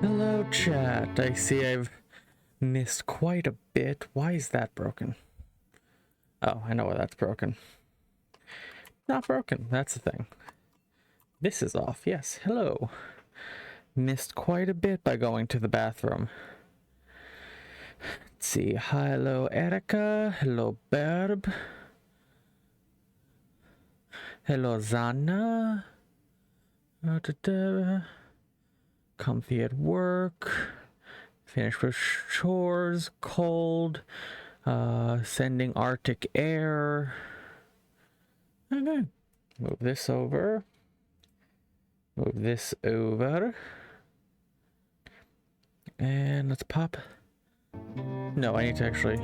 Hello, chat. I see I've missed quite a bit. Why is that broken? Oh, I know why that's broken. Not broken. That's the thing. This is off. Yes. Hello. Missed quite a bit by going to the bathroom. Let's see. Hello, Erica. Hello, Berb. Hello, Zana. Comfy at work. Finished with chores. Cold. Sending Arctic air. Okay. Move this over. Move this over. And let's pop. No, I need to actually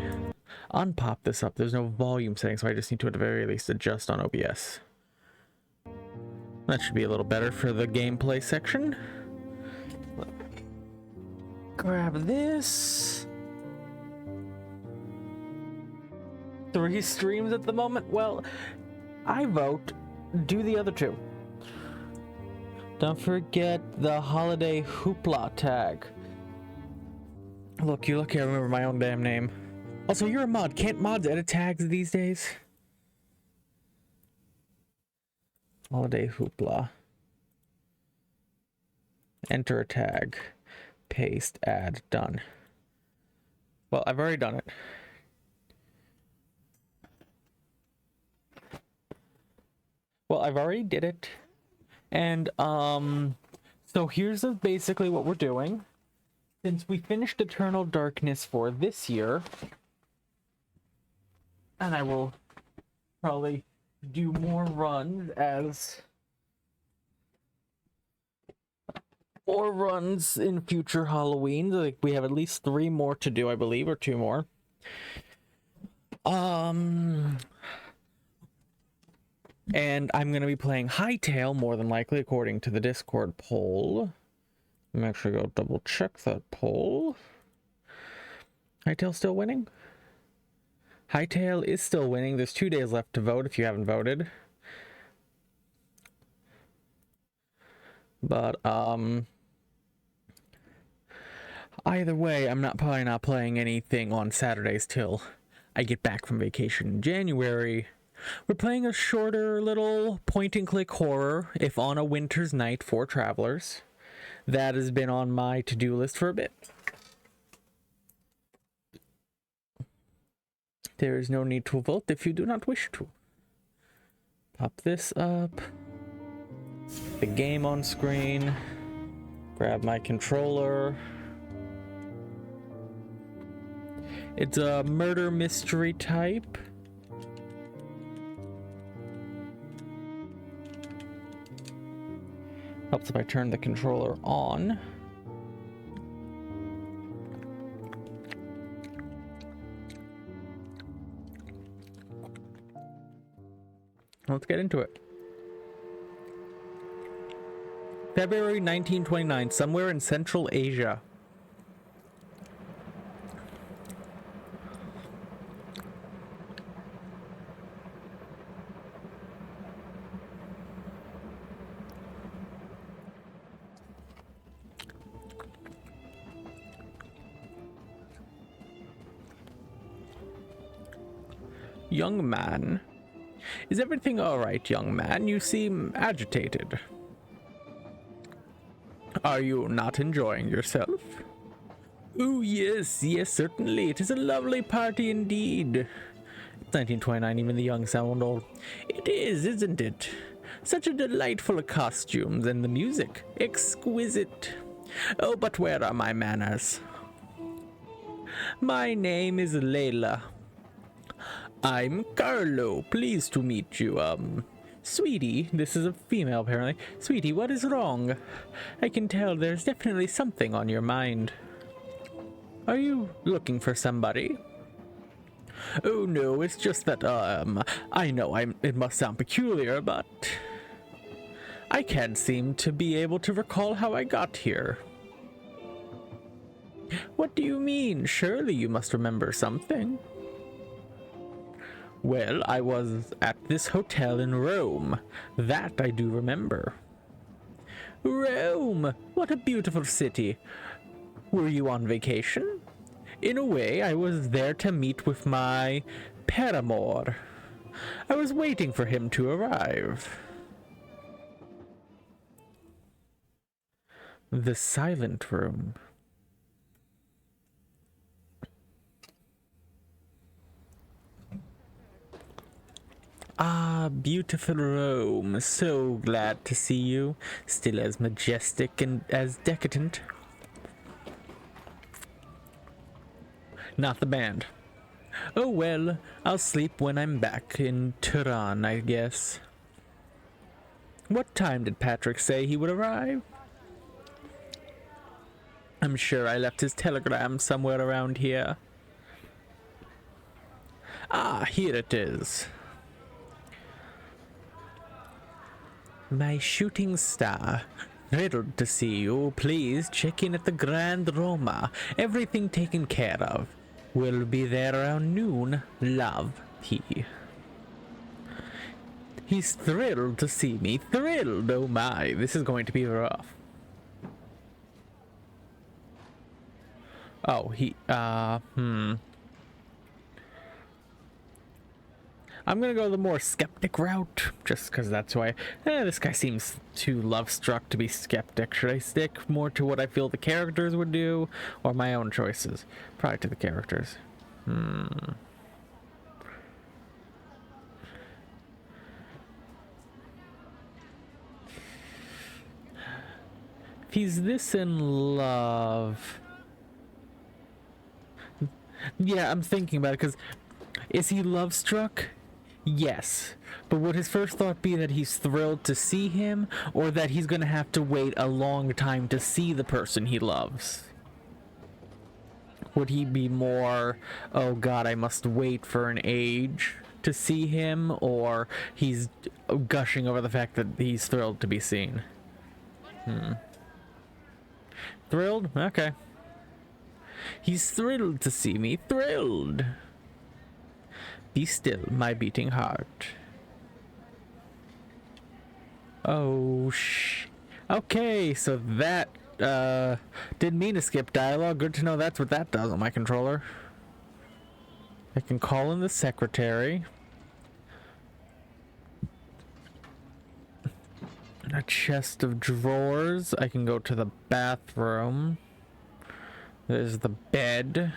unpop this up. There's no volume setting, so I just need to at the very least adjust on OBS. That should be a little better for the gameplay section. Grab this. 3 streams at the moment? Well, I vote do the other 2. Don't forget the holiday hoopla tag. Look, you're lucky I remember my own damn name. Also, you're a mod. Can't mods edit tags these days? Holiday hoopla. Enter a tag. Paste, add, done. Well, I've already done it. Well, I've already did it. And, so here's basically what we're doing. Since we finished Eternal Darkness for this year, and I will probably do more runs in future Halloween. Like, we have at least 3 more to do, I believe, or 2 more. And I'm going to be playing Hightail, more than likely, according to the Discord poll. Let me actually go double check that poll. Hightail still winning? Hightail is still winning. There's 2 days left to vote if you haven't voted. But, either way, I'm probably not playing anything on Saturdays till I get back from vacation in January. We're playing a shorter little point-and-click horror, If on a Winter's Night for Travelers. That has been on my to-do list for a bit. There is no need to vote if you do not wish to. Pop this up. The game on screen. Grab my controller. It's a murder mystery type. Helps if I turn the controller on. Let's get into it. February 1929, somewhere in Central Asia. Young man. Is everything all right, young man? You seem agitated. Are you not enjoying yourself? Oh, yes, certainly. It is a lovely party indeed. It's 1929, even the young sound old. It is, isn't it? Such a delightful costumes, and the music. Exquisite. Oh, but where are my manners? My name is Layla. I'm Carlo. Pleased to meet you. Sweetie, this is a female apparently. Sweetie, what is wrong? I can tell there's definitely something on your mind. Are you looking for somebody? Oh no, it's just that, I know it must sound peculiar, but I can't seem to be able to recall how I got here. What do you mean? Surely you must remember something. Well, I was at this hotel in Rome. That I do remember. Rome! What a beautiful city. Were you on vacation? In a way, I was there to meet with my paramour. I was waiting for him to arrive. The silent room. Ah, beautiful Rome. So glad to see you. Still as majestic and as decadent. Not the band. Oh well, I'll sleep when I'm back in Turan, I guess. What time did Patrick say he would arrive? I'm sure I left his telegram somewhere around here. Ah, here it is. My shooting star. Thrilled to see you. Please check in at the Grand Roma. Everything taken care of. We'll be there around noon. Love, T. He's thrilled to see me. Thrilled! Oh my, this is going to be rough. Oh, I'm gonna go the more skeptic route, just because that's why. This guy seems too love-struck to be skeptic. Should I stick more to what I feel the characters would do, or my own choices? Probably to the characters. If he's this in love... Yeah, I'm thinking about it, because is he love-struck? Yes, but would his first thought be that he's thrilled to see him, or that he's going to have to wait a long time to see the person he loves? Would he be more, oh god, I must wait for an age to see him, or he's gushing over the fact that he's thrilled to be seen? Thrilled? Okay. He's thrilled to see me. Thrilled! Be still, my beating heart. Oh, okay, so that, didn't mean to skip dialogue. Good to know that's what that does on my controller. I can call in the secretary. A chest of drawers. I can go to the bathroom. There's the bed.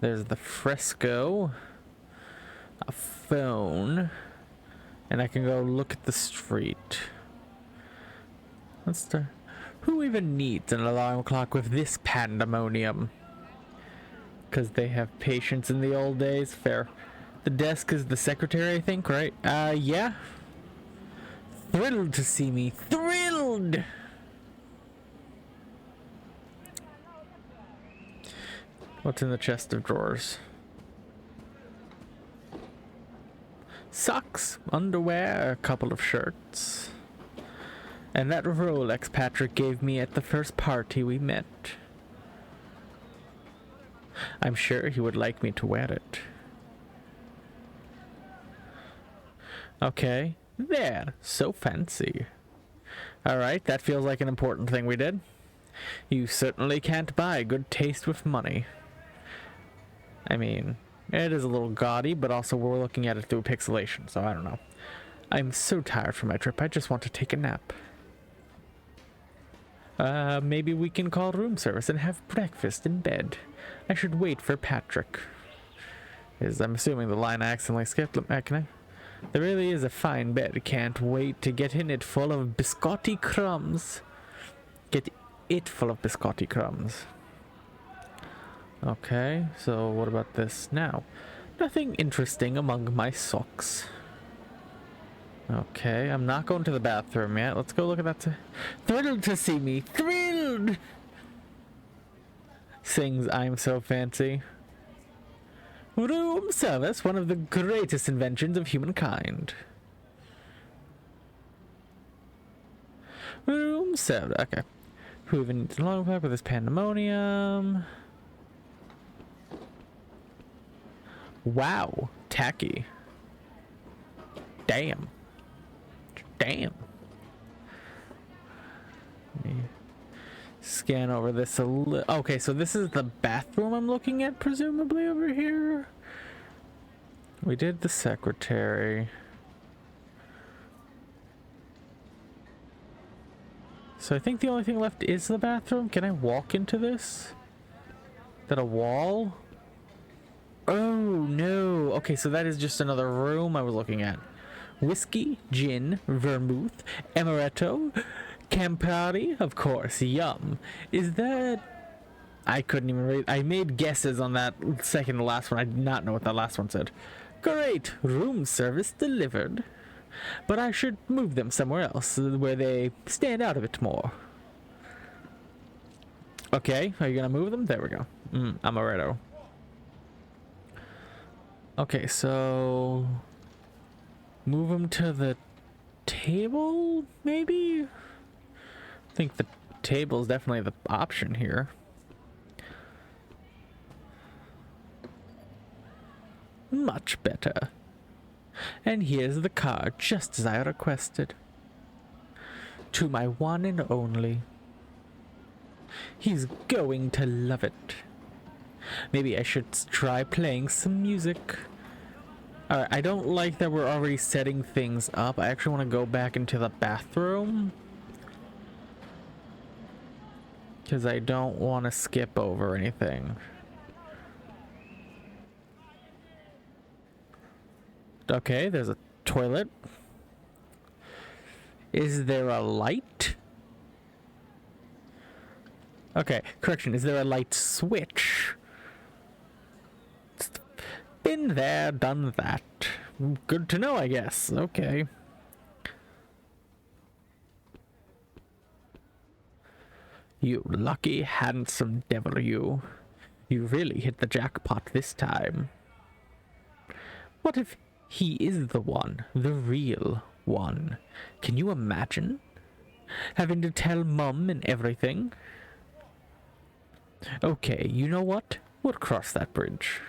There's the fresco. A phone, and I can go look at the street. Who even needs an alarm clock with this pandemonium? Because they have patience in the old days. Fair. The desk is the secretary, I think, right? Yeah. Thrilled to see me. Thrilled! What's in the chest of drawers? Socks, underwear, a couple of shirts. And that Rolex Patrick gave me at the first party we met. I'm sure he would like me to wear it. Okay, there, so fancy. Alright, that feels like an important thing we did. You certainly can't buy good taste with money. I mean... it is a little gaudy, but also we're looking at it through pixelation, so I don't know. I'm so tired from my trip, I just want to take a nap. Maybe we can call room service and have breakfast in bed. I should wait for Patrick. I'm assuming the line I accidentally skipped. Can I? There really is a fine bed. Can't wait to get in it full of biscotti crumbs. Get it full of biscotti crumbs. Okay, so what about this now? Nothing interesting among my socks. Okay, I'm not going to the bathroom yet. Let's go look at that. Thrilled to see me. Thrilled! Sings I'm So Fancy. Room service, one of the greatest inventions of humankind. Room service, okay. Who even needs a long pack with this pandemonium? Wow, tacky. Damn. Damn. Scan over this a little. Okay, so this is the bathroom I'm looking at, presumably over here. We did the secretary. So I think the only thing left is the bathroom. Can I walk into this? Is that a wall? Oh, no. Okay, so that is just another room I was looking at. Whiskey, gin, vermouth, amaretto, Campari, of course, yum. Is that... I couldn't even read. I made guesses on that second to last one. I did not know what that last one said. Great, room service delivered. But I should move them somewhere else, where they stand out a bit more. Okay, are you gonna move them? There we go. Amaretto. Okay, so... move them to the table, maybe? I think the table is definitely the option here. Much better. And here's the card, just as I requested. To my one and only. He's going to love it. Maybe I should try playing some music. Alright, I don't like that we're already setting things up. I actually want to go back into the bathroom. Because I don't want to skip over anything. Okay, there's a toilet. Is there a light? Okay, correction. Is there a light switch? Been there, done that. Good to know, I guess. Okay. You lucky, handsome devil, you. You really hit the jackpot this time. What if he is the one, the real one? Can you imagine? Having to tell Mum and everything? Okay, you know what? We'll cross that bridge.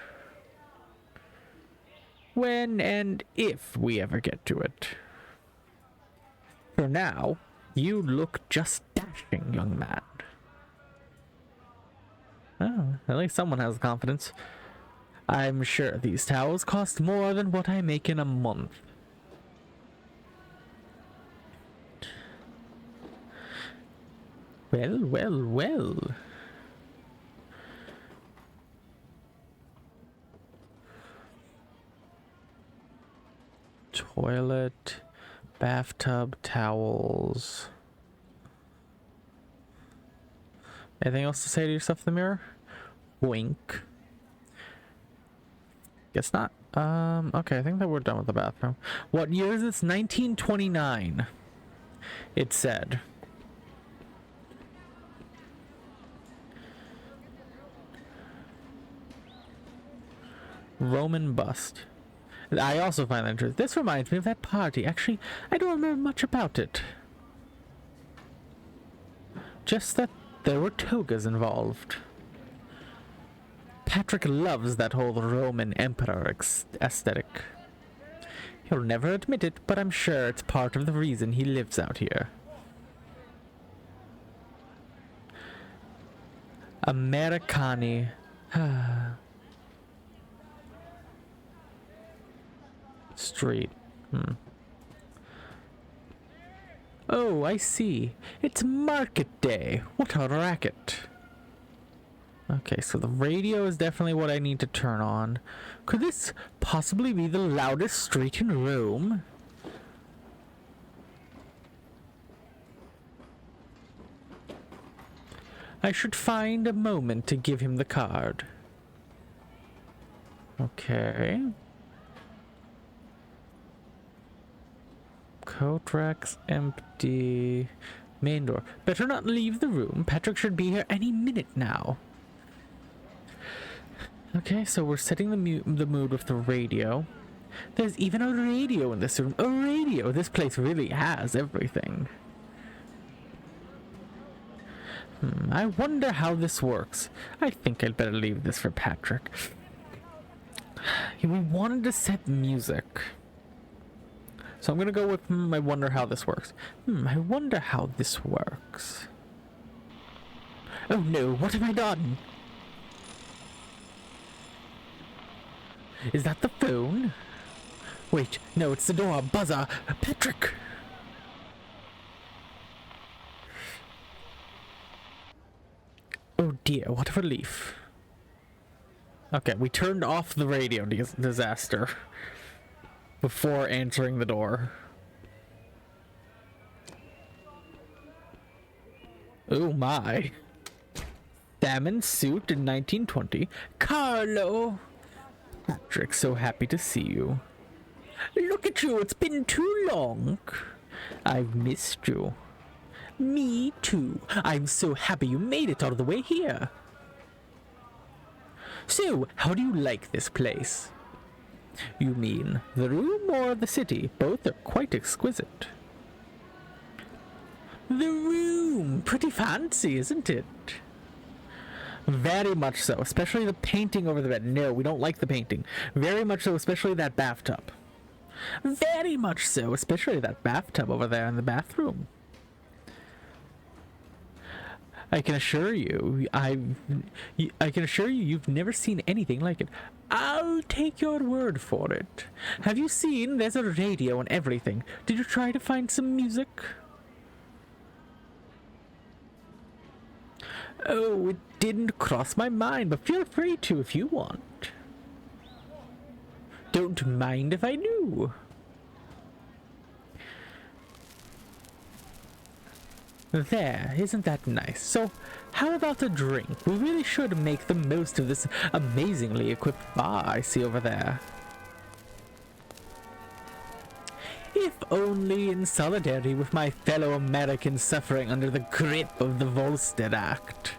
When and if we ever get to it. For now, you look just dashing, young man. Oh, at least someone has confidence. I'm sure these towels cost more than what I make in a month. Well, well, well. Toilet, bathtub, towels. Anything else to say to yourself in the mirror? Wink. Guess not. Okay, I think that we're done with the bathroom. What year is this? 1929. It said. Roman bust. I also find that interesting. This reminds me of that party. Actually, I don't remember much about it. Just that there were togas involved. Patrick loves that whole Roman emperor aesthetic. He'll never admit it, but I'm sure it's part of the reason he lives out here. Americani. Street. Oh, I see. It's market day. What a racket. Okay, so the radio is definitely what I need to turn on. Could this possibly be the loudest street in Rome? I should find a moment to give him the card. Okay. Coat racks empty. Main door. Better not leave the room. Patrick should be here any minute now. Okay, so we're setting the mood with the radio. There's even a radio in this room. A radio! This place really has everything. I wonder how this works. I think I'd better leave this for Patrick. We wanted to set music. So I'm gonna go with, I wonder how this works. I wonder how this works. Oh no, what have I done? Is that the phone? Wait, no, it's the door. Buzzer! Patrick! Oh dear, what a relief. Okay, we turned off the radio disaster before answering the door. Oh my. Salmon suit in 1920. Carlo! Patrick, so happy to see you. Look at you, it's been too long. I've missed you. Me too. I'm so happy you made it all the way here. So, how do you like this place? You mean the room or the city? Both are quite exquisite. The room! Pretty fancy, isn't it? Very much so, especially the painting over the bed. No, we don't like the painting. Very much so, especially that bathtub. Very much so, especially that bathtub over there in the bathroom. I can assure you, you've never seen anything like it. I'll take your word for it. Have you seen? There's a radio and everything. Did you try to find some music? Oh, it didn't cross my mind, but feel free to if you want. Don't mind if I do. There, isn't that nice? So, how about a drink? We really should make the most of this amazingly equipped bar I see over there. If only in solidarity with my fellow Americans suffering under the grip of the Volstead Act.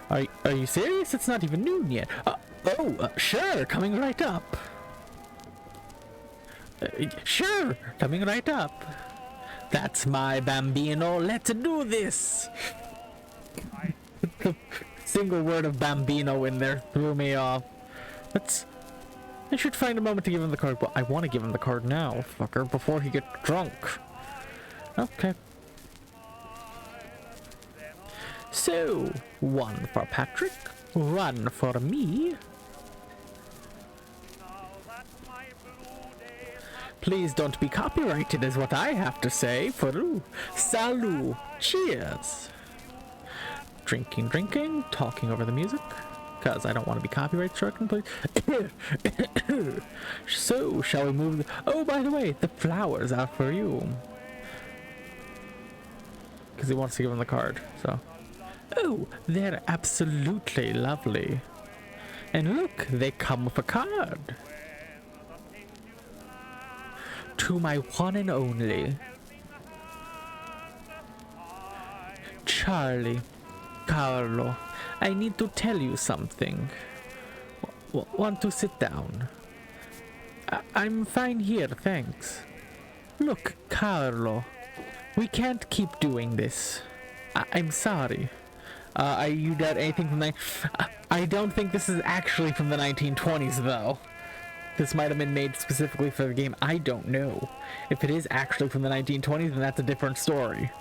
Are you serious? It's not even noon yet. Sure, coming right up. Sure, coming right up. That's my bambino. Let's do this. The single word of bambino in there threw me off. I should find a moment to give him the card. Well, I want to give him the card now, fucker, before he gets drunk. Okay. So, one for Patrick, one for me. Please don't be copyrighted is what I have to say. For salut. Cheers. Drinking, talking over the music. Because I don't want to be copyright stricken, please. So, shall we move? Oh, by the way, the flowers are for you. Because he wants to give him the card, so. Oh, they're absolutely lovely. And look, they come with a card. To my one and only. Charlie. Carlo. I need to tell you something. Want to sit down? I'm fine here, thanks. Look, Carlo. We can't keep doing this. I'm sorry. Are you got anything from I don't think this is actually from the 1920s, though. This might have been made specifically for the game. I don't know. If it is actually from the 1920s, then that's a different story.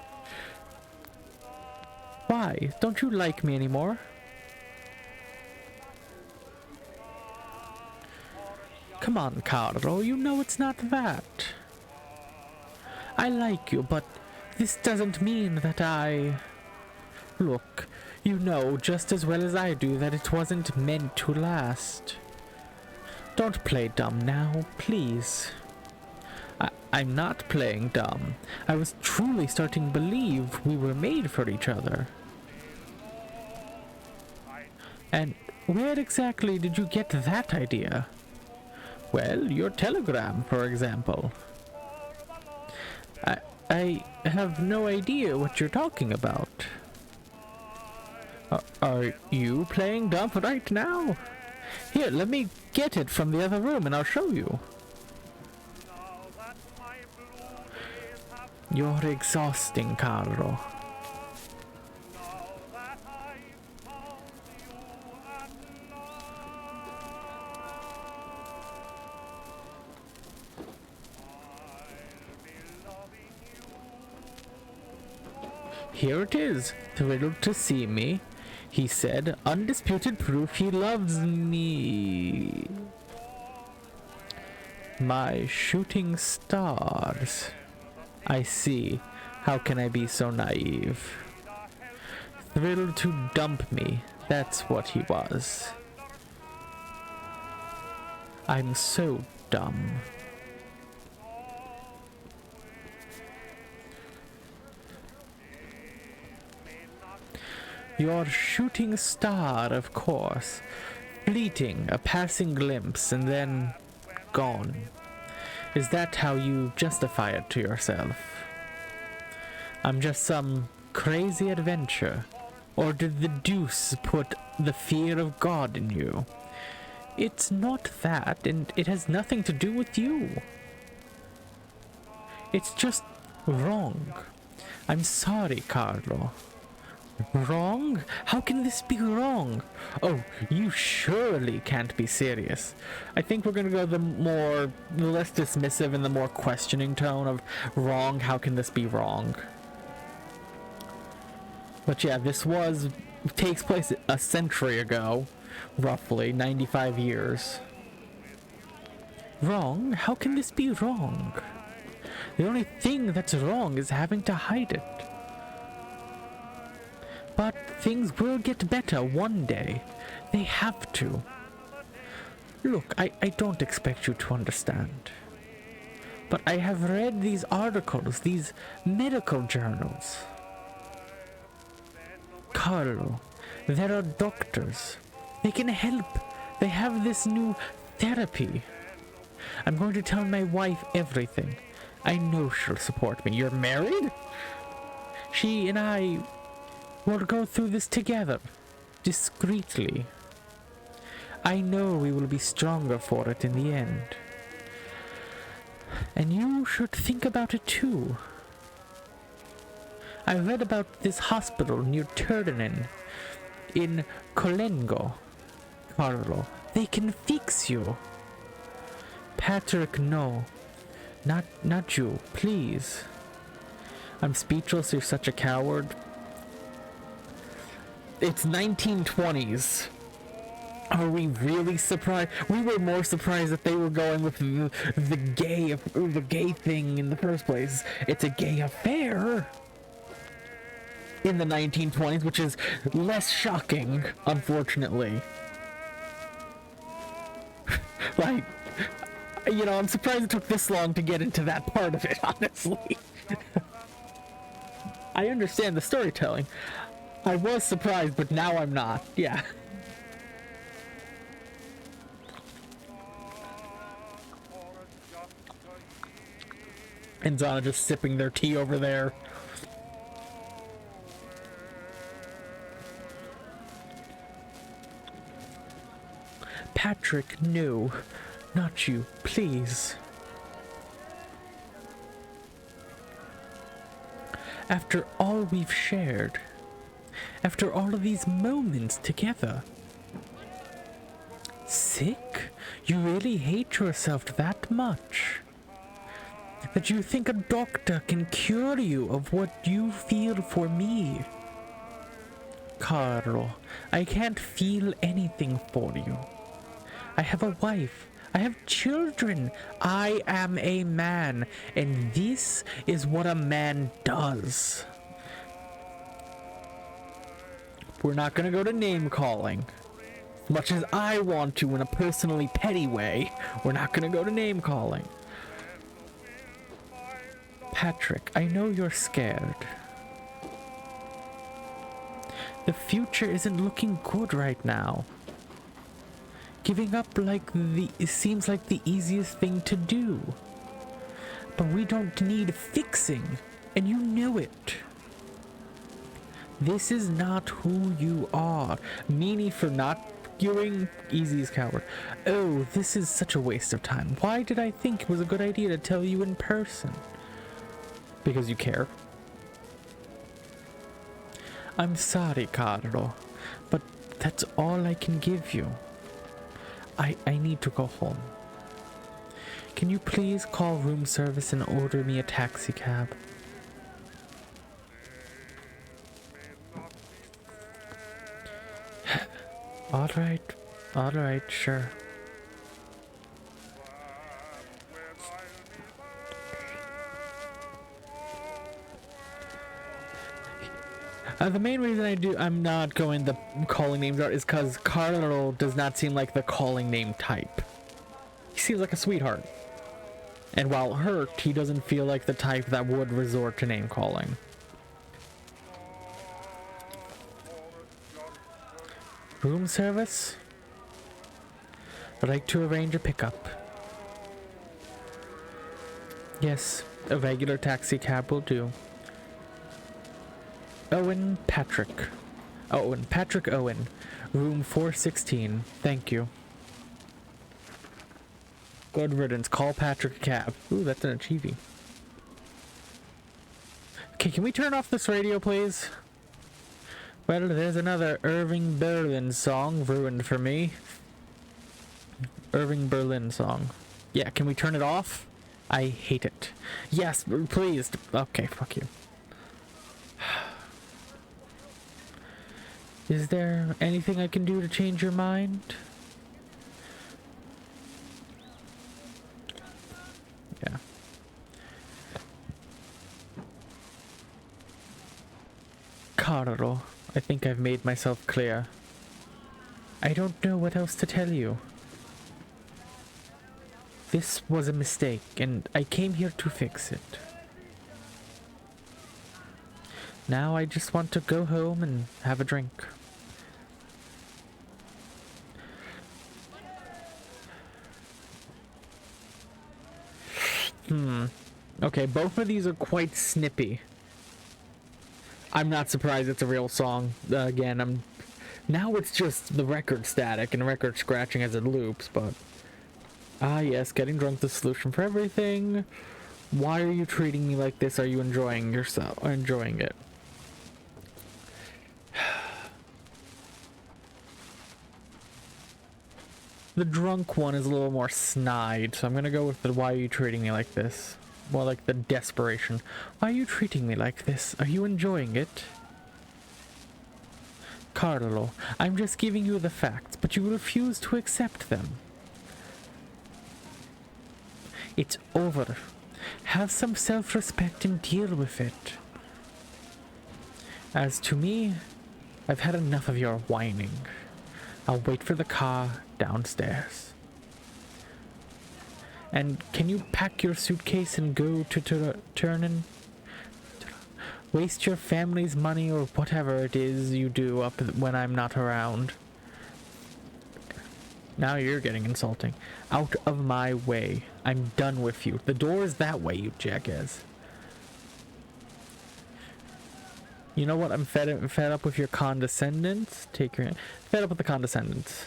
Why? Don't you like me anymore? Come on, Carlo. You know it's not that. I like you, but this doesn't mean that I... Look, you know just as well as I do that it wasn't meant to last. Don't play dumb now, please. I'm not playing dumb. I was truly starting to believe we were made for each other. And where exactly did you get that idea? Well, your telegram, for example. I have no idea what you're talking about. Are you playing dumb right now? Here, let me get it from the other room and I'll show you. You're exhausting, Carlo. Here it is. Thrilled to see me, he said. Undisputed proof he loves me. My shooting stars. I see. How can I be so naive? Thrilled to dump me. That's what he was. I'm so dumb. Your shooting star, of course. Fleeting, a passing glimpse, and then gone. Is that how you justify it to yourself? I'm just some crazy adventure. Or did the deuce put the fear of God in you? It's not that, and it has nothing to do with you. It's just wrong. I'm sorry, Carlo. Wrong? How can this be wrong? Oh, you surely can't be serious. I think we're gonna go the less dismissive and the more questioning tone of wrong. How can this be wrong? But yeah, this takes place a century ago, roughly 95 years. Wrong? How can this be wrong? The only thing that's wrong is having to hide it. But things will get better one day. They have to. Look, I don't expect you to understand. But I have read these articles, these medical journals. Carlo, there are doctors. They can help. They have this new therapy. I'm going to tell my wife everything. I know she'll support me. You're married? She and I will go through this together, discreetly. I know we will be stronger for it in the end. And you should think about it too. I read about this hospital near Turdinen in Colengo. Carlo, they can fix you. Patrick, no. Not you, please. I'm speechless, you're such a coward. It's 1920s. Are we really surprised? We were more surprised that they were going with the gay thing in the first place. It's a gay affair in the 1920s, which is less shocking, unfortunately. Like, you know, I'm surprised it took this long to get into that part of it, honestly. I understand the storytelling. I was surprised, but now I'm not. Yeah. And Zana just sipping their tea over there. Patrick, no. Not you, please. After all we've shared. After all of these moments together. Sick? You really hate yourself that much? That you think a doctor can cure you of what you feel for me? Carlo, I can't feel anything for you. I have a wife. I have children. I am a man, and this is what a man does. We're not gonna go to name calling. As much as I want to in a personally petty way, we're not gonna go to name calling. Patrick, I know you're scared. The future isn't looking good right now. Giving up it seems like the easiest thing to do. But we don't need fixing, and you know it. This is not who you are. Meanie for not arguing, Easy's coward. Oh, this is such a waste of time. Why did I think it was a good idea to tell you in person? Because you care. I'm sorry, Carlo, but that's all I can give you. I need to go home. Can you please call room service and order me a taxi cab? Alright, sure. The main reason I'm not going the calling names route is because Carlo does not seem like the calling name type. He seems like a sweetheart. And while hurt, he doesn't feel like the type that would resort to name calling. Room service? I'd like to arrange a pickup. Yes, a regular taxi cab will do. Patrick Owen, room 416. Thank you. Good riddance. Call Patrick a cab. Ooh, that's an achievie. Okay, can we turn off this radio, please? Well, there's another Irving Berlin song ruined for me. Irving Berlin song. Yeah, can we turn it off? I hate it. Yes, please. Okay, fuck you. Is there anything I can do to change your mind? Yeah. Carlo, I think I've made myself clear. I don't know what else to tell you. This was a mistake, and I came here to fix it. Now I just want to go home and have a drink. Okay, both of these are quite snippy. I'm not surprised it's a real song. Again, now it's just the record static and record scratching as it loops, but... Ah yes, getting drunk the solution for everything. Why are you treating me like this? Are you enjoying yourself? Enjoying it? The drunk one is a little more snide, so I'm gonna go with the why are you treating me like this? More like the desperation. Why are you treating me like this? Are you enjoying it? Carlo, I'm just giving you the facts, but you refuse to accept them. It's over. Have some self-respect and deal with it. As to me, I've had enough of your whining. I'll wait for the car downstairs. And can you pack your suitcase and go to Turnen? Waste your family's money or whatever it is you do up when I'm not around. Now you're getting insulting. Out of my way. I'm done with you. The door is that way, you jackass. You know what? I'm fed up with your condescendence. Fed up with the condescendence.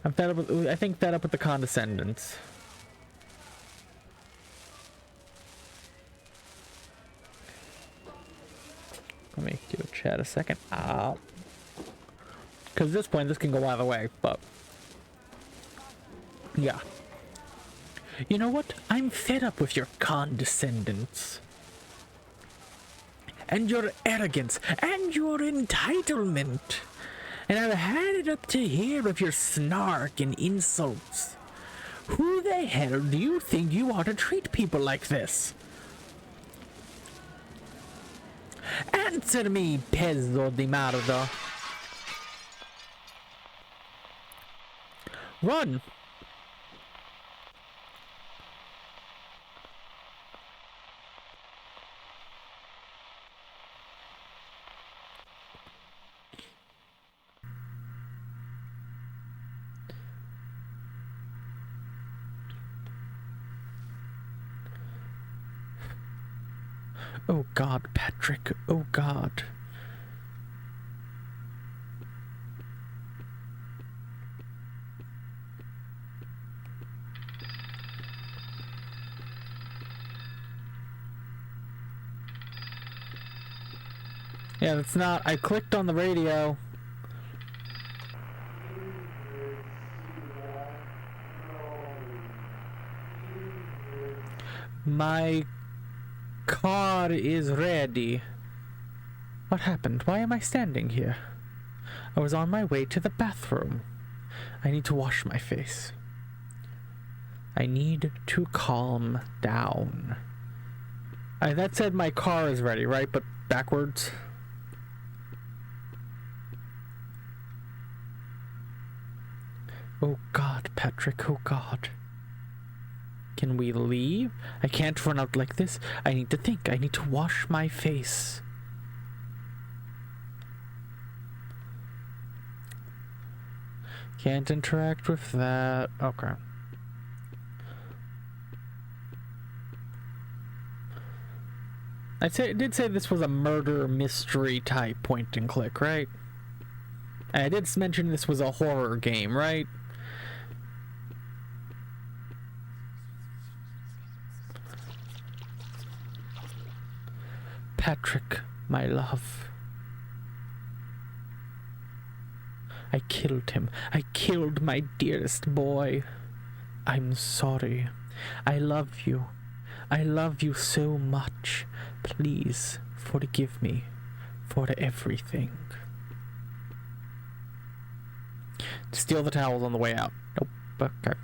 I think fed up with the condescendence. Let me give chat a second. Because at this point, this can go either way, but... Yeah. You know what? I'm fed up with your condescendence. And your arrogance. And your entitlement. And I've had it up to here with your snark and insults. Who the hell do you think you are to treat people like this? Answer me, pezzo di merda. Run! Oh God, Patrick. Oh God. Yeah, that's not... I clicked on the radio. My car is ready. What happened? Why am I standing here? I was on my way to the bathroom. I need to wash my face. I need to calm down. That said my car is ready, right? But backwards. Oh God, Patrick, oh God. Can we leave? I can't run out like this. I need to think. I need to wash my face. Can't interact with that. Okay. I did say this was a murder mystery type point and click, right? I did mention this was a horror game, right? Patrick, my love. I killed him. I killed my dearest boy. I'm sorry. I love you. I love you so much. Please forgive me for everything. Steal the towels on the way out. Nope. Okay.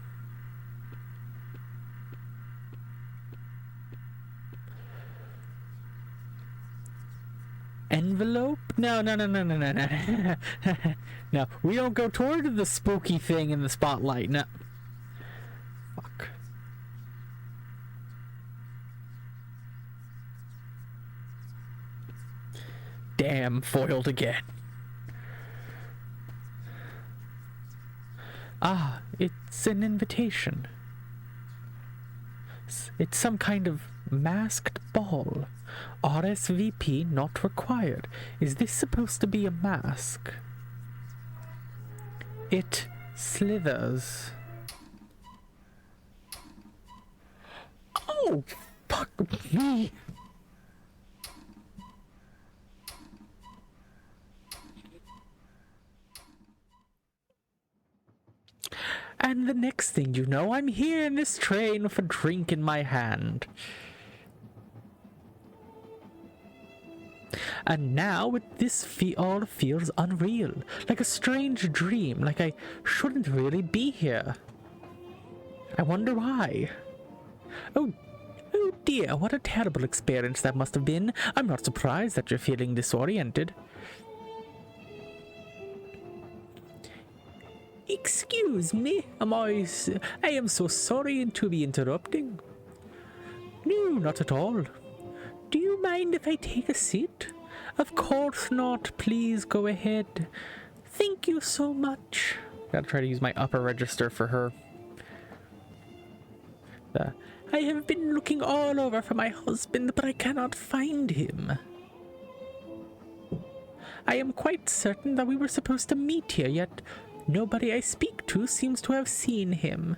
Envelope? No. No, we don't go toward the spooky thing in the spotlight. No. Fuck. Damn, foiled again. Ah, it's an invitation. It's some kind of masked ball. RSVP not required. Is this supposed to be a mask? It slithers. Oh, fuck me. And the next thing you know, I'm here in this train with a drink in my hand. And now this all feels unreal, like a strange dream, like I shouldn't really be here. I wonder why. Oh dear, what a terrible experience that must have been. I'm not surprised that you're feeling disoriented. Excuse me, I am so sorry to be interrupting. No, not at all. Do you mind if I take a seat? Of course not. Please go ahead. Thank you so much. Gotta try to use my upper register for her. I have been looking all over for my husband, but I cannot find him. I am quite certain that we were supposed to meet here, yet nobody I speak to seems to have seen him.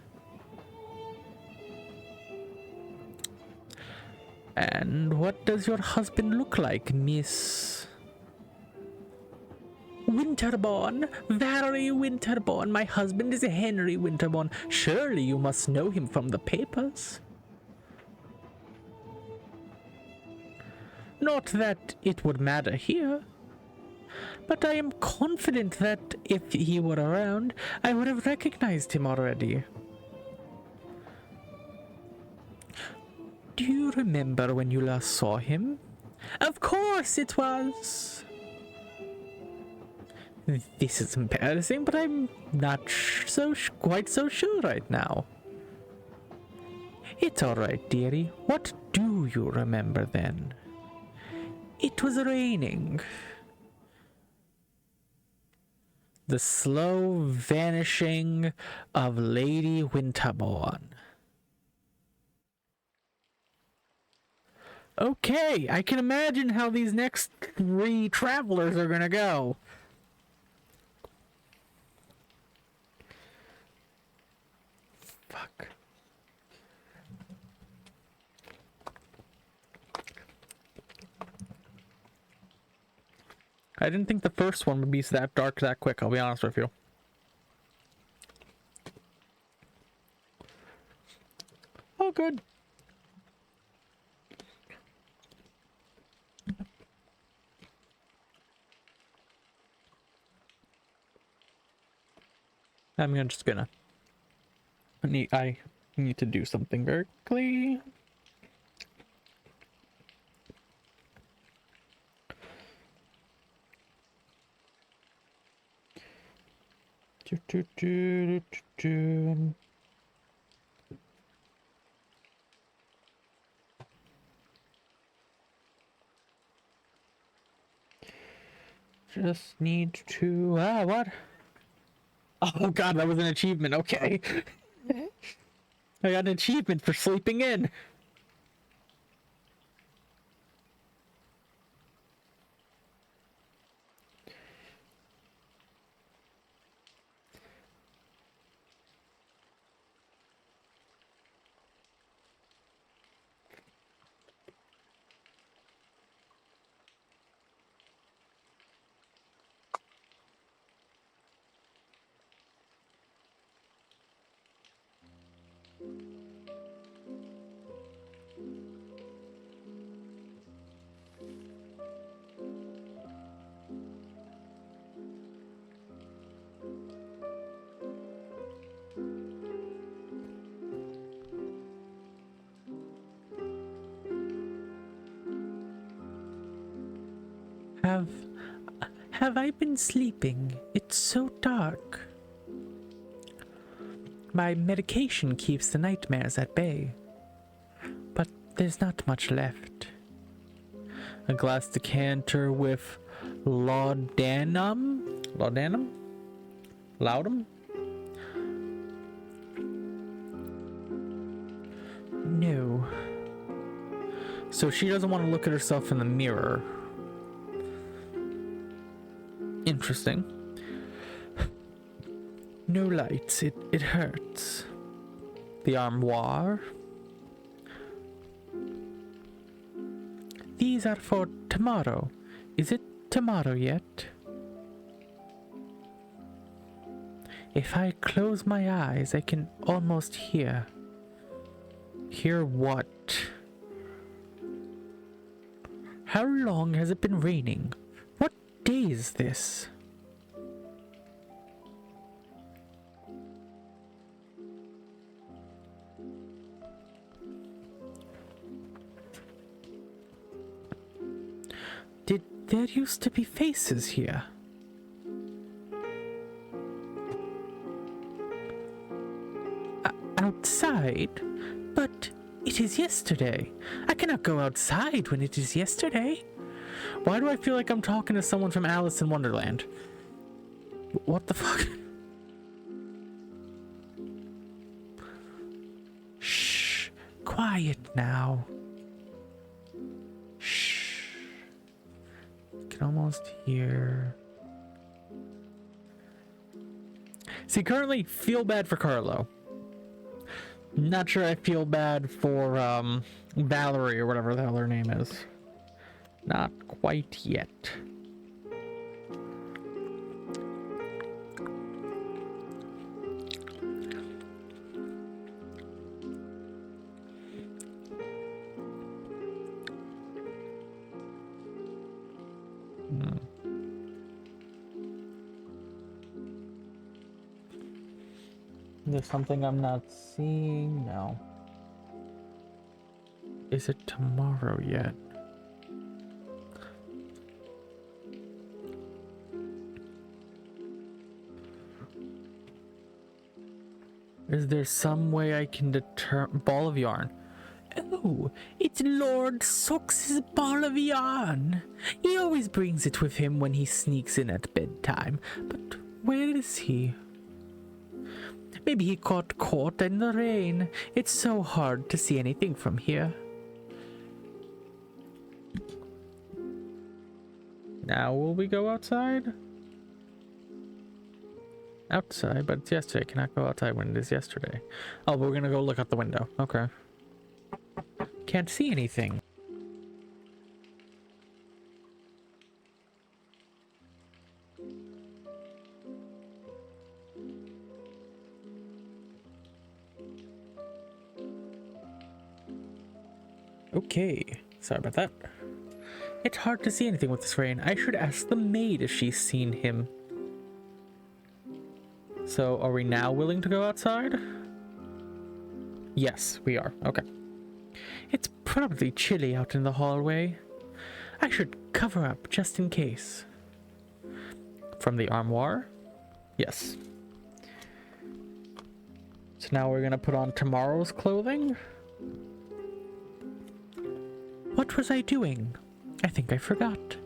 And what does your husband look like, Miss Winterborn? Valerie Winterborn. My husband is Henry Winterborn. Surely you must know him from the papers. Not that it would matter here, but I am confident that if he were around, I would have recognized him already. Do you remember when you last saw him? Of course it was. This is embarrassing, but I'm not quite so sure right now. It's all right, dearie. What do you remember then? It was raining. The slow vanishing of Lady Winterborn. Okay, I can imagine how these next 3 travelers are gonna go. Fuck. I didn't think the first one would be that dark that quick, I'll be honest with you. Oh, good. I'm just gonna... I need to do something very quickly. Just need to... what? Oh god, that was an achievement. Okay. I got an achievement for sleeping in. Have I been sleeping? It's so dark. My medication keeps the nightmares at bay, but there's not much left. A glass decanter with laudanum? Laudum? No. So she doesn't want to look at herself in the mirror. Interesting. No lights, it hurts. The armoire. These are for tomorrow. Is it tomorrow yet? If I close my eyes, I can almost hear. Hear what? How long has it been raining? What day is this? There used to be faces here. Outside? But it is yesterday. I cannot go outside when it is yesterday. Why do I feel like I'm talking to someone from Alice in Wonderland? What the fuck? Shh. Quiet now. Almost here. See, currently feel bad for Carlo. Not sure I feel bad for Valerie or whatever the hell her name is. Not quite yet. There's something I'm not seeing? No. Is it tomorrow yet? Is there some way I can determine... Ball of yarn. Oh, it's Lord Sox's ball of yarn. He always brings it with him when he sneaks in at bedtime. But where is he? Maybe he got caught in the rain. It's so hard to see anything from here. Now will we go outside? Outside, but it's yesterday. Cannot go outside when it is yesterday. Oh, but we're gonna go look out the window. Okay. Can't see anything. Okay, sorry about that. It's hard to see anything with this rain. I should ask the maid if she's seen him. So, are we now willing to go outside? Yes, we are. Okay. It's probably chilly out in the hallway. I should cover up just in case. From the armoire? Yes. So now we're gonna put on tomorrow's clothing? What was I doing? I think I forgot.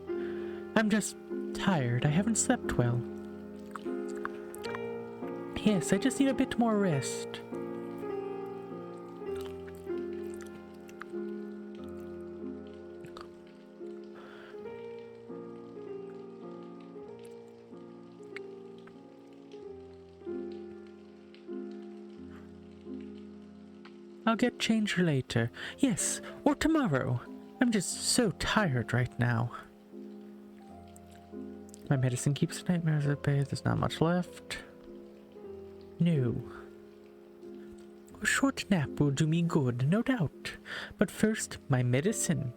I'm just tired. I haven't slept well. Yes, I just need a bit more rest. I'll get changed later. Yes, or tomorrow. I'm just so tired right now. My medicine keeps nightmares at bay. There's not much left. No. A short nap will do me good, no doubt. But first, my medicine.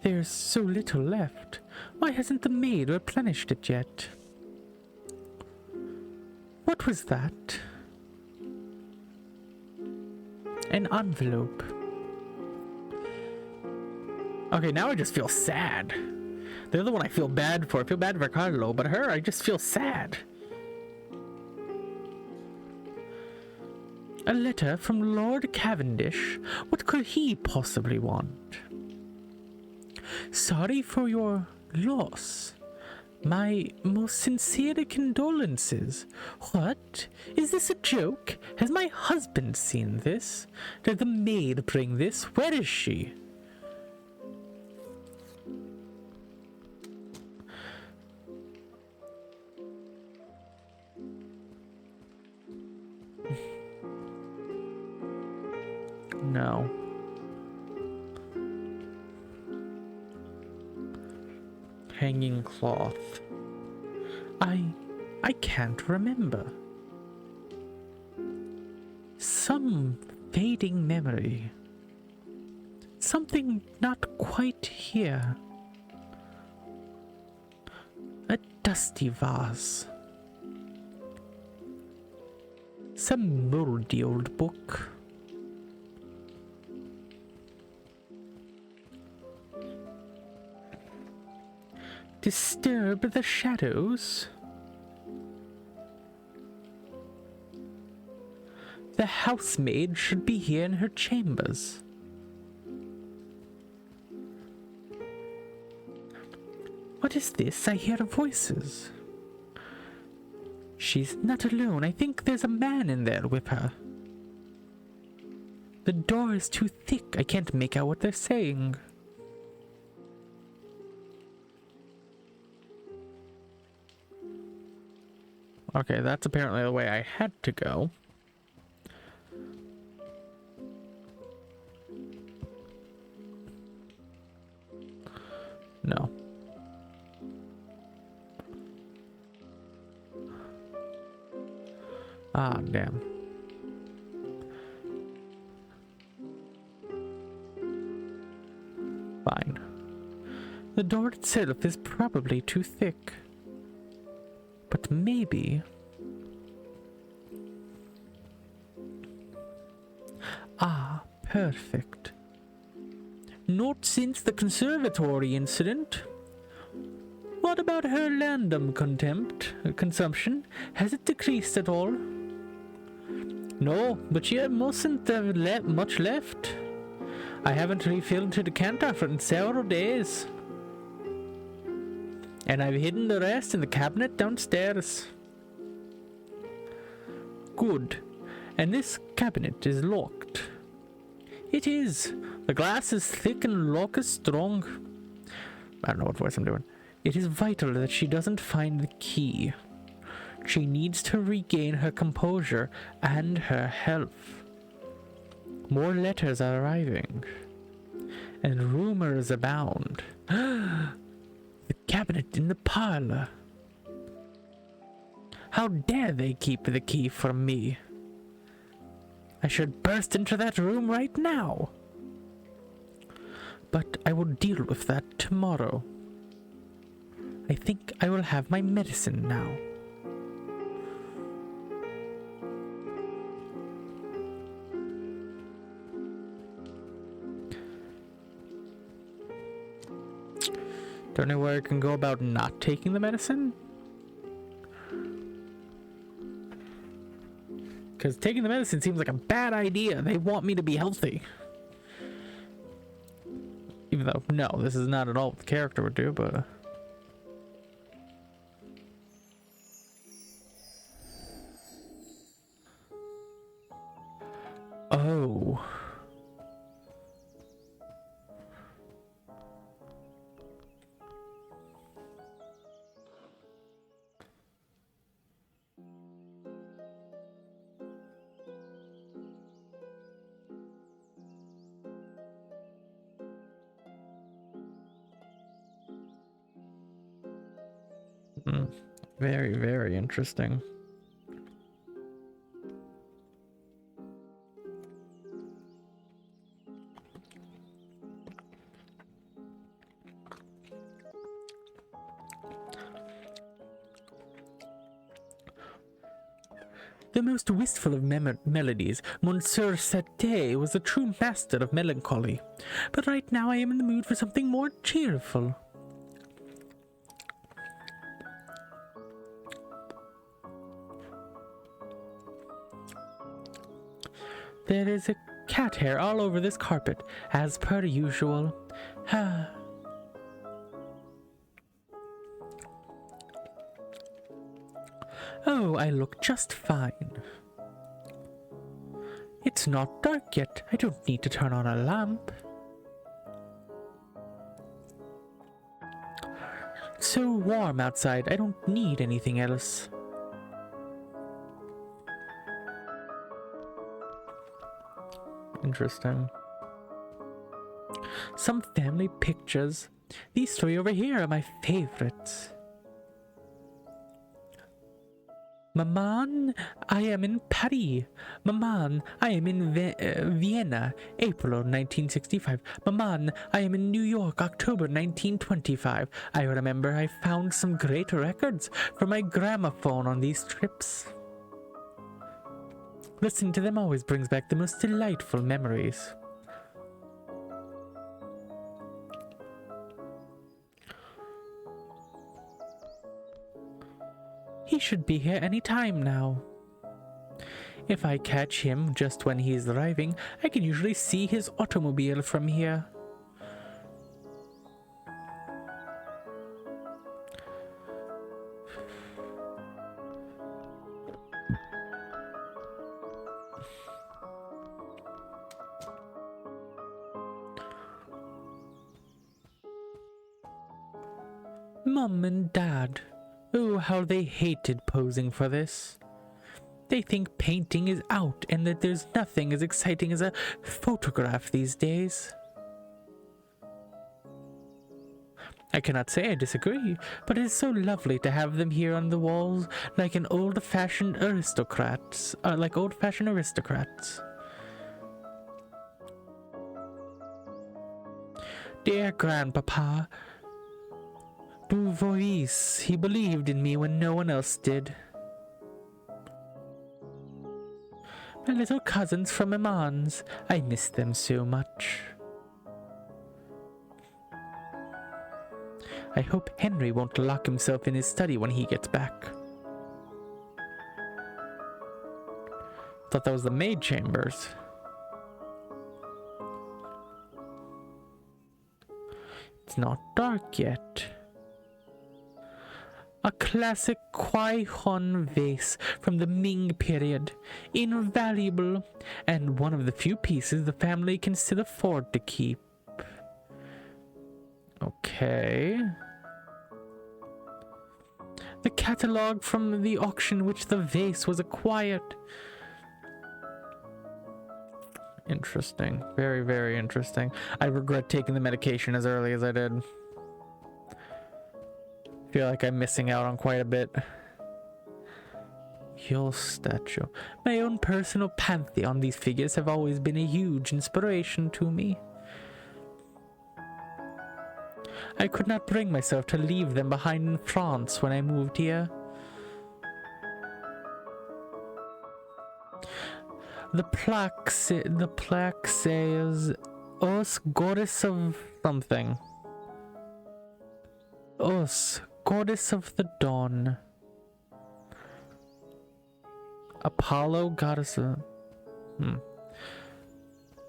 There's so little left. Why hasn't the maid replenished it yet? What was that? An envelope. Okay, now I just feel sad. The other one I feel bad for. I feel bad for Carlo, but her, I just feel sad. A letter from Lord Cavendish. What could he possibly want? Sorry for your loss. My most sincere condolences. What? Is this a joke? Has my husband seen this? Did the maid bring this? Where is she? No. Hanging cloth. I can't remember. Some fading memory. Something not quite here. A dusty vase. Some moldy old book. Disturb the shadows. The housemaid should be here in her chambers. What is this? I hear voices. She's not alone. I think there's a man in there with her. The door is too thick. I can't make out what they're saying. Okay, that's apparently the way I had to go. No. Ah, damn. Fine. The door itself is probably too thick. But maybe... Ah, perfect. Not since the conservatory incident. What about her landum consumption? Has it decreased at all? No, but she mustn't have much left. I haven't refilled her decanter for several days. And I've hidden the rest in the cabinet downstairs. Good. And this cabinet is locked. It is. The glass is thick and lock is strong. I don't know what voice I'm doing. It is vital that she doesn't find the key. She needs to regain her composure and her health. More letters are arriving. And rumors abound. The cabinet in the parlor. How dare they keep the key from me? I should burst into that room right now. But I will deal with that tomorrow. I think I will have my medicine now. Don't know where I can go about not taking the medicine. Because taking the medicine seems like a bad idea. They want me to be healthy. Even though, no, this is not at all what the character would do, but... Oh. Very, very interesting. The most wistful of melodies, Monsieur Sate was a true master of melancholy. But right now I am in the mood for something more cheerful. There is a cat hair all over this carpet, as per usual. Oh, I look just fine. It's not dark yet. I don't need to turn on a lamp. It's so warm outside, I don't need anything else. Interesting. Some family pictures. These three over here are my favorites. Maman, I am in Paris. Maman, I am in Vienna, April of 1965. Maman, I am in New York, October 1925. I remember I found some great records from my gramophone on these trips. Listening to them always brings back the most delightful memories. He should be here any time now. If I catch him just when he is arriving, I can usually see his automobile from here. Mom and Dad. Oh, how they hated posing for this. They think painting is out and that there's nothing as exciting as a photograph these days. I cannot say I disagree, but it is so lovely to have them here on the walls like an old-fashioned aristocrats. Dear Grandpapa, du vois, he believed in me when no one else did. My little cousins from Imans, I miss them so much. I hope Henry won't lock himself in his study when he gets back. Thought that was the maid chambers. It's not dark yet. A classic Kwai-Hon vase from the Ming period. Invaluable, and one of the few pieces the family can still afford to keep. Okay. The catalogue from the auction which the vase was acquired. Interesting. Very, very interesting. I regret taking the medication as early as I did. Feel like I'm missing out on quite a bit. Your statue. My own personal pantheon. These figures have always been a huge inspiration to me. I could not bring myself to leave them behind in France when I moved here. The plaque says, Us, goddess of something. Us, goddess of the dawn. Apollo, goddess of...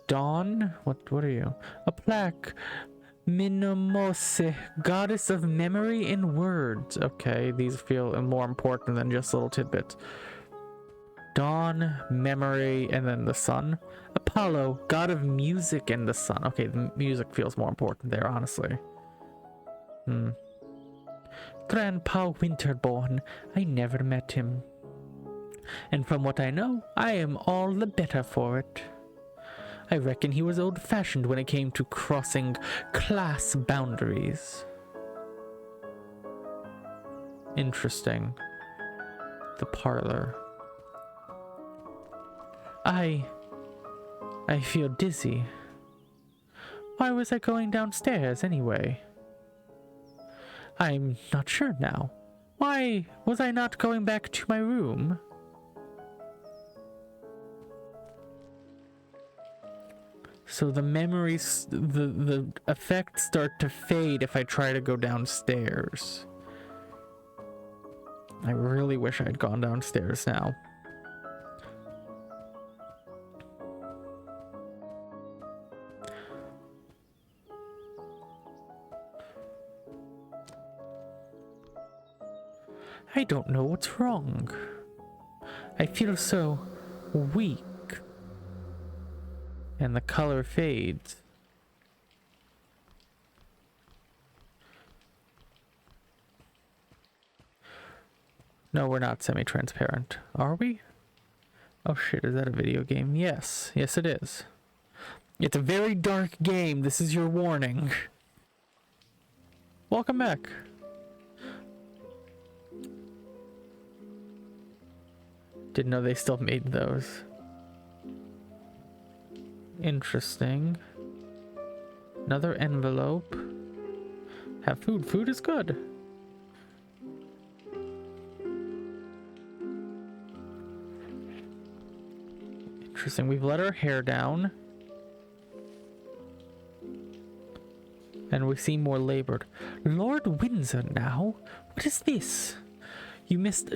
Dawn? What are you? A plaque. Minamose, goddess of memory and words. Okay, these feel more important than just little tidbits. Dawn, memory, and then the sun. Apollo, god of music and the sun. Okay, the music feels more important there, honestly. Grandpa Winterborn. I never met him. And from what I know, I am all the better for it. I reckon he was old-fashioned when it came to crossing class boundaries. Interesting. The parlor. I feel dizzy. Why was I going downstairs anyway? I'm not sure now. Why was I not going back to my room? So the memories, the effects start to fade if I try to go downstairs. I really wish I had gone downstairs now. I don't know what's wrong. I feel so weak. And the color fades. No, we're not semi-transparent, are we? Oh shit, is that a video game? Yes. Yes, it is. It's a very dark game. This is your warning. Welcome back. Didn't know they still made those. Interesting. Another envelope. Have food. Food is good. Interesting. We've let our hair down. And we seem more labored. Lord Windsor now? What is this? You missed...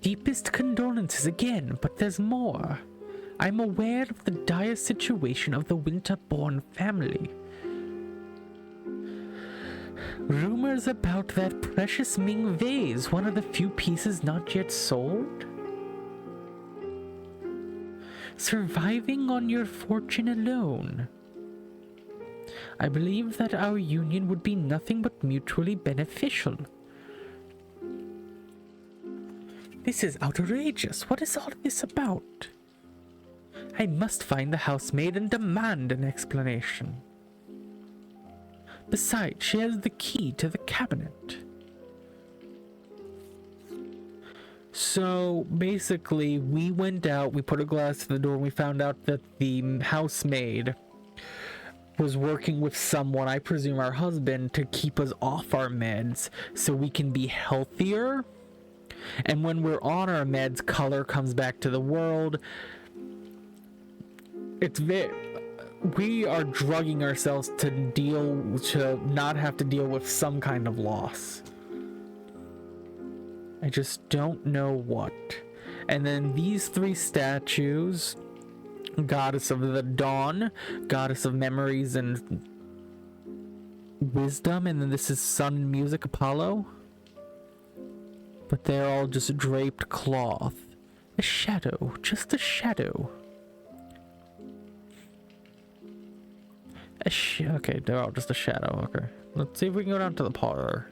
Deepest condolences again, but there's more. I'm aware of the dire situation of the Winterborn family. Rumors about that precious Ming vase, one of the few pieces not yet sold? Surviving on your fortune alone. I believe that our union would be nothing but mutually beneficial. This is outrageous. What is all this about? I must find the housemaid and demand an explanation. Besides, she has the key to the cabinet. So basically, we went out, we put a glass to the door, and we found out that the housemaid was working with someone, I presume our husband, to keep us off our meds so we can be healthier. And when we're on our meds, color comes back to the world. We are drugging ourselves to not have to deal with some kind of loss. I just don't know what. And then these three statues, Goddess of the Dawn, Goddess of Memories and Wisdom, and then this is Sun and Music, Apollo. But they're all just draped cloth. A shadow, just a shadow. Okay, they're all just a shadow, okay. Let's see if we can go down to the parlor.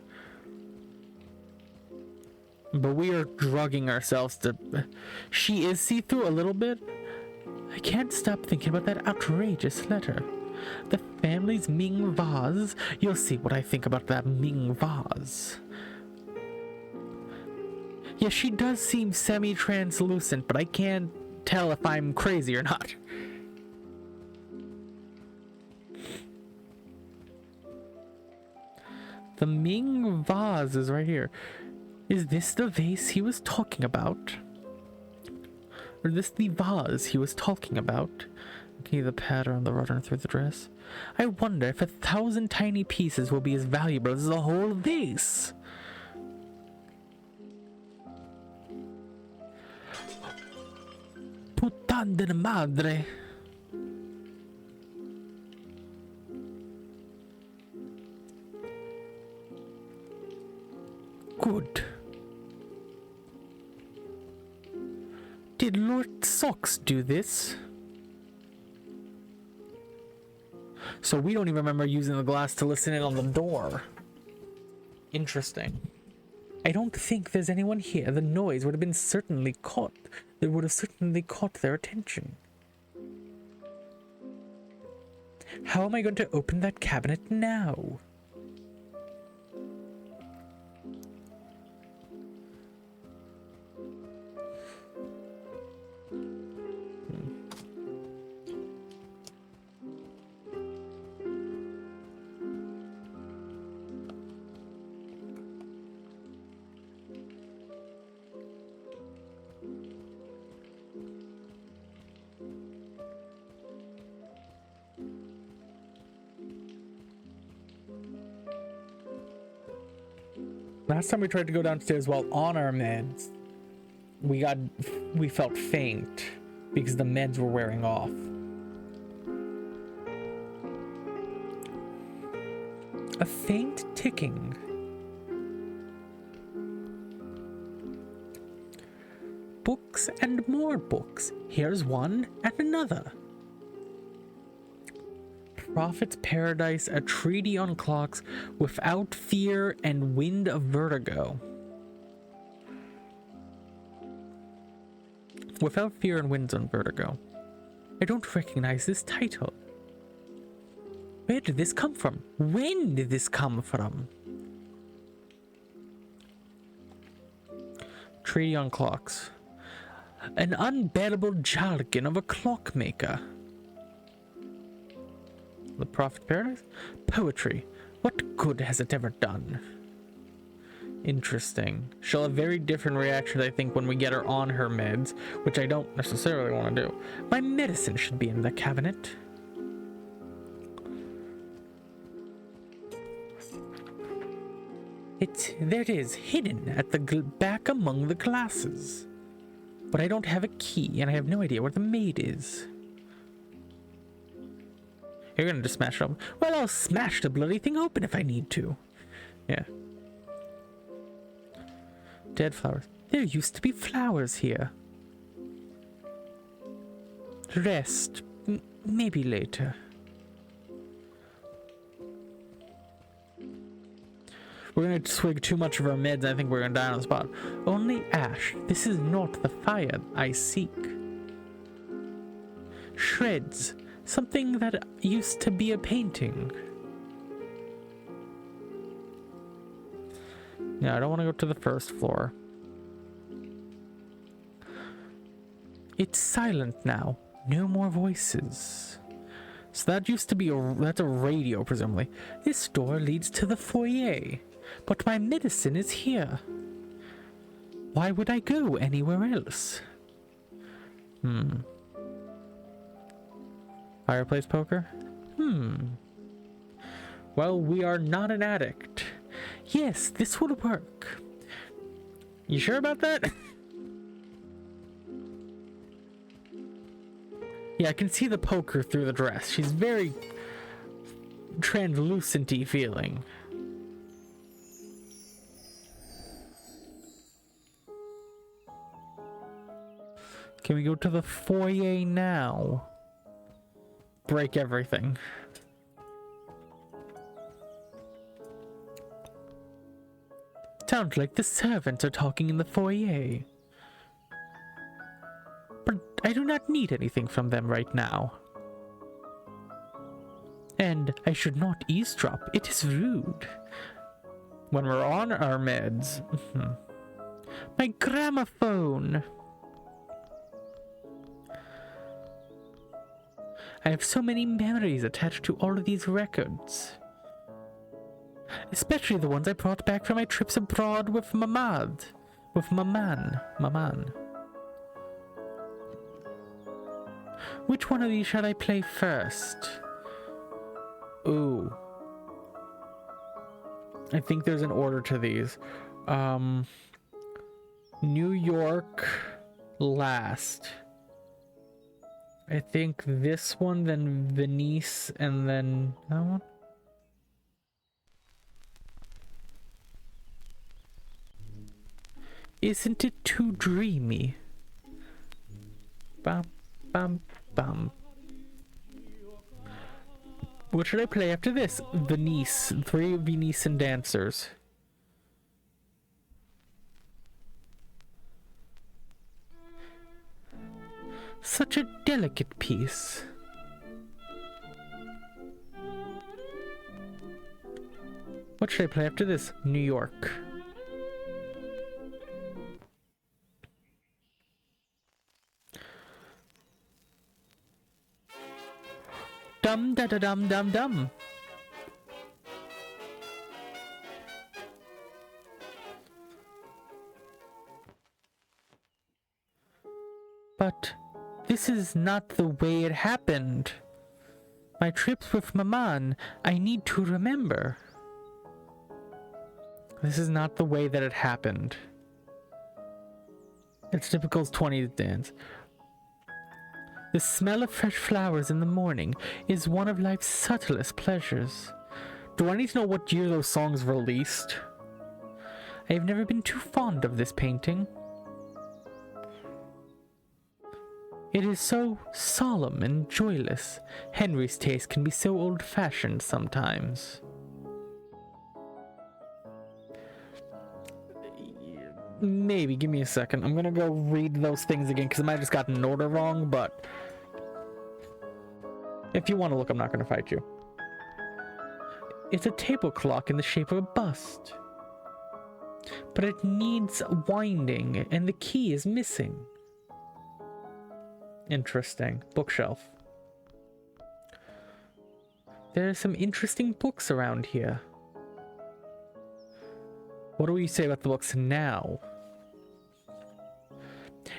But we are drugging ourselves to... She is see-through a little bit. I can't stop thinking about that outrageous letter. The family's Ming vase. You'll see what I think about that Ming vase. Yeah, she does seem semi-translucent, but I can't tell if I'm crazy or not. The Ming vase is right here. Is this the vase he was talking about? Or is this the vase he was talking about? Okay, the pattern, the runner through the dress. I wonder if 1,000 tiny pieces will be as valuable as the whole vase. Puttana de madre. Good. Did Lord Socks do this? So we don't even remember using the glass to listen in on the door. Interesting. I don't think there's anyone here. The noise would have been certainly caught. It would have certainly caught their attention. How am I going to open that cabinet now? Last time we tried to go downstairs while on our meds, we felt faint because the meds were wearing off. A faint ticking. Books and more books. Here's one and another. Prophet's Paradise, a treaty on clocks, without fear and wind of vertigo. Without fear and winds on vertigo. I don't recognize this title. Where did this come from? When did this come from? Treaty on clocks. An unbearable jargon of a clockmaker. The Prophet Paradise? Poetry. What good has it ever done? Interesting. She'll have very different reactions, I think, when we get her on her meds, which I don't necessarily want to do. My medicine should be in the cabinet. There it is, hidden at the back among the glasses. But I don't have a key, and I have no idea where the maid is. You're gonna just smash it open. Well, I'll smash the bloody thing open if I need to. Yeah. Dead flowers. There used to be flowers here. Rest. Maybe later. We're gonna swig too much of our meds. I think we're gonna die on the spot. Only ash. This is not the fire I seek. Shreds. Something that used to be a painting. Yeah, I don't want to go to the first floor. It's silent now. No more voices. So that used to be that's a radio, presumably. This door leads to the foyer. But my medicine is here. Why would I go anywhere else? Fireplace poker? Well, we are not an addict. Yes, this would work. You sure about that? Yeah, I can see the poker through the dress. She's very translucent-y feeling. Can we go to the foyer now? Break everything. Sounds like the servants are talking in the foyer. But I do not need anything from them right now. And I should not eavesdrop. It is rude. When we're on our meds. My gramophone. I have so many memories attached to all of these records. Especially the ones I brought back from my trips abroad with Mamad. With Maman. Which one of these shall I play first? Ooh. I think there's an order to these. New York last. I think this one, then Venice, and then that one. Isn't it too dreamy? Bum, bum, bum. What should I play after this? Venice. 3 Venetian dancers. Such a delicate piece. What should I play after this? New York. Dum da da dum dum dum. But this is not the way it happened. My trips with Maman, I need to remember. This is not the way that it happened. It's typical 20s dance. The smell of fresh flowers in the morning is one of life's subtlest pleasures. Do I need to know what year those songs released? I have never been too fond of this painting. It is so solemn and joyless. Henry's taste can be so old-fashioned sometimes. Maybe, give me a second. I'm gonna go read those things again because I might have just gotten an order wrong, but if you want to look, I'm not gonna fight you. It's a table clock in the shape of a bust, but it needs winding and the key is missing. Interesting. Bookshelf. There are some interesting books around here. What do we say about the books now?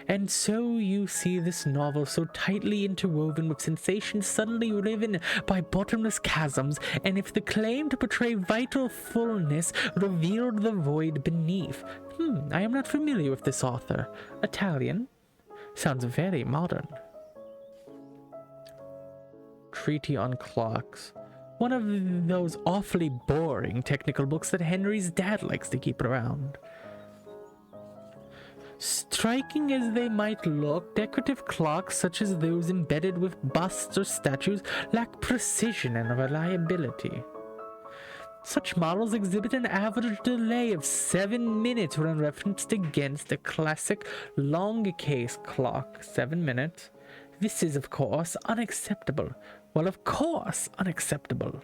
And so you see this novel so tightly interwoven with sensations suddenly riven by bottomless chasms, and if the claim to portray vital fullness revealed the void beneath. I am not familiar with this author. Italian? Sounds very modern. Treatise on Clocks. One of those awfully boring technical books that Henry's dad likes to keep around. Striking as they might look, decorative clocks such as those embedded with busts or statues lack precision and reliability. Such models exhibit an average delay of 7 minutes when referenced against a classic long case clock. 7 minutes. This is, of course, unacceptable. Well, of course, unacceptable.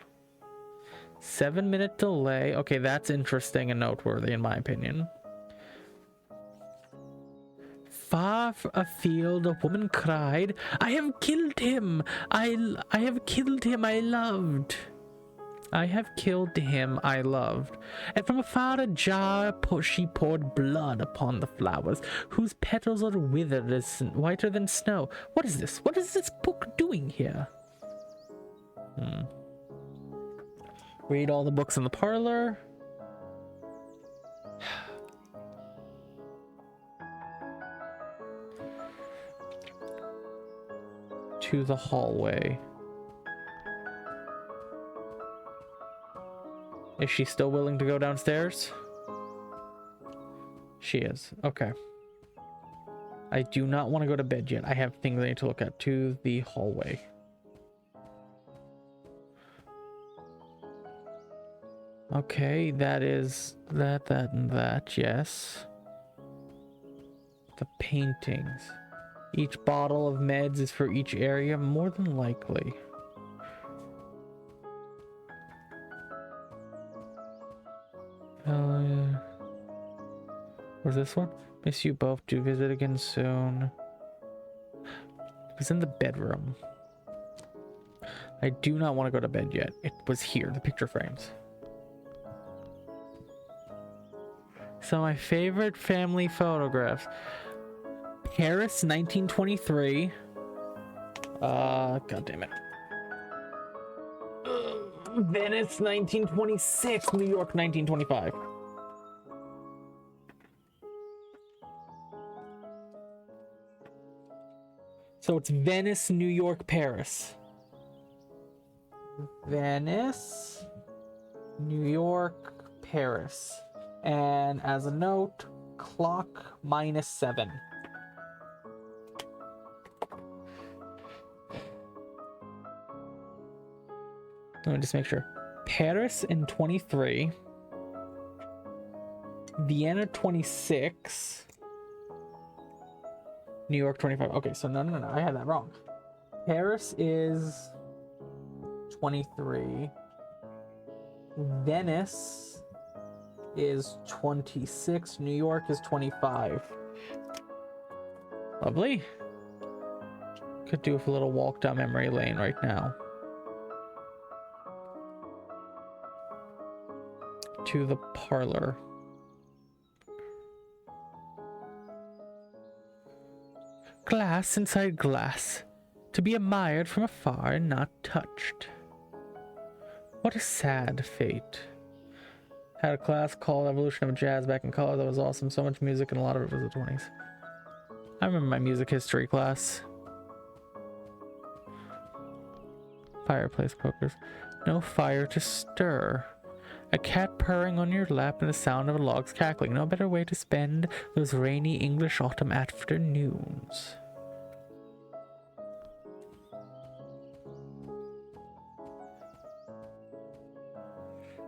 7-minute delay. Okay, that's interesting and noteworthy in my opinion. Far afield, a woman cried, "I have killed him! I have killed him I loved! I have killed him I loved." And from afar a jar she poured blood upon the flowers, whose petals are withered as whiter than snow. What is this? What is this book doing here? Read all the books in the parlor. To the hallway. Is she still willing to go downstairs? She is. Okay. I do not want to go to bed yet. I have things I need to look at. To the hallway. Okay, that is that, and that, yes. The paintings. Each bottle of meds is for each area, more than likely. Where's this one? Miss you both. Do visit again soon. It was in the bedroom. I do not want to go to bed yet. It was here, the picture frames. So my favorite family photographs. Paris, 1923. God damn it. Venice, 1926. New York, 1925. So it's Venice, New York, Paris. Venice, New York, Paris. And as a note, clock -7. Let me just make sure. Paris in 23. Vienna 26. New York 25. Okay, so no. I had that wrong. Paris is 23. Venice is 26. New York is 25. Lovely. Could do with a little walk down memory lane right now. To the parlor. Glass inside glass, to be admired from afar and not touched. What a sad fate. Had a class called Evolution of Jazz back in college that was awesome. So much music and a lot of it was the 20s. I remember my music history class. Fireplace pokers. No fire to stir. A cat purring on your lap and the sound of logs cackling. No better way to spend those rainy English autumn afternoons.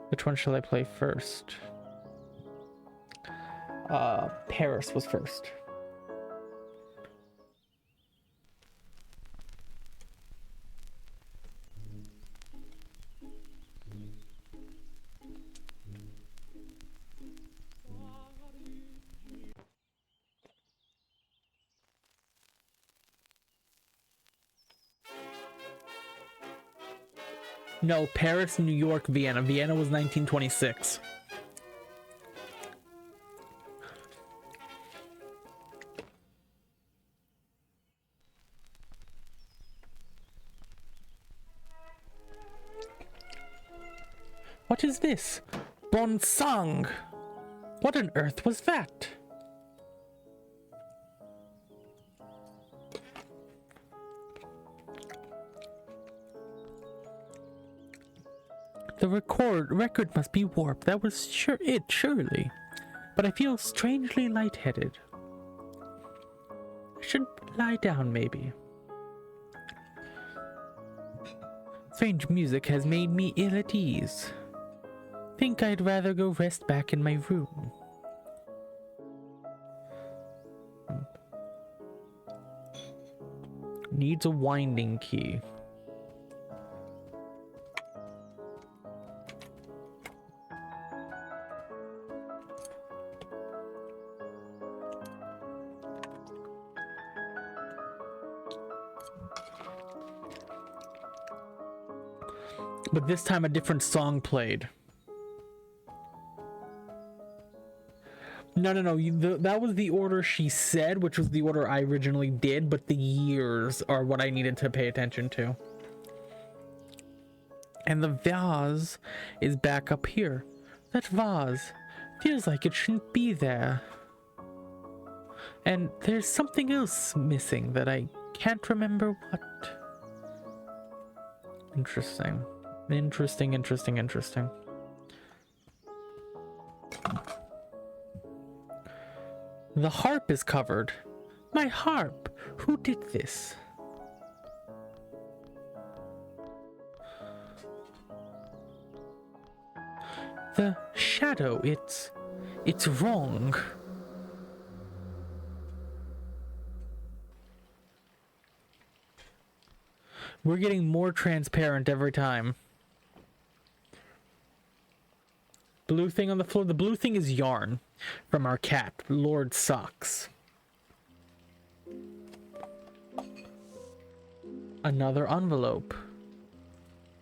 Which one shall I play first? Paris was first. No, Paris, New York, Vienna. Vienna was 1926. What is this? Bon sang! What on earth was that? The record must be warped. That was surely. But I feel strangely lightheaded. I should lie down, maybe. Strange music has made me ill at ease. Think I'd rather go rest back in my room. Needs a winding key. But this time a different song played. No. That was the order she said, which was the order I originally did, but the years are what I needed to pay attention to. And the vase is back up here. That vase feels like it shouldn't be there. And there's something else missing that I can't remember what. Interesting. Interesting. The harp is covered. My harp. Who did this? The shadow, it's wrong. We're getting more transparent every time. Blue thing on the floor. The blue thing is yarn from our cat, Lord Socks. Another envelope.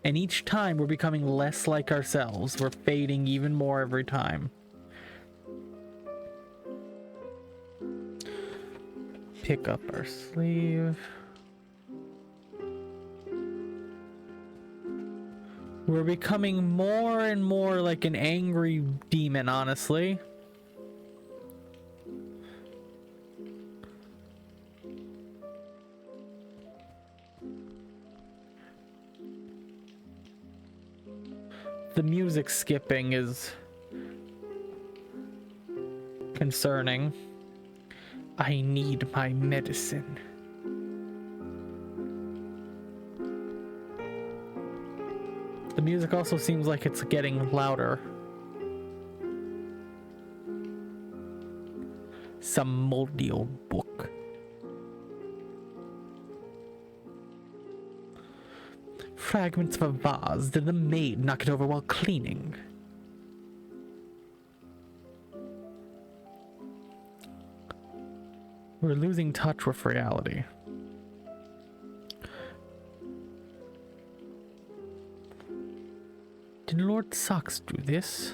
And each time we're becoming less like ourselves. We're fading even more every time. pick up our sleeve. We're becoming more and more like an angry demon, honestly. The music skipping is concerning. I need my medicine. The music also seems like it's getting louder. Some moldy old book. Fragments of a vase. Did the maid knock it over while cleaning? We're losing touch with reality. Did Lord Socks do this?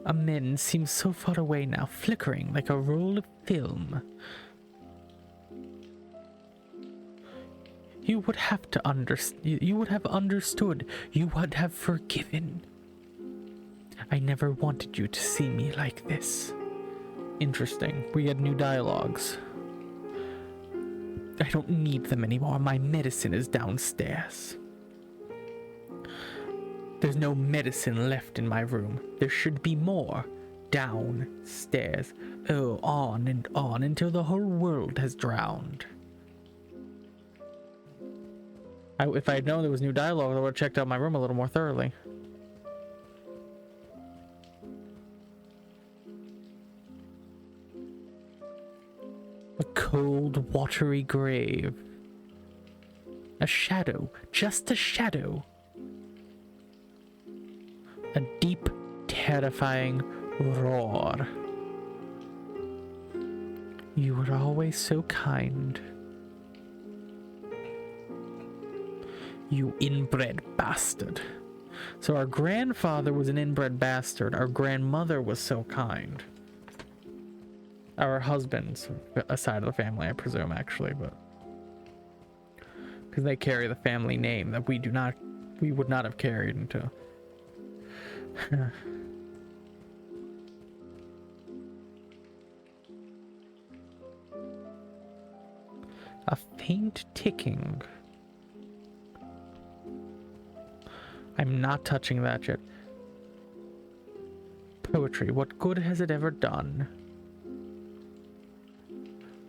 A men seems so far away now, flickering like a roll of film. You would have you would have understood. You would have forgiven. I never wanted you to see me like this. Interesting. We get new dialogues. I don't need them anymore. My medicine is downstairs. There's no medicine left in my room. There should be more. Downstairs. Oh, on and on until the whole world has drowned. If I had known there was new dialogue, I would have checked out my room a little more thoroughly. A cold, watery grave. A shadow. Just a shadow. A deep, terrifying roar. You were always so kind. You inbred bastard. So our grandfather was an inbred bastard. Our grandmother was so kind. Our husbands, aside of the family, I presume, actually, but because they carry the family name that we would not have carried into. A faint ticking. I'm not touching that yet. Poetry. What good has it ever done?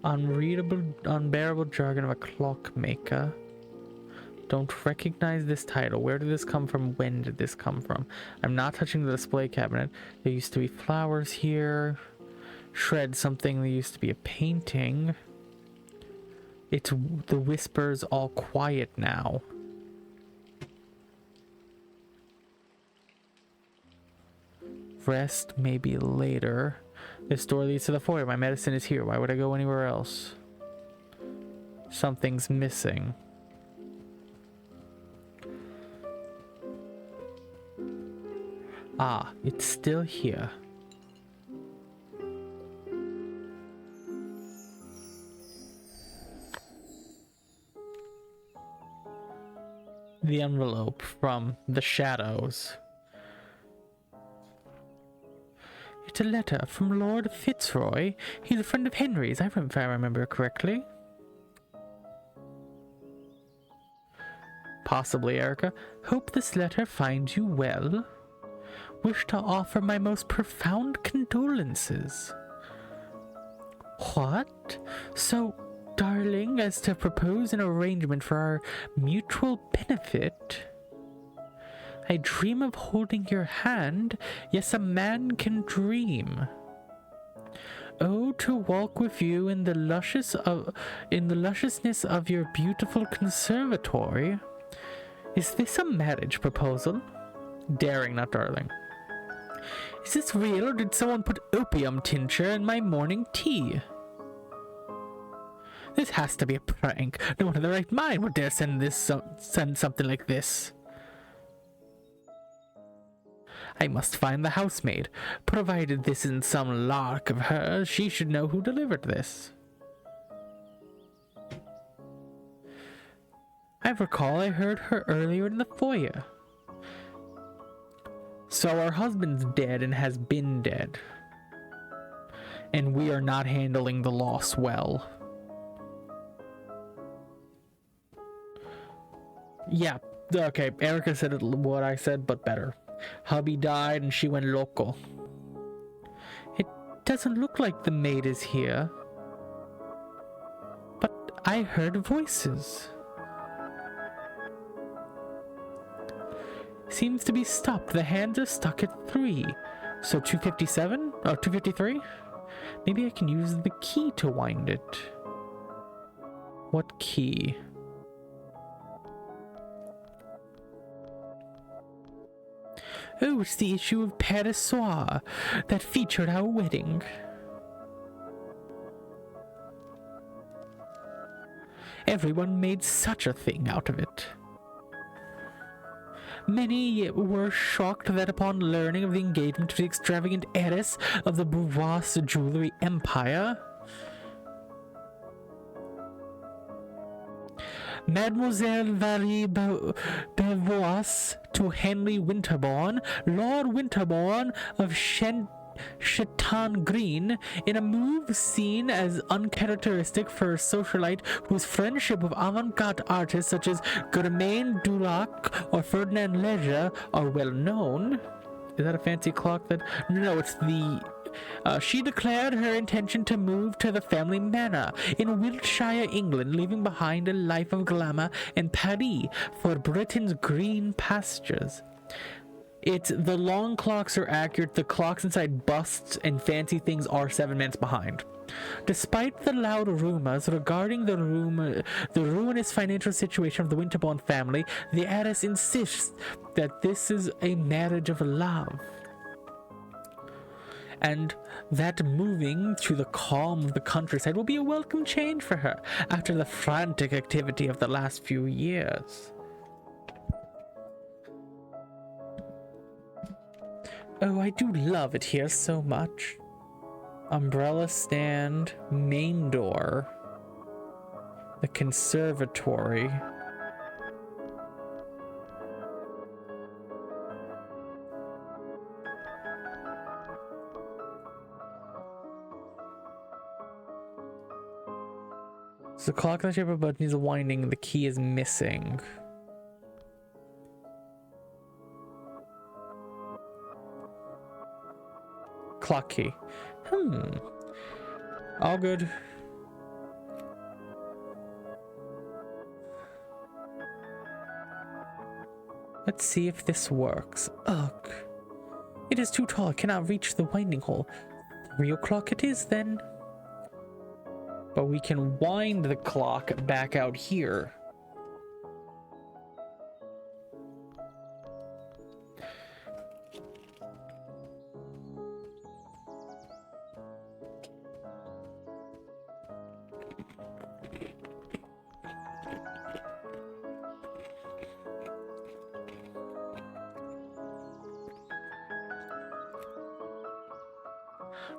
Unbearable jargon of a clockmaker. Don't recognize this title. Where did this come from? When did this come from? I'm not touching the display cabinet. There used to be flowers here. Shred something. There used to be a painting. It's the whispers all quiet now. Rest maybe later. This door leads to the foyer. My medicine is here. Why would I go anywhere else? Something's missing. Ah, it's still here. The envelope from the shadows. It's a letter from Lord Fitzroy. He's a friend of Henry's, if I remember correctly. Possibly, Erica. Hope this letter finds you well. Wish to offer my most profound condolences. What? So darling as to propose an arrangement for our mutual benefit? I dream of holding your hand. Yes, a man can dream. Oh, to walk with you in the lusciousness of your beautiful conservatory. Is this a marriage proposal? Daring, not darling. Is this real, or did someone put opium tincture in my morning tea? This has to be a prank. No one in their right mind would dare send something like this. I must find the housemaid. Provided this isn't some lark of hers, she should know who delivered this. I recall I heard her earlier in the foyer. So our husband's dead and has been dead. And we are not handling the loss well. Yeah, okay, Erica said what I said, but better. Hubby died and she went loco. It doesn't look like the maid is here. But I heard voices. Seems to be stopped. The hands are stuck at 3. So 257? Or 253? Maybe I can use the key to wind it. What key? Oh, it's the issue of Paris Soir that featured our wedding. Everyone made such a thing out of it. Many were shocked that upon learning of the engagement to the extravagant heiress of the Beauvois jewelry empire, Mademoiselle Valérie Beauvois, to Henry Winterbourne, Lord Winterbourne of Chatham Green, in a move seen as uncharacteristic for a socialite whose friendship with avant-garde artists such as Germaine Dulac or Ferdinand Leger are well known. Is that a fancy clock that... No, it's the... she declared her intention to move to the family manor in Wiltshire, England, leaving behind a life of glamour in Paris for Britain's green pastures. The long clocks are accurate. The clocks inside busts and fancy things are 7 minutes behind. Despite the loud rumors regarding the ruinous financial situation of the Winterbourne family, the heiress insists that this is a marriage of love, and that moving to the calm of the countryside will be a welcome change for her after the frantic activity of the last few years. Oh, I do love it here so much. Umbrella stand, main door, the conservatory. So the clock in the shape of a button is winding, the key is missing. Clock key. All good. Let's see if this works. Ugh. It is too tall. I cannot reach the winding hole. 3 o'clock it is then. But we can wind the clock back out here.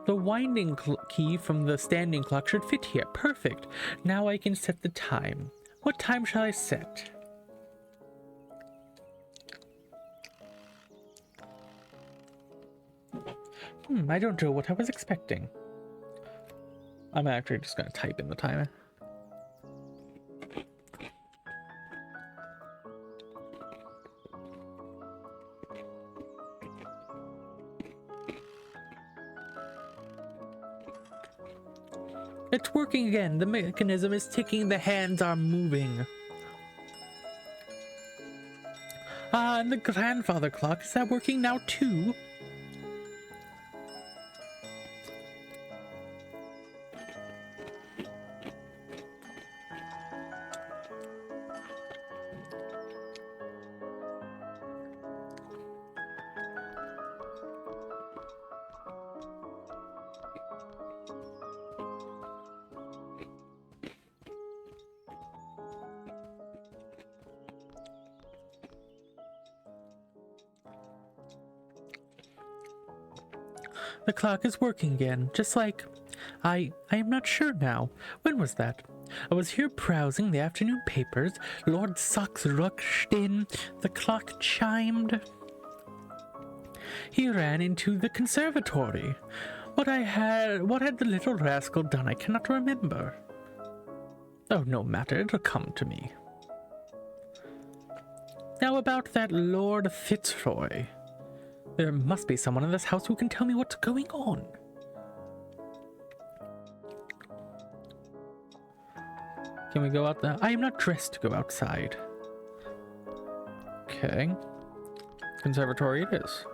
The winding key from the standing clock should fit here. Perfect. Now I can set the time. What time shall I set? I don't know what I was expecting. I'm actually just going to type in the timer. It's working again. The mechanism is ticking. The hands are moving. Ah, and the grandfather clock. Is that working now too? The clock is working again, just like... I am not sure now. When was that? I was here browsing the afternoon papers. Lord Sachs rushed in. The clock chimed. He ran into the conservatory. What had the little rascal done? I cannot remember. Oh, no matter. It'll come to me. Now about that Lord Fitzroy. There must be someone in this house who can tell me what's going on. Can we go out there? I am not dressed to go outside. Okay. Conservatory it is.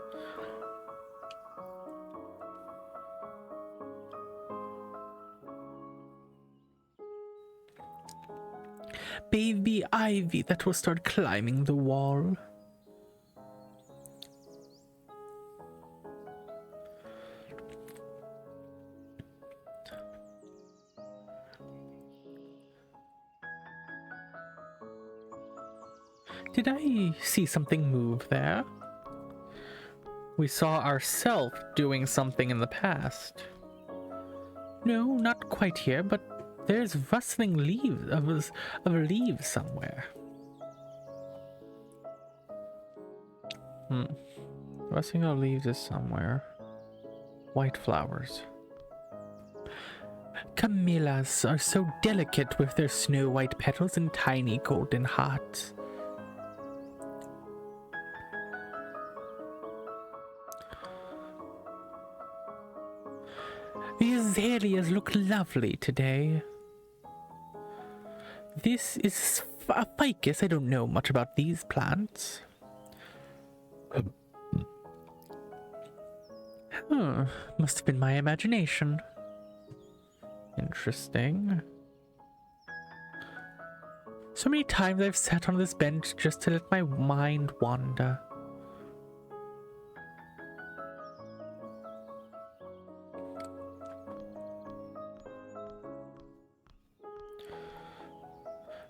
Baby ivy that will start climbing the wall. Did I see something move there? We saw ourselves doing something in the past. No, not quite here, but there's rustling leaves of leaves somewhere. Rustling of leaves is somewhere. White flowers. Camellias are so delicate with their snow-white petals and tiny golden hearts. The azaleas look lovely today. This is a ficus. I don't know much about these plants. Must have been my imagination. Interesting. So many times I've sat on this bench just to let my mind wander.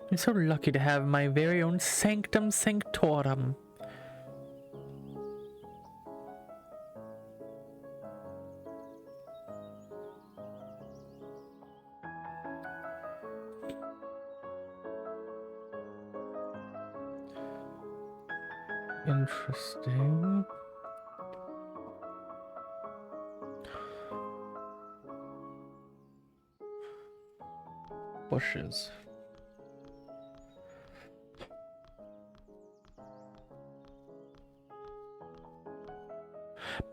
I'm so lucky to have my very own sanctum sanctorum. Interesting. Bushes.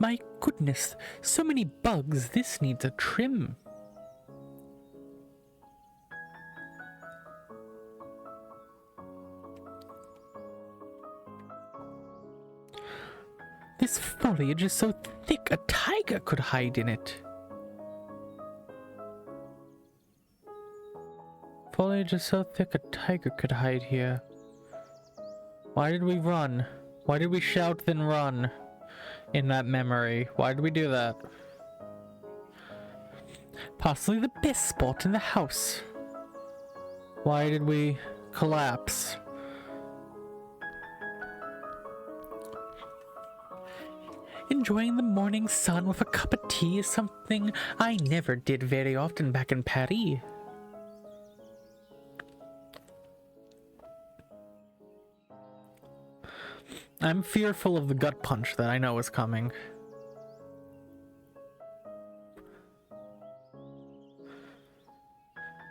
My goodness, so many bugs. This needs a trim. This foliage is so thick, a tiger could hide in it. Foliage is so thick, a tiger could hide here. Why did we run? Why did we shout then run? In that memory. Why did we do that? Possibly the best spot in the house. Why did we collapse? Enjoying the morning sun with a cup of tea is something I never did very often back in Paris. I'm fearful of the gut punch that I know is coming.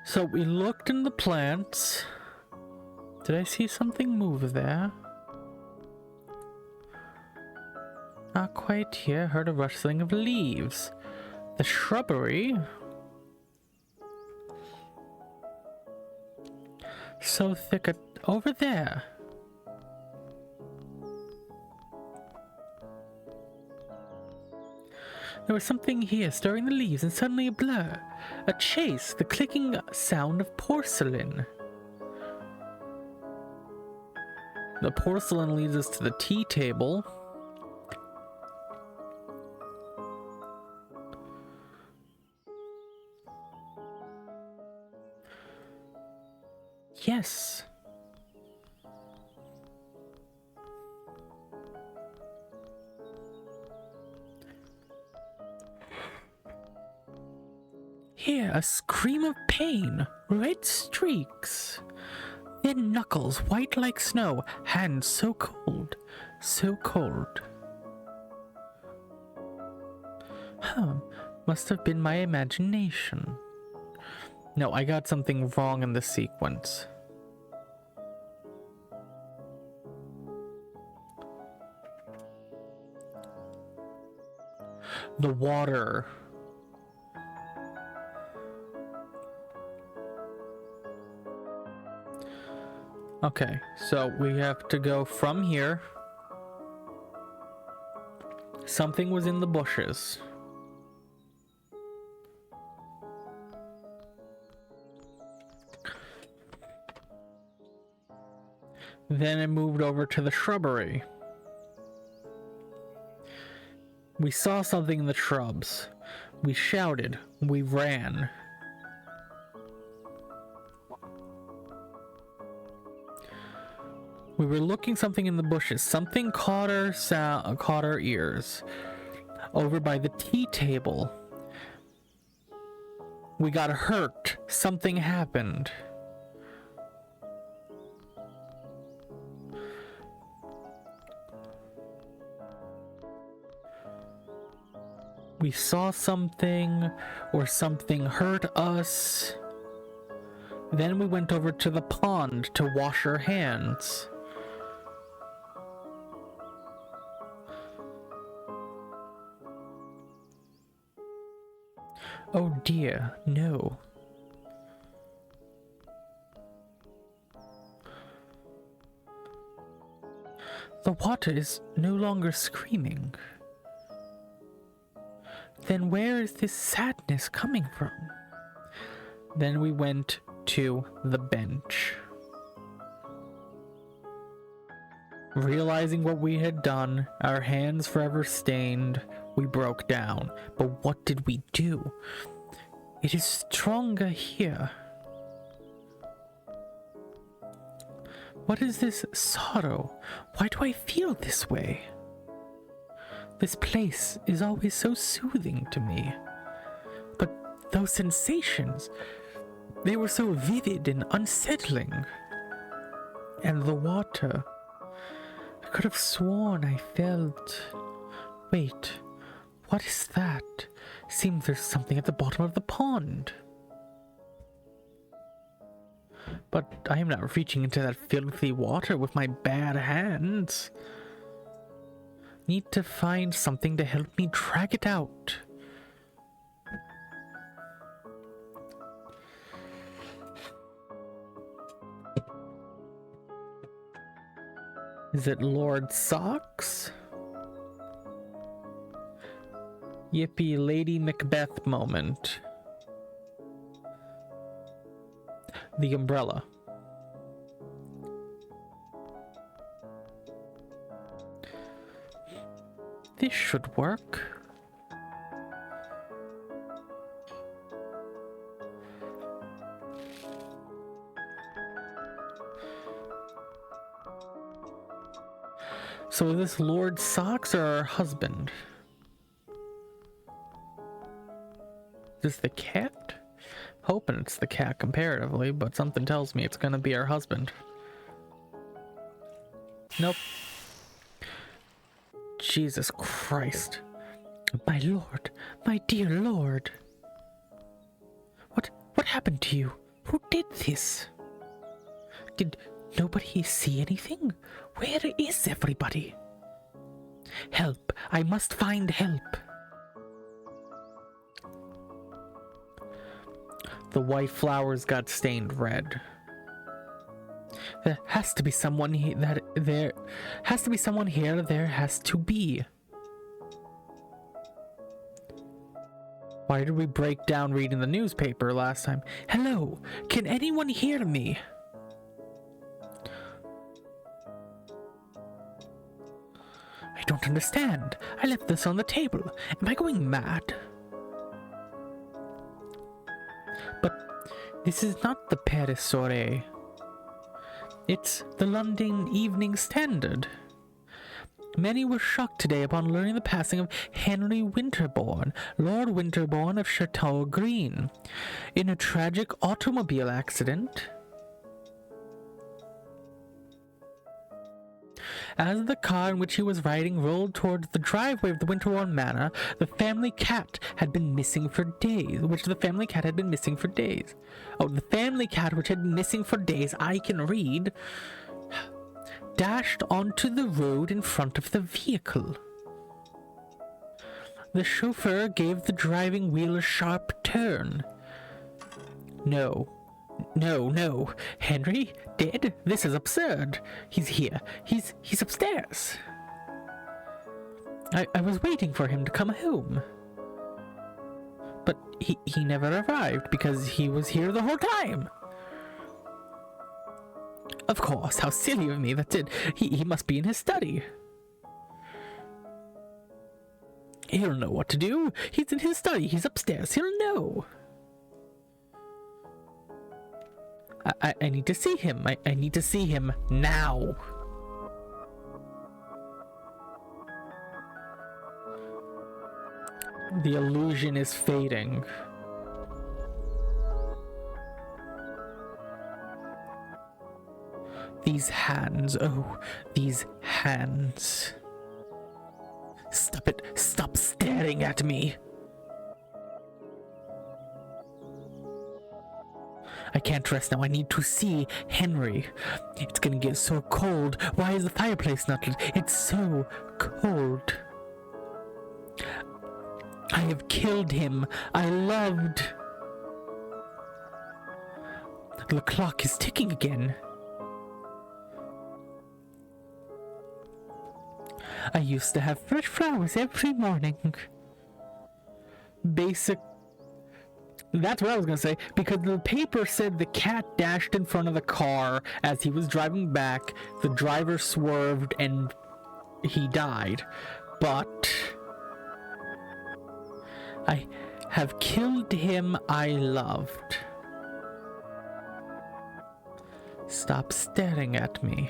So we looked in the plants. Did I see something move there? Not quite here. Heard a rustling of leaves. The shrubbery. So thick over there. There was something here stirring the leaves and suddenly a blur. A chase, the clicking sound of porcelain. The porcelain leads us to the tea table. Yes. hear a scream of pain, red streaks. Thin knuckles, white like snow, hands so cold, so cold. Must have been my imagination. No, I got something wrong in the sequence. The water. Okay, so we have to go from here. Something was in the bushes. Then it moved over to the shrubbery. We saw something in the shrubs. We shouted. We ran. We were looking something in the bushes. Something caught our ears. Over by the tea table. We got hurt. Something happened. We saw something, or something hurt us. Then we went over to the pond to wash our hands. Oh dear, no. The water is no longer screaming. Then where is this sadness coming from? Then we went to the bench. Realizing what we had done, our hands forever stained, we broke down. But what did we do? It is stronger here. What is this sorrow? Why do I feel this way? This place is always so soothing to me. But those sensations, they were so vivid and unsettling. And the water, I could have sworn I felt... Wait, what is that? Seems there's something at the bottom of the pond. But I am not reaching into that filthy water with my bad hands. Need to find something to help me drag it out. Is it Lord Socks? Yippee, Lady Macbeth moment. The umbrella. This should work. So is this Lord Socks or our husband? Is this the cat? Hoping it's the cat comparatively, but something tells me it's gonna be our husband. Nope. Jesus Christ. My lord, my dear lord. What happened to you? Who did this? Did nobody see anything? Where is everybody? Help, I must find help. The white flowers got stained red. There has to be someone here. There has to be someone here. There has to be. Why did we break down reading the newspaper last time? Hello, can anyone hear me? I don't understand. I left this on the table. Am I going mad? But this is not the Paris Soirée. It's the London Evening Standard. Many were shocked today upon learning the passing of Henry Winterbourne, Lord Winterbourne of Chateau Green, in a tragic automobile accident. As the car in which he was riding rolled towards the driveway of the Winterbourne Manor, the family cat had been missing for days. Oh, the family cat, which had been missing for days, I can read, dashed onto the road in front of the vehicle. The chauffeur gave the driving wheel a sharp turn. No. Henry? Dead? This is absurd. He's here. He's upstairs. I was waiting for him to come home. But he never arrived because he was here the whole time. Of course, how silly of me, that's it. He must be in his study. He'll know what to do. He's in his study. He's upstairs. He'll know. I need to see him. I need to see him now. The illusion is fading. These hands, oh, these hands. Stop it. Stop staring at me. I can't rest now. I need to see Henry. It's gonna get so cold. Why is the fireplace not lit? It's so cold. I have killed him. I loved. The clock is ticking again. I used to have fresh flowers every morning. Basic. That's what I was gonna say, because the paper said the cat dashed in front of the car as he was driving back. The driver swerved and he died. But I have killed him I loved. Stop staring at me.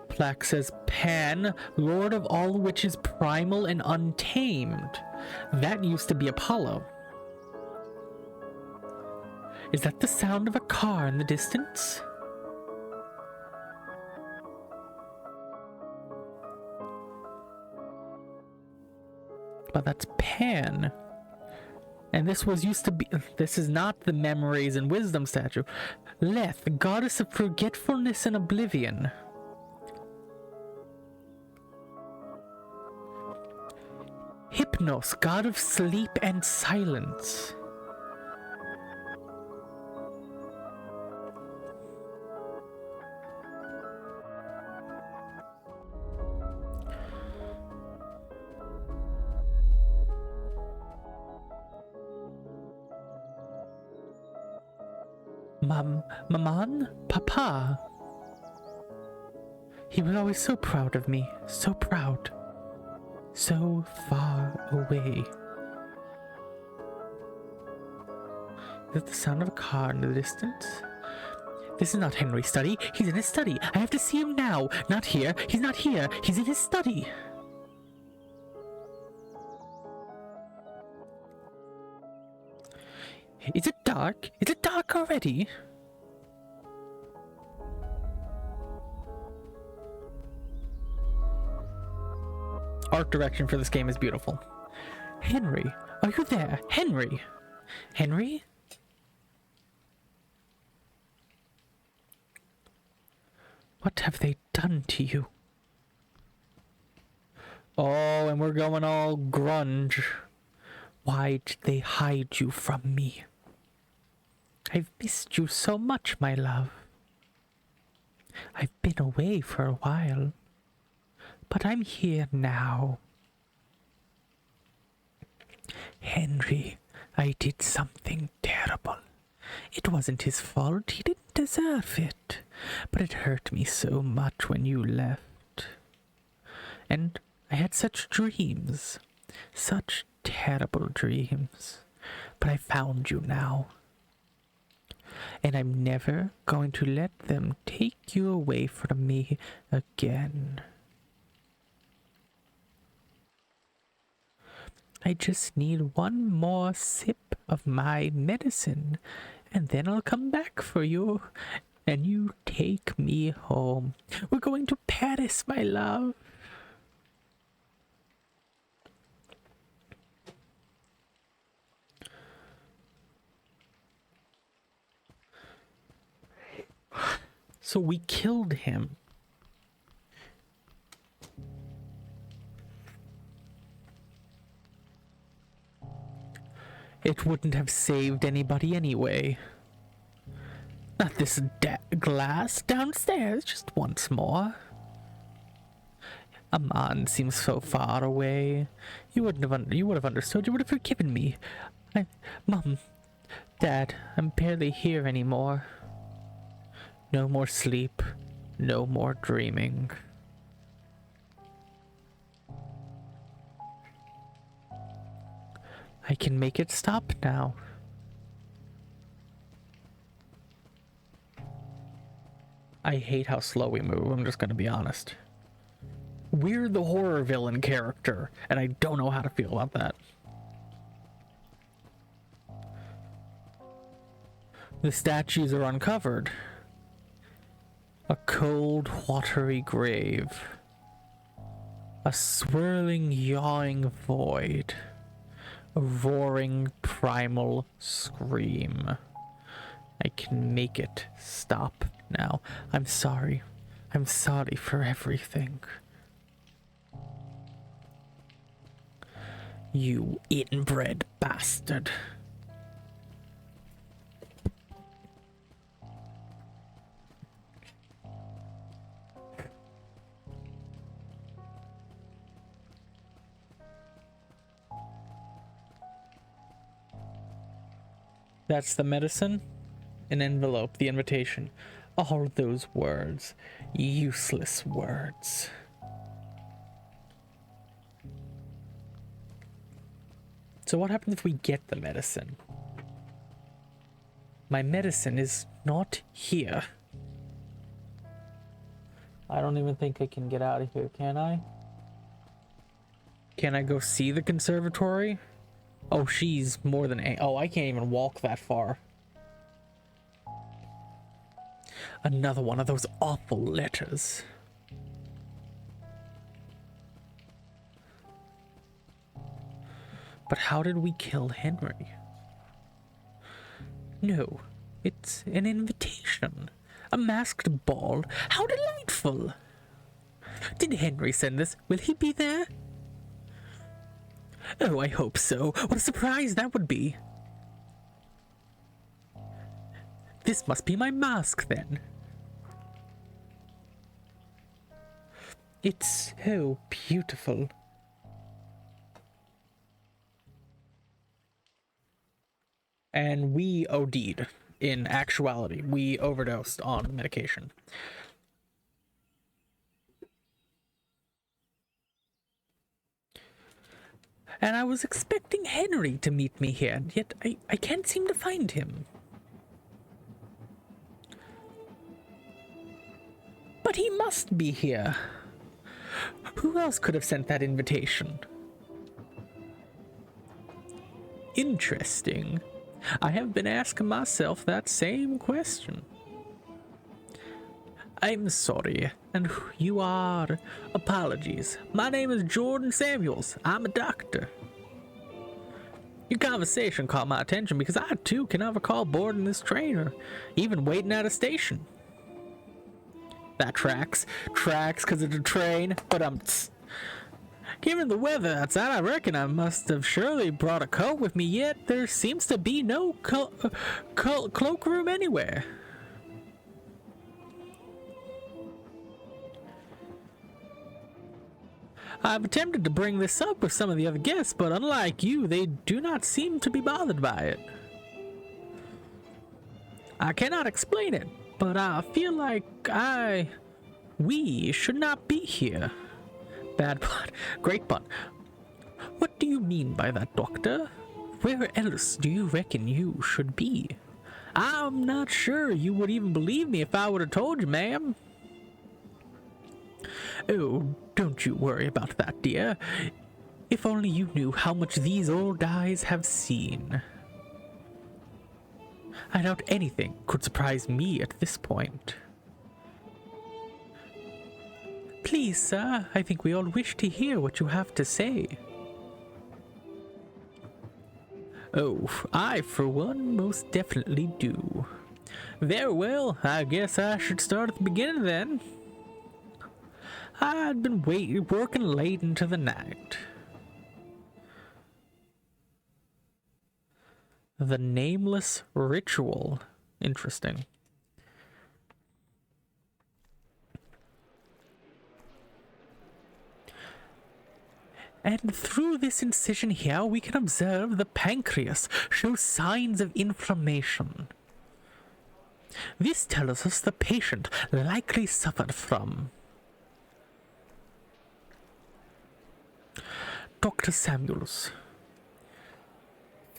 Plaque says, Pan, Lord of all which is primal and untamed. That used to be Apollo. Is that the sound of a car in the distance? But that's Pan. And this was used to be. This is not the memories and wisdom statue. Leth, goddess of forgetfulness and oblivion. Hypnos, god of sleep and silence. Maman? Papa? He was always so proud of me, so proud. So far away. Is that the sound of a car in the distance? This is not Henry's study. He's in his study. I have to see him now. Not here. He's not here. He's in his study. Is it dark? Is it dark already? Art direction for this game is beautiful. Henry, are you there? Henry? Henry? What have they done to you? Oh, and we're going all grunge. Why did they hide you from me? I've missed you so much, my love. I've been away for a while. But I'm here now. Henry, I did something terrible. It wasn't his fault. He didn't deserve it. But it hurt me so much when you left. And I had such dreams. Such terrible dreams, but I found you now. And I'm never going to let them take you away from me again. I just need one more sip of my medicine, and then I'll come back for you, and you take me home. We're going to Paris, my love. So we killed him. It wouldn't have saved anybody anyway. Not this glass downstairs, just once more. Aman seems so far away. You would have understood. You would have forgiven me. Mom, Dad, I'm barely here anymore. No more sleep. No more dreaming. I can make it stop now. I hate how slow we move, I'm just gonna be honest. We're the horror villain character, and I don't know how to feel about that. The statues are uncovered. A cold, watery grave. A swirling, yawing void. A roaring, primal scream. I can make it stop now. I'm sorry. I'm sorry for everything. You inbred bastard. That's the medicine. An envelope, the invitation. All those words. Useless words. So what happens if we get the medicine? My medicine is not here. I don't even think I can get out of here, can I? Can I go see the conservatory? Oh, she's more than oh, I can't even walk that far. Another one of those awful letters. But how did we kill Henry? No, it's an invitation. A masked ball. How delightful! Did Henry send this? Will he be there? Oh, I hope so. What a surprise that would be. This must be my mask, then. It's so beautiful. And we OD'd. In actuality, we overdosed on medication. And I was expecting Henry to meet me here, yet I can't seem to find him. But he must be here. Who else could have sent that invitation? Interesting. I have been asking myself that same question. I'm sorry, and you are? Apologies. My name is Jordan Samuels. I'm a doctor. Your conversation caught my attention because I too cannot recall boarding this train or even waiting at a station. That tracks. Tracks because it's a train, but given the weather outside, I reckon I must have surely brought a coat with me, yet there seems to be no cloakroom anywhere. I've attempted to bring this up with some of the other guests, but unlike you, they do not seem to be bothered by it. I cannot explain it, but I feel like we should not be here. Bad pun. Great pun. What do you mean by that, Doctor? Where else do you reckon you should be? I'm not sure you would even believe me if I would have told you, ma'am. Oh, don't you worry about that, dear. If only you knew how much these old eyes have seen. I doubt anything could surprise me at this point. Please, sir, I think we all wish to hear what you have to say. Oh, I, for one, most definitely do. Very well, I guess I should start at the beginning then. I'd been working late into the night. The Nameless Ritual. Interesting. And through this incision here, we can observe the pancreas shows signs of inflammation. This tells us the patient likely suffered from Dr. Samuels.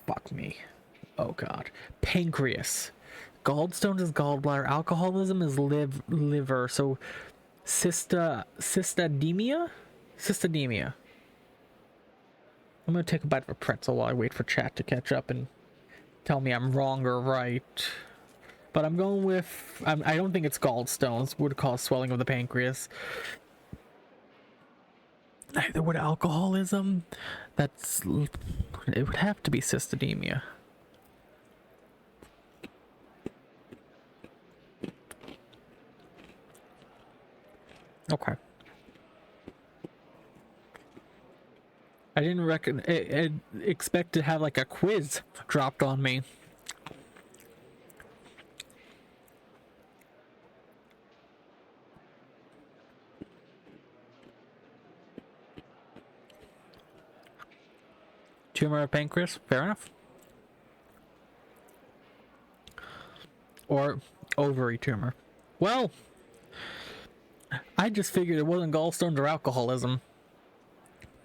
Fuck me. Oh god. Pancreas. Gallstones is gallbladder. Alcoholism is liver. So cystademia? Cystademia. I'm gonna take a bite of a pretzel while I wait for chat to catch up and tell me I'm wrong or right. But I'm going with... I don't think it's gallstones. Would cause swelling of the pancreas. Neither would alcoholism. It would have to be cystademia. Okay. I didn't expect to have like a quiz dropped on me. Tumor of pancreas, fair enough. Or ovary tumor. Well, I just figured it wasn't gallstones or alcoholism.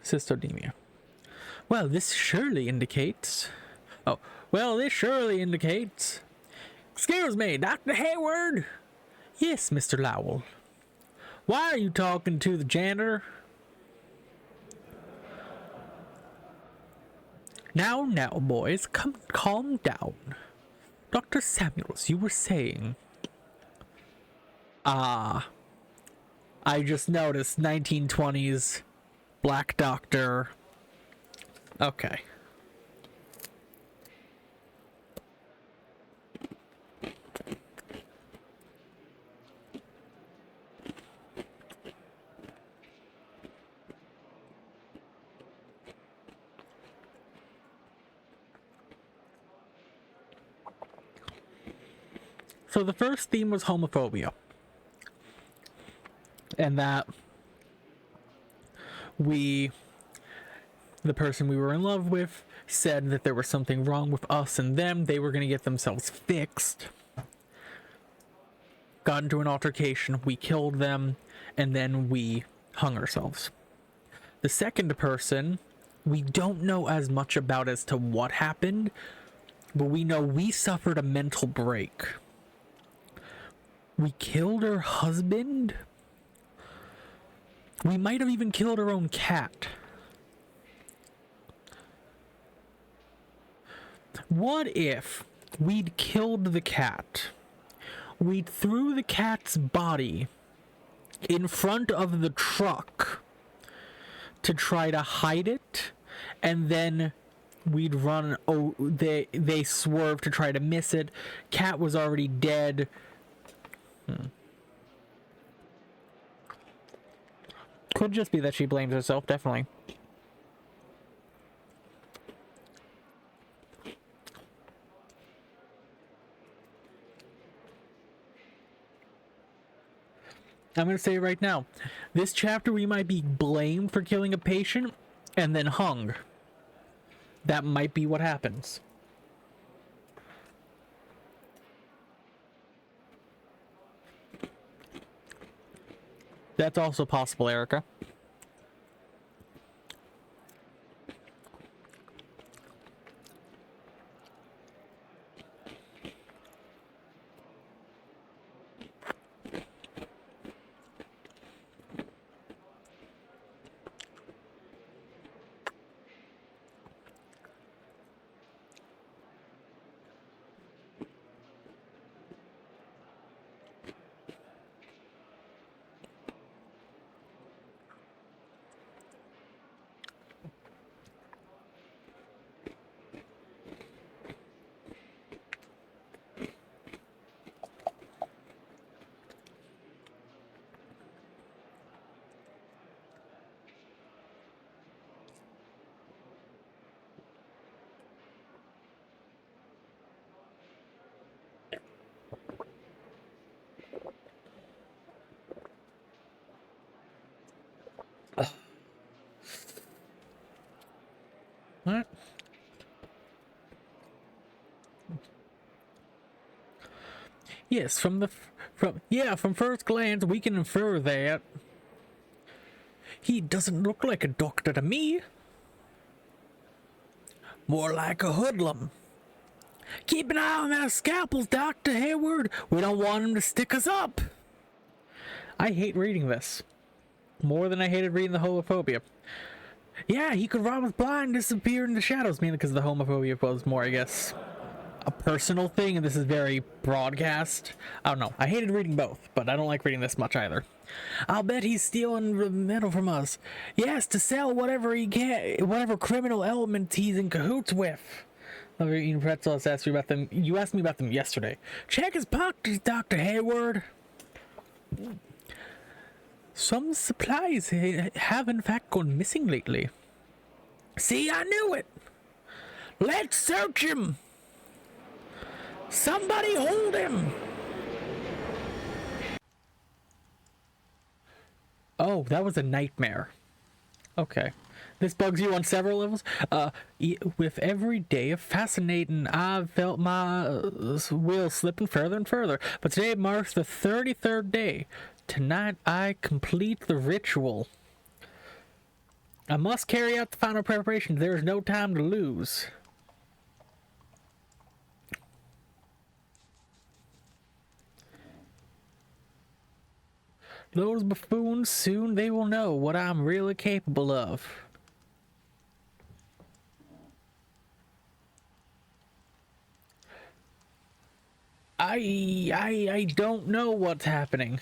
Cystodemia. Well, this surely indicates... Oh, well, this surely indicates... Excuse me, Dr. Hayward? Yes, Mr. Lowell. Why are you talking to the janitor? Now, boys, calm down. Dr. Samuels, you were saying... I just noticed 1920s Black Doctor. Okay. So the first theme was homophobia. And that the person we were in love with said that there was something wrong with us and them. They were going to get themselves fixed. Got into an altercation. We killed them. And then we hung ourselves. The second person, we don't know as much about as to what happened. But we know we suffered a mental break. We killed her husband. We might have even killed our own cat. What if we'd killed the cat? We threw the cat's body in front of the truck to try to hide it, and then we'd run. Oh, they swerved to try to miss it. Cat was already dead. Could just be that she blames herself, definitely. I'm going to say right now, this chapter we might be blamed for killing a patient and then hung. That might be what happens. That's also possible, Erica. Yes, from first glance we can infer that. He doesn't look like a doctor to me. More like a hoodlum. Keep an eye on those scalpels, Dr. Hayward. We don't want him to stick us up. I hate reading this. More than I hated reading the homophobia. Yeah, he could rob us blind, disappear in the shadows. Mainly because the homophobia was more, I guess, a personal thing, and this is very broadcast. I don't know. I hated reading both, but I don't like reading this much either. I'll bet he's stealing metal from us. Yes, to sell whatever he can, whatever criminal element he's in cahoots with. Love eating pretzels. Asked you about them. You asked me about them yesterday. Check his pockets, Dr. Hayward. Some supplies have in fact gone missing lately. See, I knew it. Let's search him. Somebody hold him. Oh, that was a nightmare. Okay. This bugs you on several levels. With every day of fascinating, I've felt my will slipping further and further. But today marks the 33rd day. Tonight I complete the ritual. I must carry out the final preparations. There is no time to lose. Those buffoons, soon they will know what I'm really capable of. I don't know what's happening.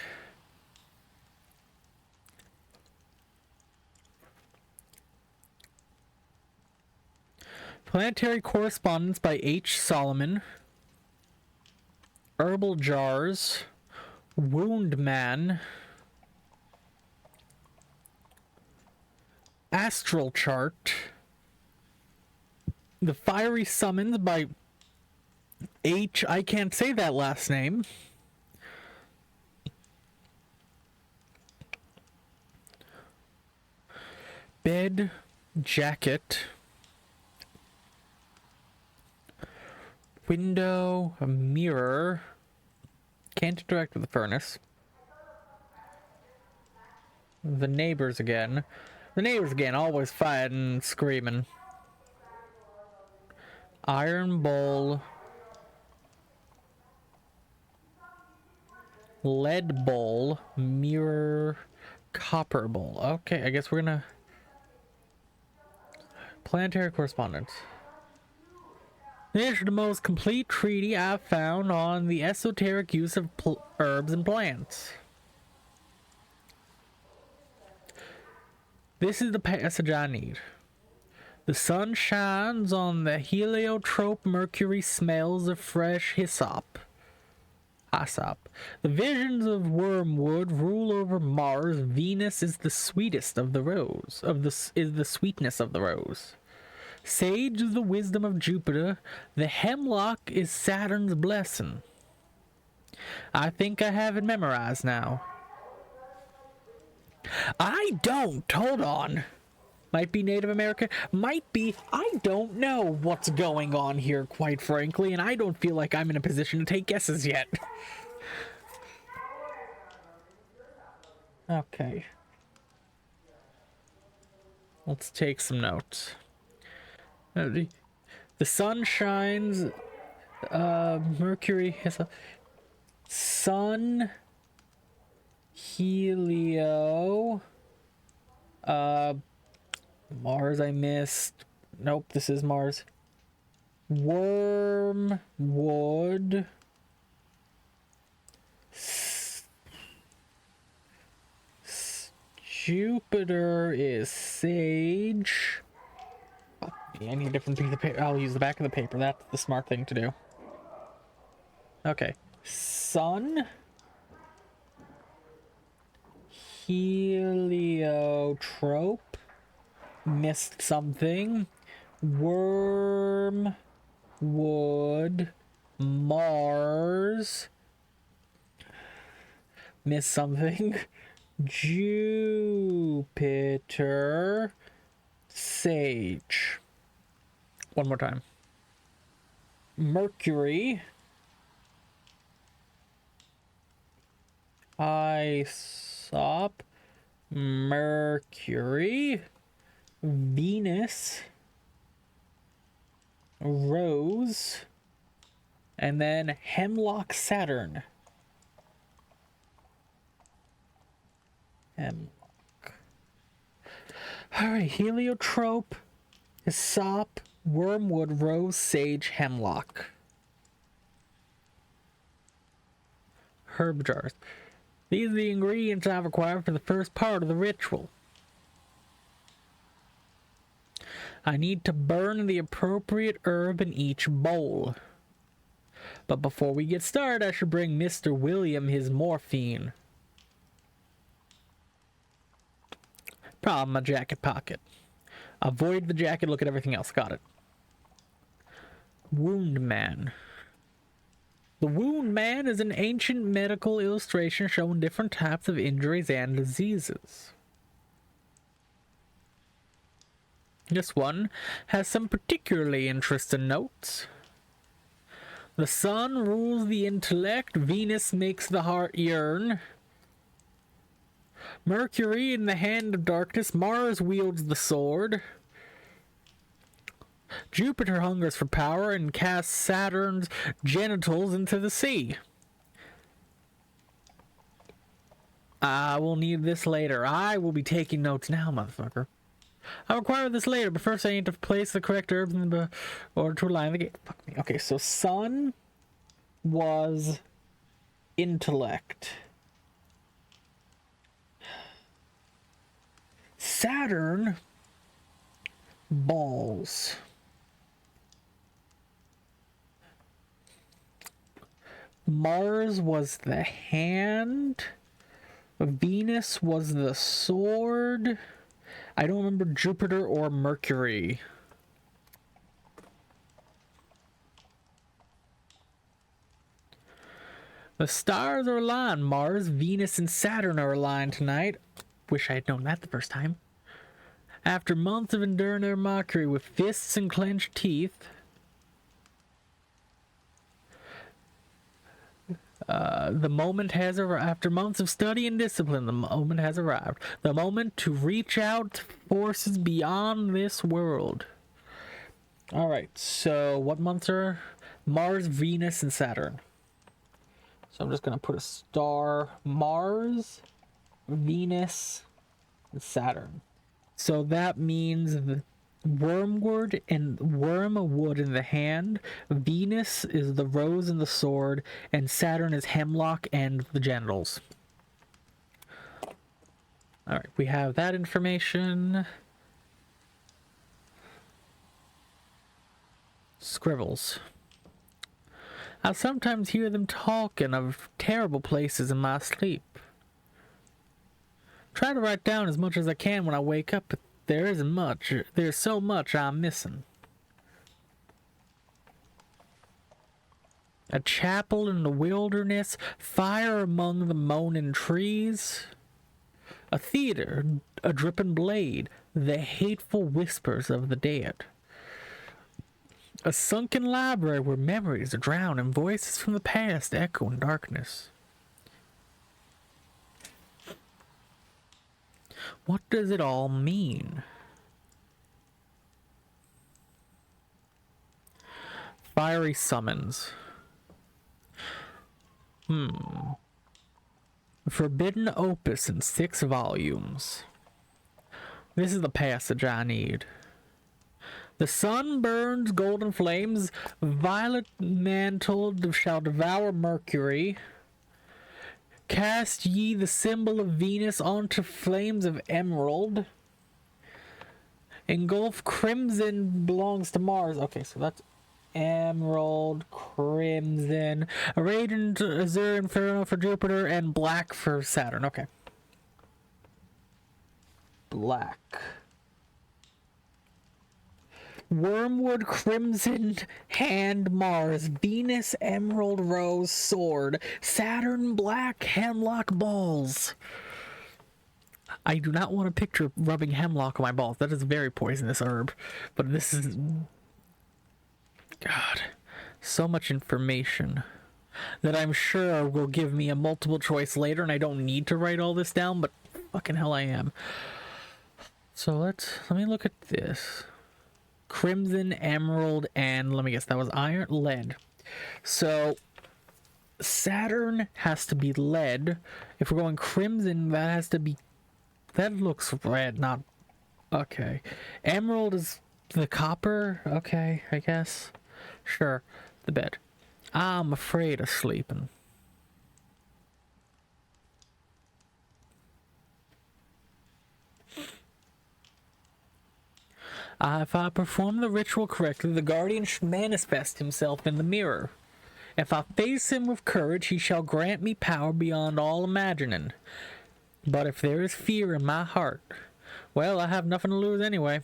Planetary Correspondence by H. Solomon. Herbal Jars. Wound Man. Astral Chart. The Fiery Summons by H. I can't say that last name. Bed Jacket. Window, a mirror. Can't interact with the furnace. The neighbors again. The neighbors again, always fighting and screaming. Iron bowl. Lead bowl. Mirror. Copper bowl. Okay, I guess we're gonna... Planetary Correspondence. This is the most complete treaty I've found on the esoteric use of herbs and plants. This is the passage I need. The sun shines on the heliotrope. Mercury smells of fresh hyssop. The visions of wormwood rule over Mars. Venus is the sweetest of the rose. Is the sweetness of the rose. Sage is the wisdom of Jupiter. The hemlock is Saturn's blessing. I think I have it memorized now. I don't. Hold on. Might be Native American. Might be. I don't know what's going on here, quite frankly, and I don't feel like I'm in a position to take guesses yet. Okay. Let's take some notes. The sun shines. Mercury is a sun. Helio. Mars I missed. Nope, this is Mars. Wormwood. Jupiter is sage. Oh, yeah, I need a different piece of paper. I'll use the back of the paper. That's the smart thing to do. Okay. Sun. Heliotrope. Missed something. Wormwood. Mars. Missed something. Jupiter. Sage. One more time. Mercury. Hyssop, Mercury, Venus, Rose, and then Hemlock Saturn. Alright, Heliotrope, Hyssop, Wormwood, Rose, Sage, Hemlock. Herb jars. These are the ingredients I require for the first part of the ritual. I need to burn the appropriate herb in each bowl. But before we get started, I should bring Mr. William his morphine. Problem, my jacket pocket. Avoid the jacket, look at everything else. Got it. Wound Man. The Wound Man is an ancient medical illustration showing different types of injuries and diseases. This one has some particularly interesting notes. The sun rules the intellect, Venus makes the heart yearn. Mercury in the hand of darkness, Mars wields the sword. Jupiter hungers for power and casts Saturn's genitals into the sea. I will need this later. I will be taking notes now, motherfucker. I require this later, but first I need to place the correct herbs in the order to align the game. Fuck me. Okay, so sun was intellect. Saturn, balls. Mars was the hand. Venus was the sword. I don't remember Jupiter or Mercury. The stars are aligned. Mars, Venus, and Saturn are aligned tonight. Wish I had known that the first time. After months of enduring their mockery with fists and clenched teeth, the moment has arrived. After months of study and discipline, the moment has arrived. The moment to reach out to forces beyond this world. Alright, so what months are Mars, Venus, and Saturn? So I'm just going to put a star. Mars, Venus, and Saturn. So that means the wormwood in the hand, Venus is the rose and the sword, and Saturn is hemlock and the genitals. Alright, we have that information. Scribbles. I sometimes hear them talking of terrible places in my sleep. Try to write down as much as I can when I wake up, but there isn't much. There's so much I'm missing. A chapel in the wilderness, fire among the moaning trees, a theater, a dripping blade, the hateful whispers of the dead. A sunken library where memories are drowned and voices from the past echo in darkness. What does it all mean? Fiery summons. Forbidden opus in 6 volumes. This is the passage I need. The sun burns golden flames, violet mantled shall devour Mercury. Cast ye the symbol of Venus onto flames of emerald. Engulf crimson belongs to Mars. Okay, so that's emerald, crimson, radiant azure inferno for Jupiter, and black for Saturn. Okay. Black. Wormwood, crimson, hand, Mars, Venus, emerald, rose, sword, Saturn, black, hemlock, balls. I do not want to picture rubbing hemlock on my balls. That is a very poisonous herb. But this is... God. So much information. that I'm sure will give me a multiple choice later, and I don't need to write all this down, but fucking hell I am. So let me look at this. Crimson, emerald, and let me guess, that was iron, lead. So Saturn has to be lead. If we're going crimson, that has to be, that looks red, not, okay. Emerald is the copper, okay, I guess. Sure, the bed. I'm afraid of sleeping. If I perform the ritual correctly, the guardian should manifest himself in the mirror. If I face him with courage, he shall grant me power beyond all imagining. But if there is fear in my heart, well, I have nothing to lose anyway.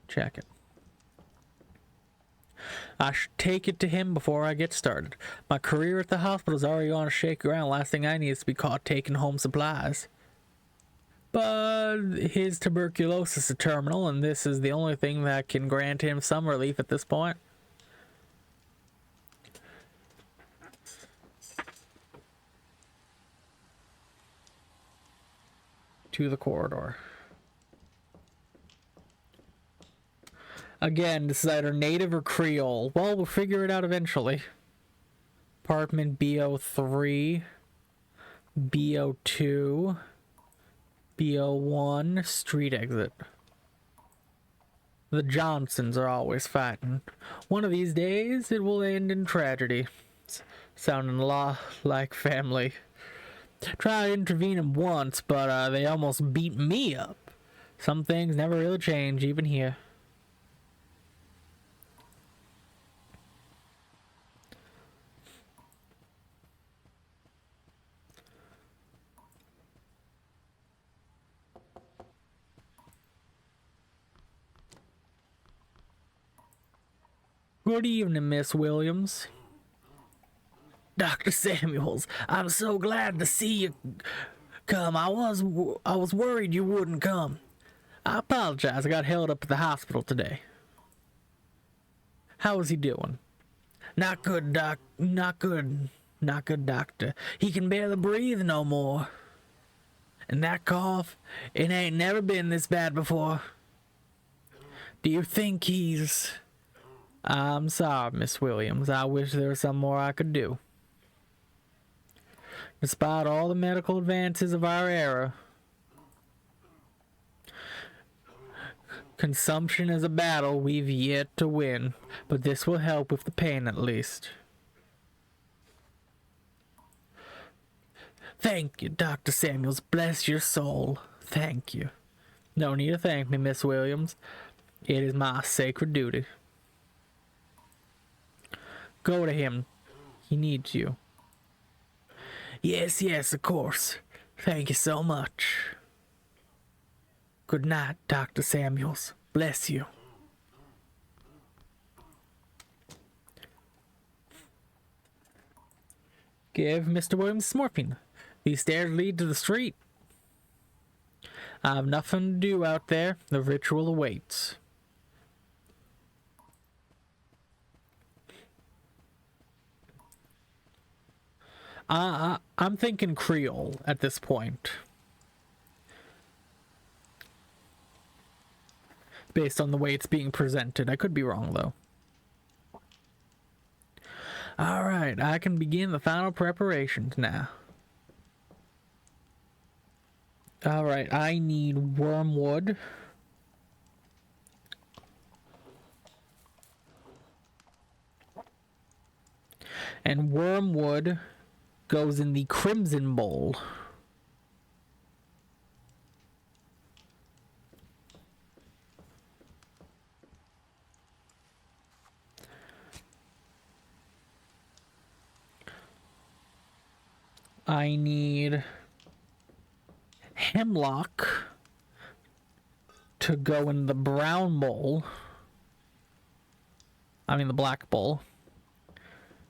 Check it. I should take it to him before I get started. My career at the hospital is already on a shaky ground. Last thing I need is to be caught taking home supplies. But his tuberculosis is terminal, and this is the only thing that can grant him some relief at this point. To the corridor. Again, this is either native or Creole. Well, we'll figure it out eventually. Apartment BO3, BO2, BO1, street exit. The Johnsons are always fighting. One of these days, it will end in tragedy. Sounding a lot like family. Tried intervening once, but they almost beat me up. Some things never really change, even here. Good evening, Miss Williams. Dr. Samuels, I'm so glad to see you come. I was worried you wouldn't come. I apologize. I got held up at the hospital today. How is he doing? Not good, Not good, doctor. He can barely breathe no more. And that cough, it ain't never been this bad before. Do you think he's... I'm sorry, Miss Williams. I wish there was some more I could do. Despite all the medical advances of our era, consumption is a battle we've yet to win, but this will help with the pain at least. Thank you, Dr. Samuels. Bless your soul. Thank you. No need to thank me, Miss Williams. It is my sacred duty. Go to him. He needs you. Yes, of course. Thank you so much. Good night, Dr. Samuels. Bless you. Give Mr. Williams morphine. These stairs lead to the street. I have nothing to do out there. The ritual awaits. I'm thinking Creole at this point. Based on the way it's being presented. I could be wrong, though. Alright, I can begin the final preparations now. Alright, I need wormwood. And wormwood goes in the crimson bowl. I need hemlock to go in the brown bowl. I mean the black bowl.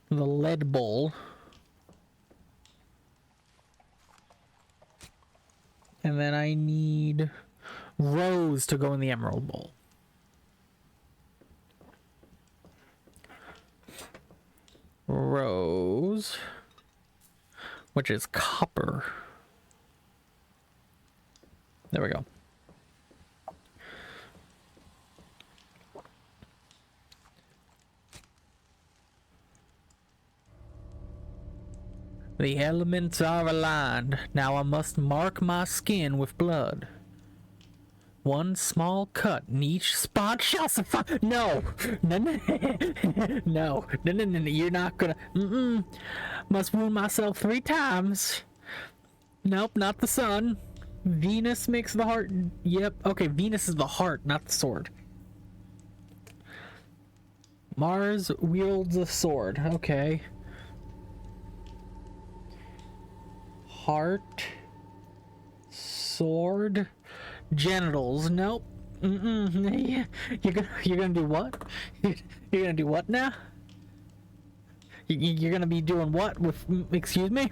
The lead bowl. And then I need rose to go in the emerald bowl. Rose, which is copper. There we go. The elements are aligned. Now I must mark my skin with blood. One small cut in each spot shall suffice. No, no, no, no, no, no, no, you're not gonna. Must wound myself 3 times. Nope, not the sun. Venus makes the heart. Yep. Okay, Venus is the heart, not the sword. Mars wields a sword. Okay. Heart, sword, genitals. Nope. You're gonna do what? You're gonna do what now? You're gonna be doing what with? Excuse me.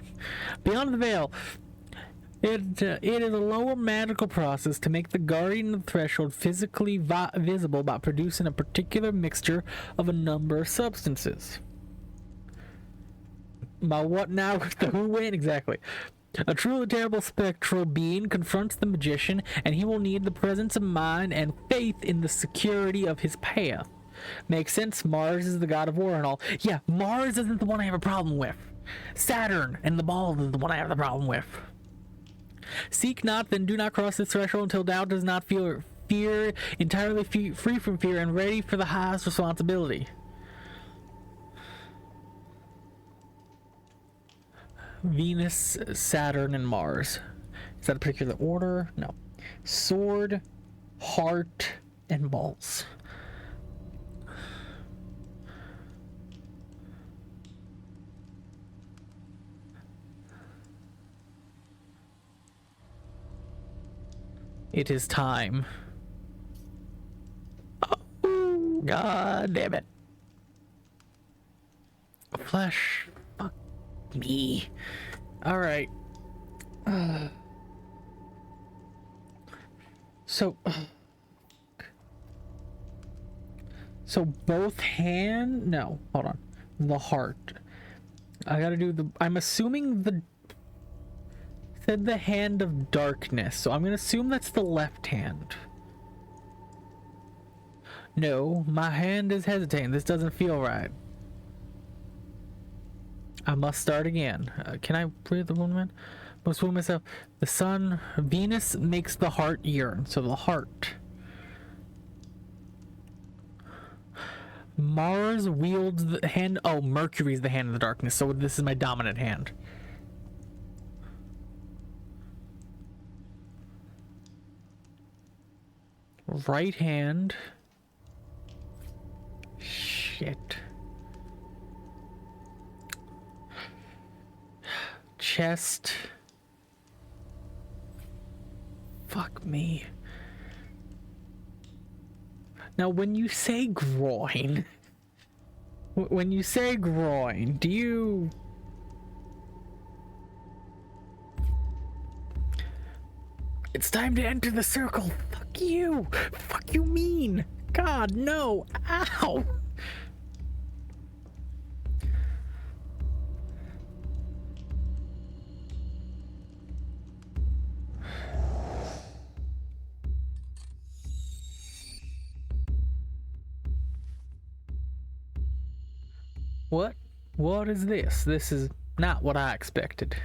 Beyond the veil. It is a lower magical process to make the guardian of the threshold physically visible by producing a particular mixture of a number of substances. By what now? The who win exactly. A truly terrible spectral being confronts the magician, and he will need the presence of mind and faith in the security of his path. Makes sense. Mars is the god of war and all. Yeah, Mars isn't the one I have a problem with. Saturn and the ball is the one I have the problem with. Seek not, then do not cross this threshold until thou does not feel fear, entirely free from fear and ready for the highest responsibility. Venus, Saturn, and Mars. Is that a particular order? No. Sword, heart, and balls. It is time. Oh, God damn it. Flesh. Fuck me. Alright. So both hand? No, hold on. The heart. I gotta do the... I'm assuming the... Said the hand of darkness, so I'm gonna assume that's the left hand. No, my hand is hesitating. This doesn't feel right. I must start again. Can I breathe the woman? Must wound myself. The sun, Venus makes the heart yearn, so the heart. Mars wields the hand. Oh, Mercury's the hand of the darkness, so this is my dominant hand. Right hand. Shit. Chest. Fuck me. Now, when you say groin, do you... It's time to enter the circle. Fuck you. Fuck you mean. God, no. Ow. What? What is this? This is not what I expected.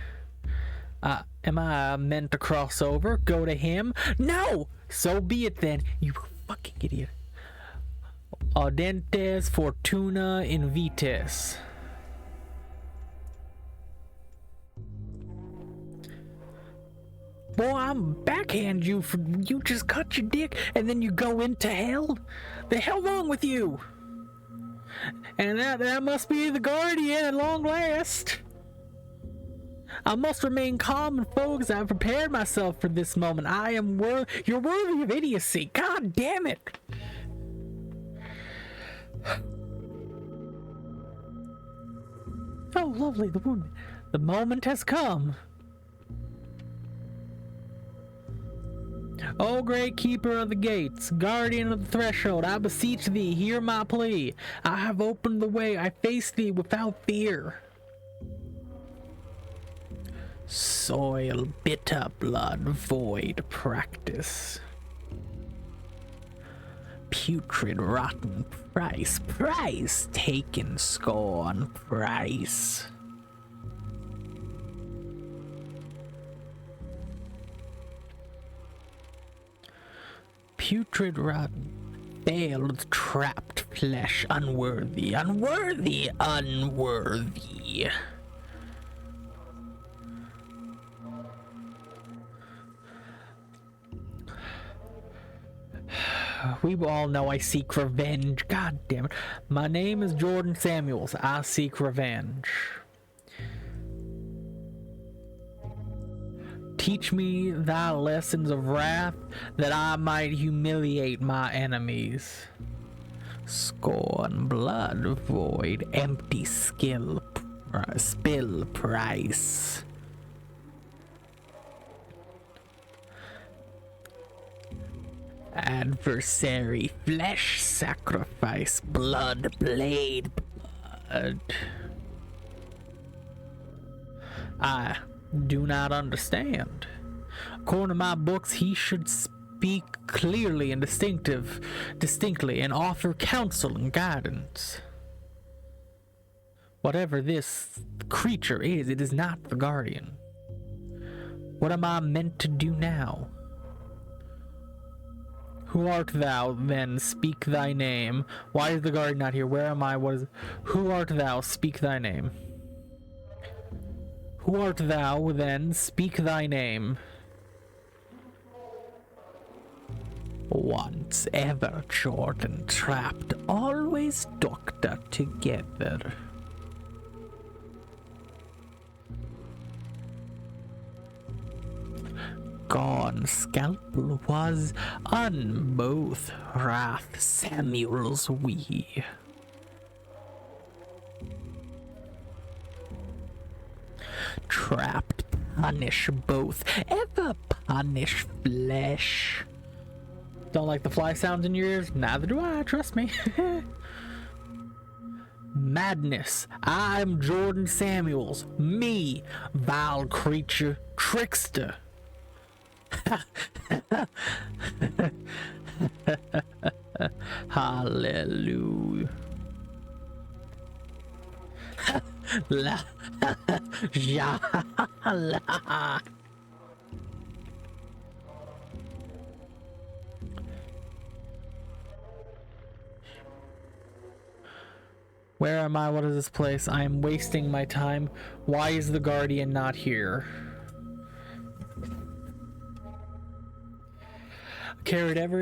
Am I meant to cross over? Go to him? No! So be it then, you fucking idiot. Audentes fortuna invites. Boy, I'm backhand you for you just cut your dick and then you go into hell? The hell wrong with you? And that must be the guardian at long last. I must remain calm and focused. I've prepared myself for this moment. I am you're worthy of idiocy. God damn it. Oh, lovely, the wound. The moment has come. O great keeper of the gates, guardian of the threshold, I beseech thee, hear my plea. I have opened the way, I face thee without fear. Soil, bitter blood, void practice. Putrid, rotten price, price taken, scorn, price. Putrid, rotten, failed, trapped flesh, unworthy, unworthy, unworthy. We all know I seek revenge. God damn it. My name is Jordan Samuels. I seek revenge. Teach me thy lessons of wrath, that I might humiliate my enemies. Scorn, blood, void, empty skill, spill, price. Adversary, flesh, sacrifice, blood, blade, blood. I do not understand. According to my books, he should speak clearly and distinctly, and offer counsel and guidance. Whatever this creature is, it is not the guardian. What am I meant to do now? Who art thou, then? Speak thy name. Why is the guardian not here? Where am I? What is... Who art thou? Speak thy name. Who art thou, then? Speak thy name. Once ever, Jordan, trapped, always doctor together. Gone scalpel was on both wrath Samuel's we. Trapped punish both, ever punish flesh. Don't like the fly sounds in your ears? Neither do I, trust me. Madness, I'm Jordan Samuels, me, vile creature, trickster. Hallelujah. La ja la. Where am I? What is this place? I am wasting my time. Why is the guardian not here? Carried out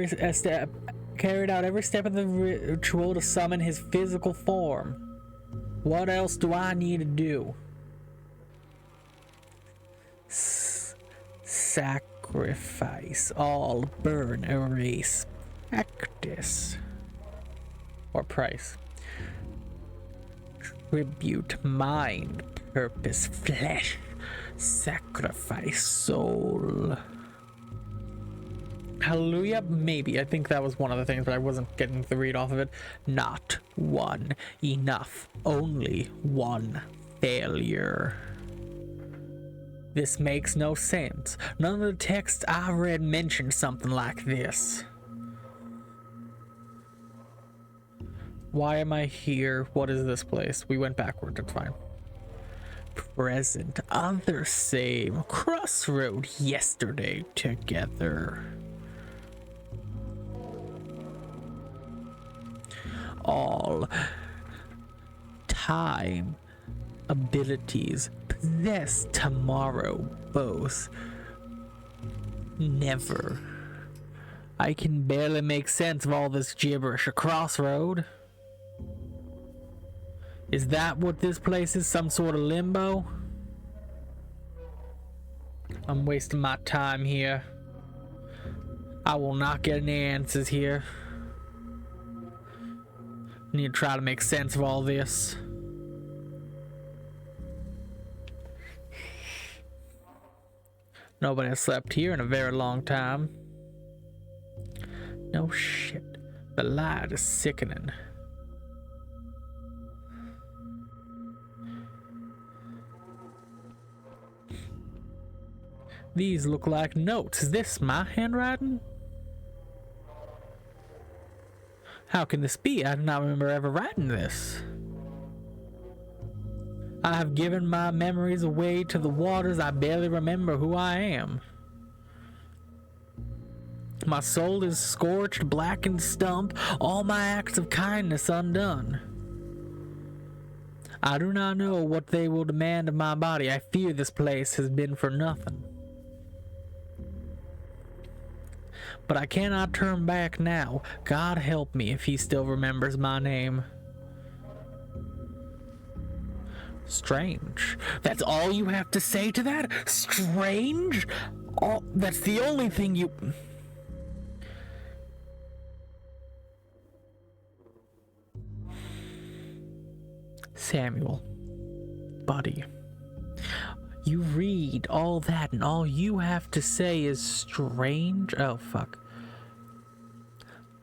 every step of the ritual to summon his physical form. What else do I need to do? Sacrifice, all, burn, erase, practice, or price. Tribute, mind, purpose, flesh, sacrifice, soul. Hallelujah, maybe. I think that was one of the things, but I wasn't getting the read off of it. Not one enough. Only one failure. This makes no sense. None of the texts I read mentioned something like this. Why am I here? What is this place? We went backward, it's fine. Present, other same, crossroad yesterday together. All time abilities possess tomorrow both. Never. I can barely make sense of all this gibberish. A crossroad? Is that what this place is? Some sort of limbo? I'm wasting my time here. I will not get any answers here. Need to try to make sense of all this. Nobody has slept here in a very long time. shit. The light is sickening. These look like notes. Is this my handwriting? How can this be? I do not remember ever writing this. I have given my memories away to the waters. I barely remember who I am. My soul is scorched, blackened stump, all my acts of kindness undone. I do not know what they will demand of my body. I fear this place has been for nothing. But I cannot turn back now. God help me if he still remembers my name. Strange. That's all you have to say to that? Strange? Oh, that's the only thing you... Samuel. Buddy. You read all that and all you have to say is strange? Oh, fuck.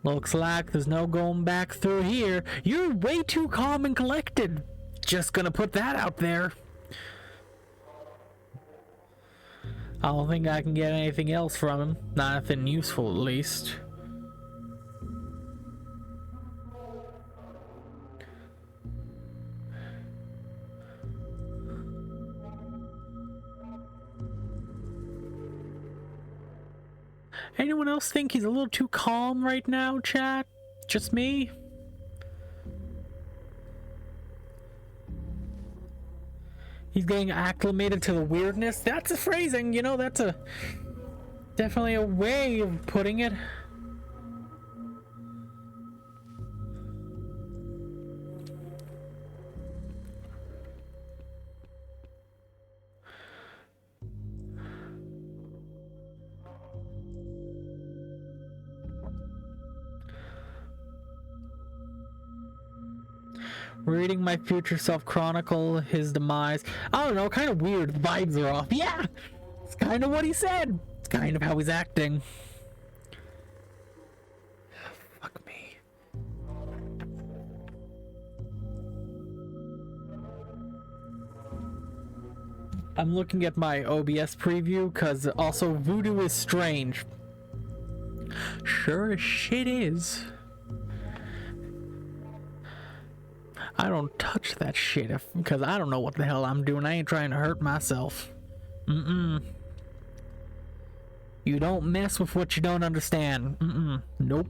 Looks like there's no going back through here. You're way too calm and collected. Just gonna put that out there. I don't think I can get anything else from him. Nothing useful, at least. Anyone else think he's a little too calm right now, chat? Just me? He's getting acclimated to the weirdness. That's a phrasing, you know, that's a definitely a way of putting it. Reading my future self chronicle his demise. I don't know, kind of weird. The vibes are off. Yeah! It's kind of what he said. It's kind of how he's acting. Fuck me. I'm looking at my OBS preview because also voodoo is strange. Sure as shit is. I don't touch that shit because I don't know what the hell I'm doing. I ain't trying to hurt myself. You don't mess with what you don't understand. Nope.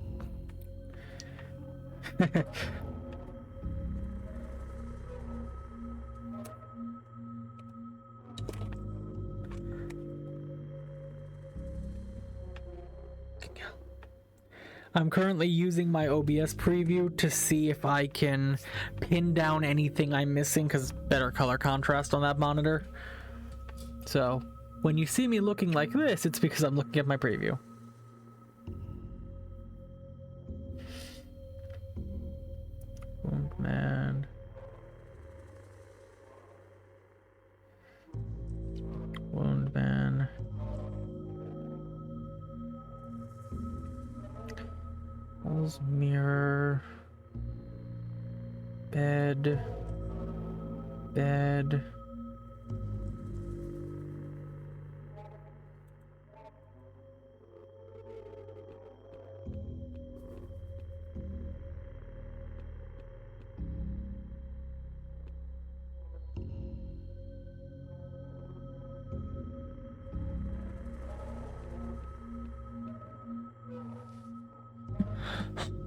I'm currently using my OBS preview to see if I can pin down anything I'm missing because better color contrast on that monitor. So when you see me looking like this, it's because I'm looking at my preview. Woundman. Woundman. Mirror, bed.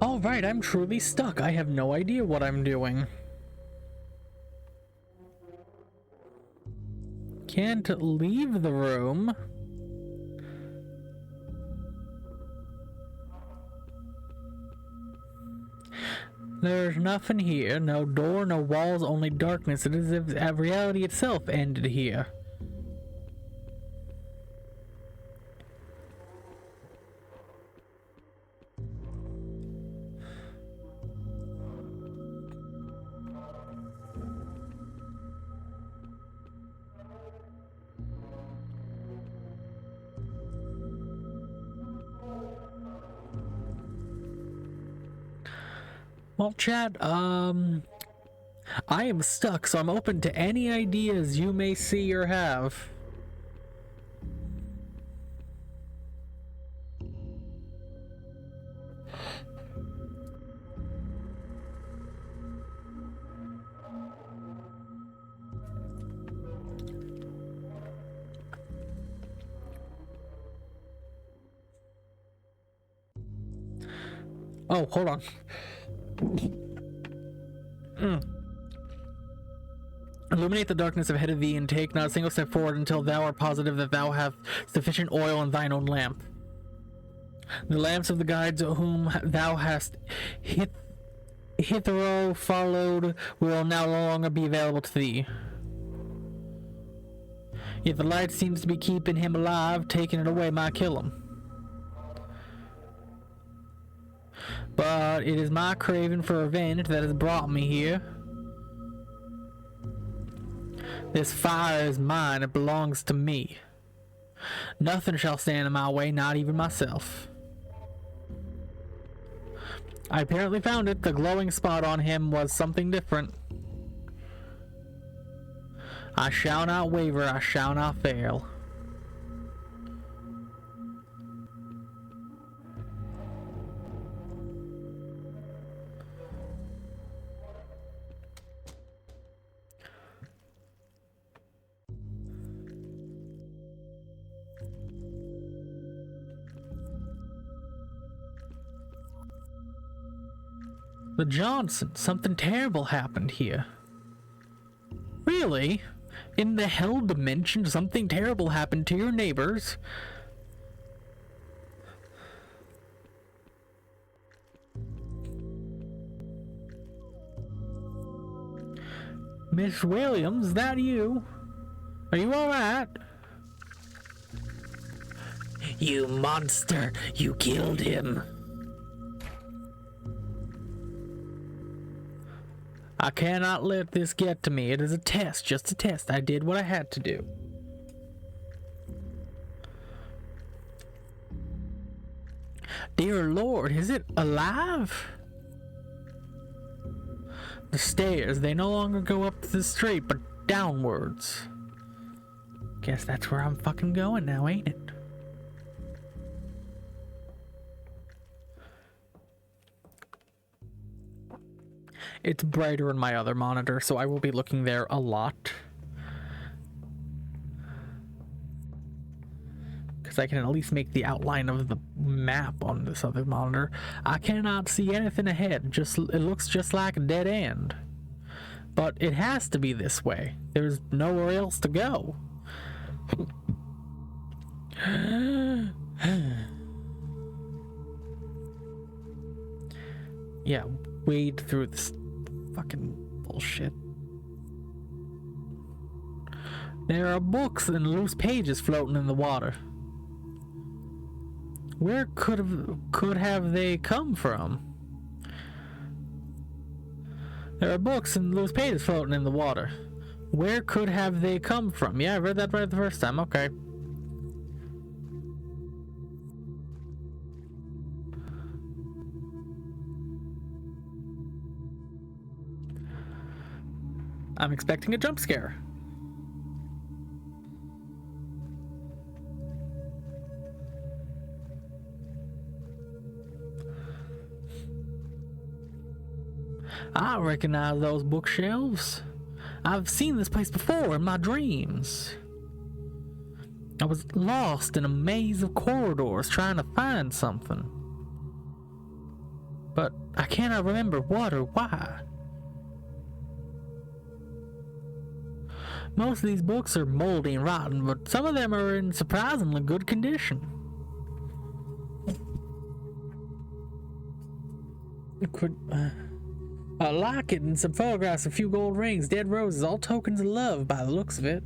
All right, I'm truly stuck. I have no idea what I'm doing. Can't leave the room. There's nothing here. No door, no walls, only darkness. It is as if reality itself ended here. Well, chat, I am stuck, so I'm open to any ideas you may see or have. Oh, hold on. Illuminate the darkness ahead of thee, and take not a single step forward until thou art positive that thou hast sufficient oil in thine own lamp. The lamps of the guides whom thou hast hitherto followed will now no longer be available to thee. Yet the light seems to be keeping him alive. Taking it away might kill him. But it is my craving for revenge that has brought me here. This fire is mine, it belongs to me. Nothing shall stand in my way, not even myself. I apparently found it. The glowing spot on him was something different. I shall not waver, I shall not fail. The Johnson, something terrible happened here. Really? In the hell dimension, something terrible happened to your neighbors? Miss Williams, is that you? Are you alright? You monster! You killed him! I cannot let this get to me. It is a test, just a test. I did what I had to do. Dear Lord, is it alive? The stairs, they no longer go up the street, but downwards. Guess that's where I'm fucking going now, ain't it? It's brighter in my other monitor, so I will be looking there a lot. Because I can at least make the outline of the map on this other monitor. I cannot see anything ahead. It looks just like a dead end. But it has to be this way. There's nowhere else to go. Yeah, wade through this fucking bullshit. There are books and loose pages floating in the water. Where could have they come from? There are books and loose pages floating in the water. Where could have they come from? Yeah, I read that right the first time. Okay. I'm expecting a jump scare. I recognize those bookshelves. I've seen this place before in my dreams. I was lost in a maze of corridors trying to find something. But I cannot remember what or why. Most of these books are moldy and rotten, but some of them are in surprisingly good condition. A locket and some photographs, a few gold rings, dead roses, all tokens of love by the looks of it.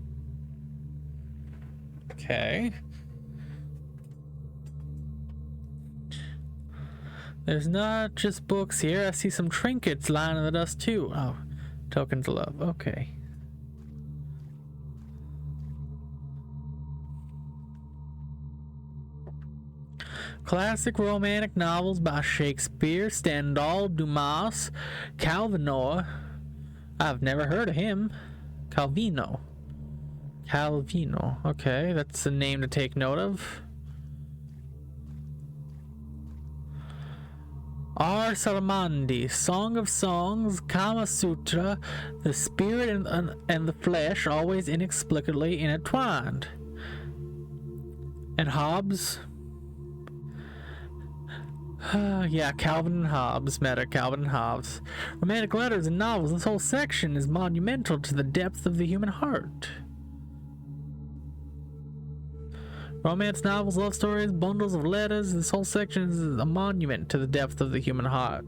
Okay. There's not just books here. I see some trinkets lying in the dust too. Oh, tokens of love. Okay. Classic romantic novels by Shakespeare, Stendhal, Dumas, Calvino. I've never heard of him. Calvino. Okay, that's a name to take note of. R. Salamandi, Song of Songs, Kama Sutra, the spirit and the flesh always inexplicably intertwined. And Hobbes. Yeah, Calvin and Hobbes, Calvin and Hobbes. Romantic letters and novels, this whole section is monumental to the depth of the human heart. Romance novels, love stories, bundles of letters, this whole section is a monument to the depth of the human heart.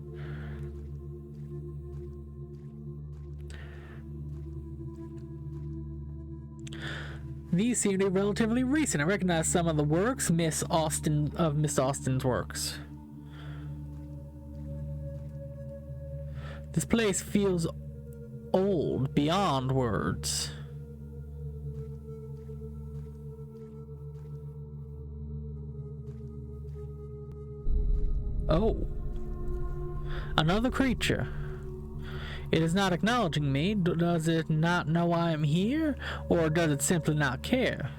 These seem to be relatively recent. I recognize some of the works, Miss Austen's works. This place feels old beyond words. Oh. Another creature. It is not acknowledging me. Does it not know I am here? Or does it simply not care?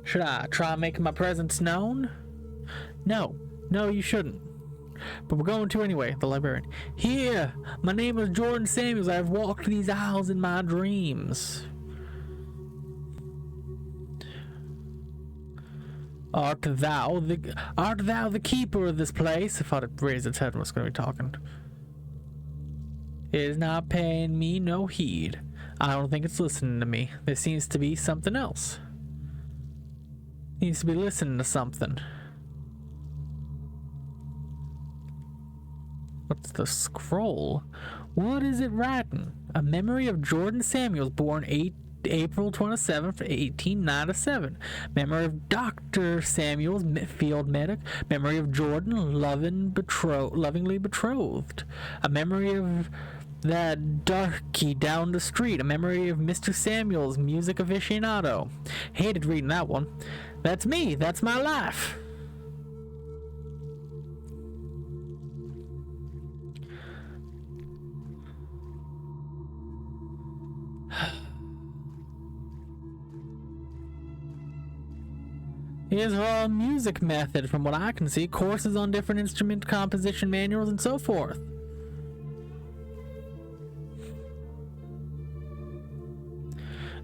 Should I try making my presence known? No. No, you shouldn't. But we're going to anyway, the librarian. Here! My name is Jordan Samuels. I have walked these aisles in my dreams. Art thou the keeper of this place? If I'd raised its head and was going to be talking. It is not paying me no heed. I don't think it's listening to me. There seems to be something else. It needs to be listening to something. What's the scroll? What is it writing? A memory of Jordan Samuels, born April 27th, 1897. Memory of Dr. Samuels, field medic. Memory of Jordan, lovingly betrothed. A memory of that darky down the street. A memory of Mr. Samuels, music aficionado. Hated reading that one. That's me. That's my life. Here's her music method, from what I can see. Courses on different instrument composition manuals and so forth.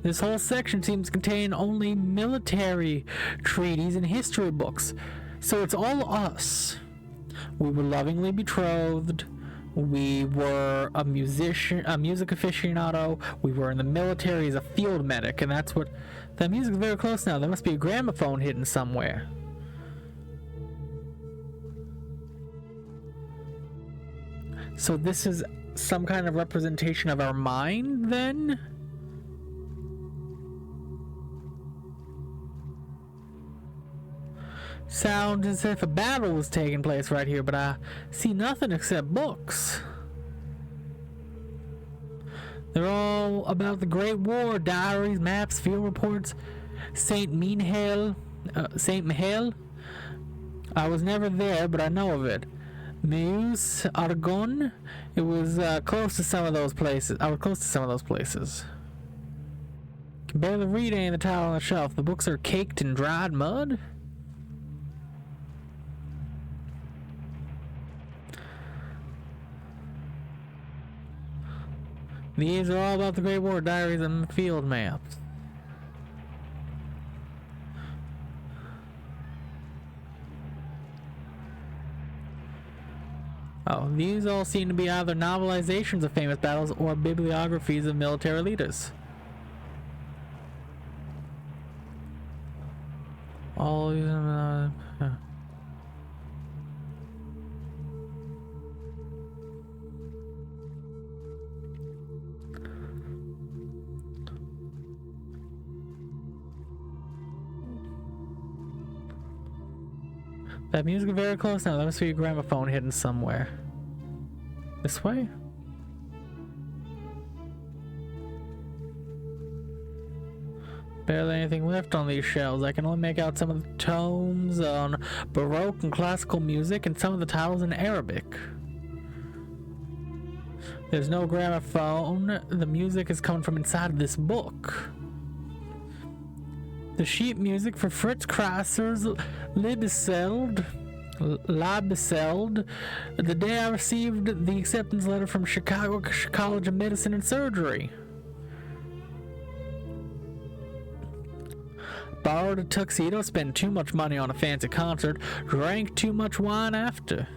This whole section seems to contain only military treaties and history books. So it's all us. We were lovingly betrothed. We were a musician, a music aficionado. We were in the military as a field medic, and that's what... That music's very close now. There must be a gramophone hidden somewhere. So this is some kind of representation of our mind, then? Sounds as if a battle was taking place right here, but I see nothing except books. They're all about the Great War, diaries, maps, field reports. Saint Mihiel. I was never there, but I know of it. Meuse, Aragon. It was close to some of those places. I was close to some of those places. Can barely read any of the tile on the shelf. The books are caked in dried mud. These are all about the Great War, diaries, and field maps. Oh, these all seem to be either novelizations of famous battles or bibliographies of military leaders. All these, That music is very close now. There must be a gramophone hidden somewhere. This way? Barely anything left on these shelves. I can only make out some of the tomes on Baroque and classical music and some of the titles in Arabic. There's no gramophone. The music is coming from inside of this book. The sheet music for Fritz Krasser's Liebeseld. The day I received the acceptance letter from Chicago College of Medicine and Surgery. Borrowed a tuxedo, spent too much money on a fancy concert, drank too much wine after.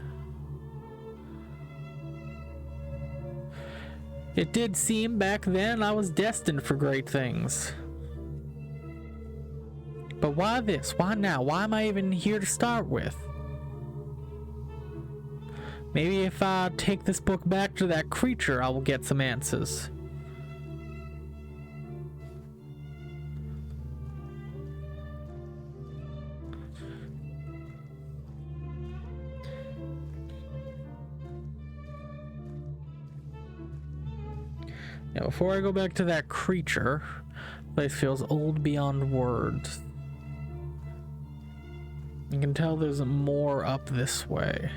It did seem back then I was destined for great things. But why this? Why now? Why am I even here to start with? Maybe if I take this book back to that creature, I will get some answers. Now, before I go back to that creature, the place feels old beyond words. You can tell there's more up this way.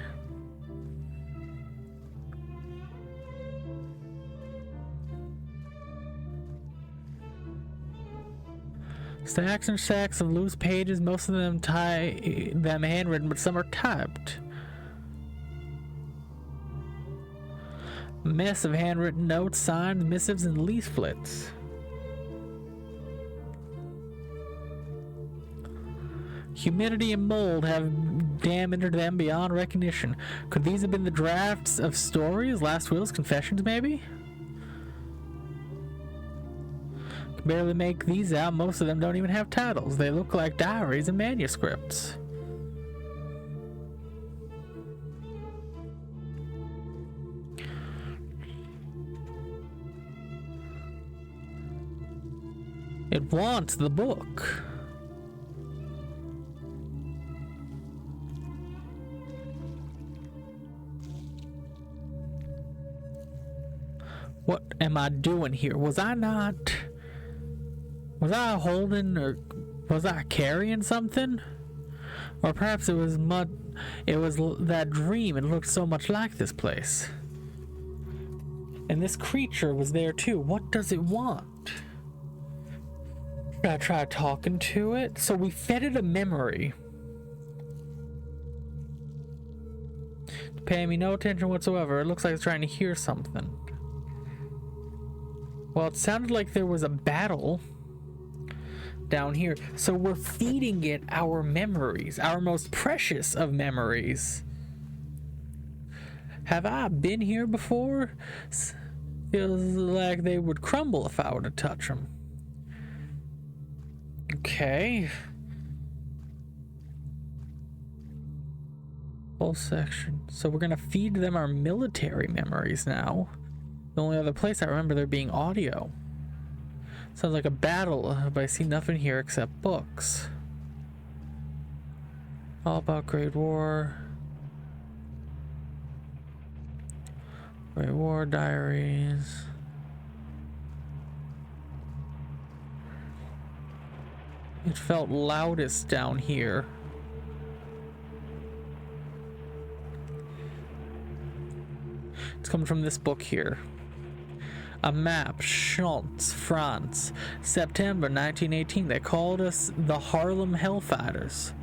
Stacks and stacks of loose pages, most of them handwritten, but some are typed. Mess of handwritten notes, signs, missives, and leaflets. Humidity and mold have damaged them beyond recognition. Could these have been the drafts of stories, last wills, confessions, maybe? Can barely make these out. Most of them don't even have titles. They look like diaries and manuscripts. It wants the book. What am I doing here? Was I holding, or was I carrying something? Or perhaps it was that dream. It looked so much like this place. And this creature was there too. What does it want? Should I try talking to it? So we fed it a memory. It's paying me no attention whatsoever. It looks like it's trying to hear something. Well, it sounded like there was a battle down here. So we're feeding it our memories, our most precious of memories. Have I been here before? Feels like they would crumble if I were to touch them. Okay. Whole section. So we're gonna feed them our military memories now. The only other place I remember there being audio. Sounds like a battle, but I see nothing here except books. All about Great War. Great War diaries. It felt loudest down here. It's coming from this book here. A map, Schultz, France, September 1918. They called us the Harlem Hellfighters.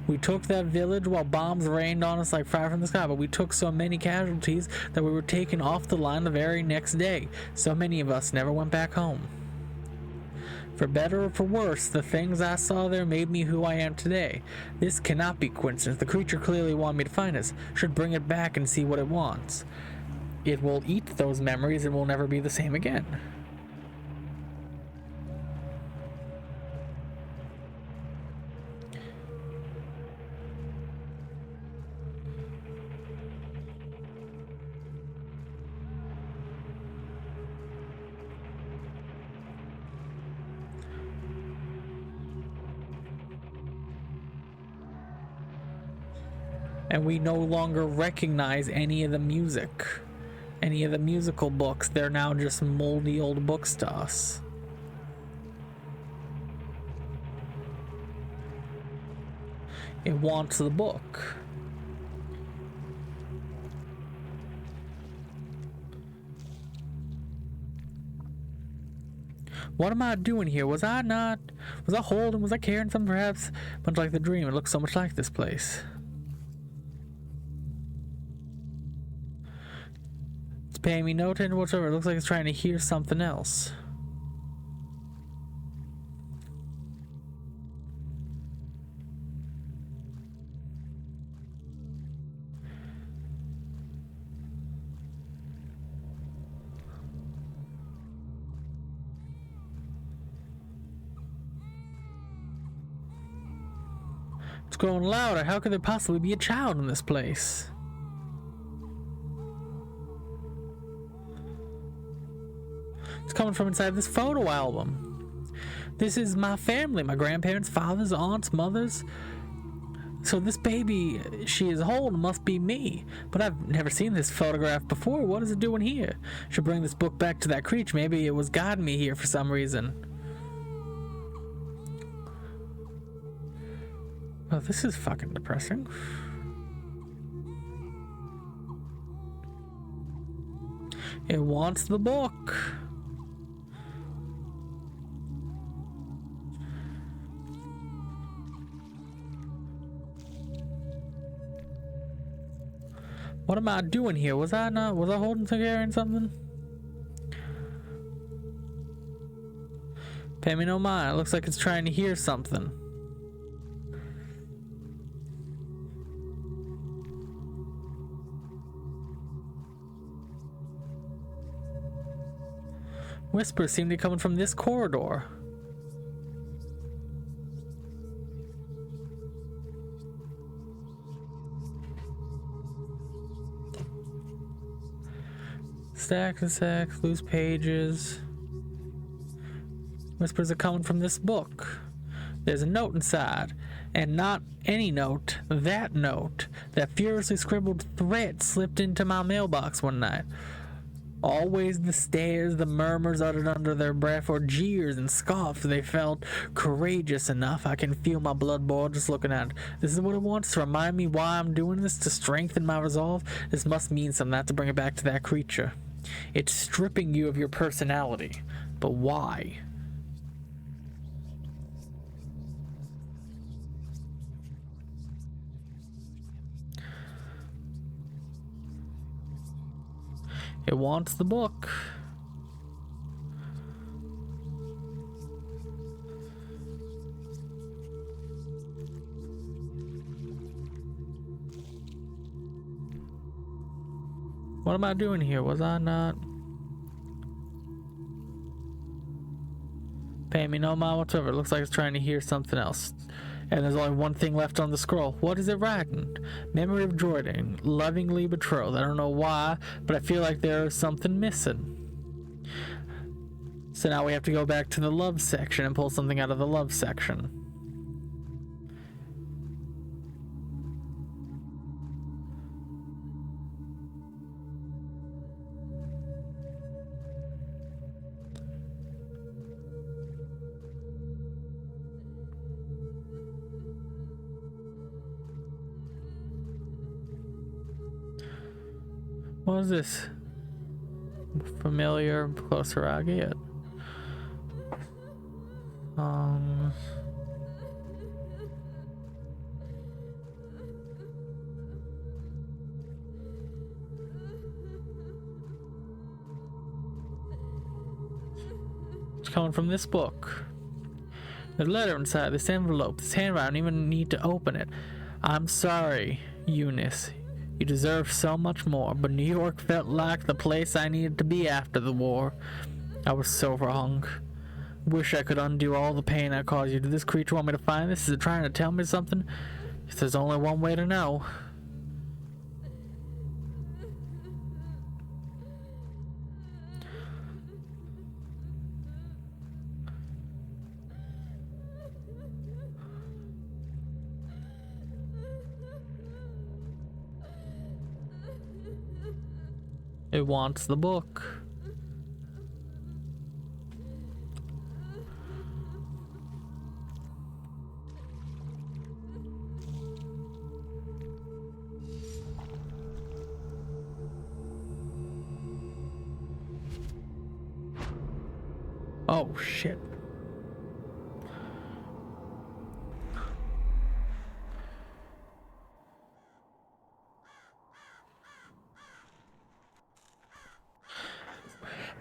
We took that village while bombs rained on us like fire from the sky, but we took so many casualties that we were taken off the line the very next day. So many of us never went back home. For better or for worse, the things I saw there made me who I am today. This cannot be coincidence. The creature clearly wanted me to find us. Should bring it back and see what it wants. It will eat those memories and will never be the same again. And we no longer recognize any of the music, any of the musical books. They're now just moldy old books to us. It wants the book. What am I doing here? Was I holding? Was I carrying something perhaps? Much like the dream, it looks so much like this place. It's paying me no attention whatsoever. It looks like it's trying to hear something else. It's growing louder. How could there possibly be a child in this place? It's coming from inside this photo album. This is my family, my grandparents, fathers, aunts, mothers. So this baby she is holding must be me. But I've never seen this photograph before. What is it doing here? Should bring this book back to that creature. Maybe it was guiding me here for some reason. Oh, this is fucking depressing. It wants the book. What am I doing here? Was I holding carrying something? Pay me no mind. It looks like it's trying to hear something. Whispers seem to be coming from this corridor. Stacks and stacks, loose pages. Whispers are coming from this book. There's a note inside, and not any note, that note. That furiously scribbled threat slipped into my mailbox one night. Always the stares, the murmurs uttered under their breath, or jeers and scoffs they felt courageous enough. I can feel my blood boil just looking at it. This is what it wants to remind me why I'm doing this, to strengthen my resolve. This must mean something, not to bring it back to that creature. It's stripping you of your personality. But why? It wants the book. What am I doing here? Was I not? Pay me no mind whatsoever. It looks like it's trying to hear something else. And there's only one thing left on the scroll. What is it writing? Memory of Jordan, lovingly betrothed. I don't know why, but I feel like there's something missing. So now we have to go back to the love section and pull something out of the love section. What is this? Familiar, closer I get. It's coming from this book. There's a letter inside this envelope, this handwriting. I don't even need to open it. I'm sorry, Eunice. You deserve so much more, but New York felt like the place I needed to be after the war. I was so wrong. Wish I could undo all the pain I caused you. Did this creature want me to find this? Is it trying to tell me something? If there's only one way to know. It wants the book. Oh, shit.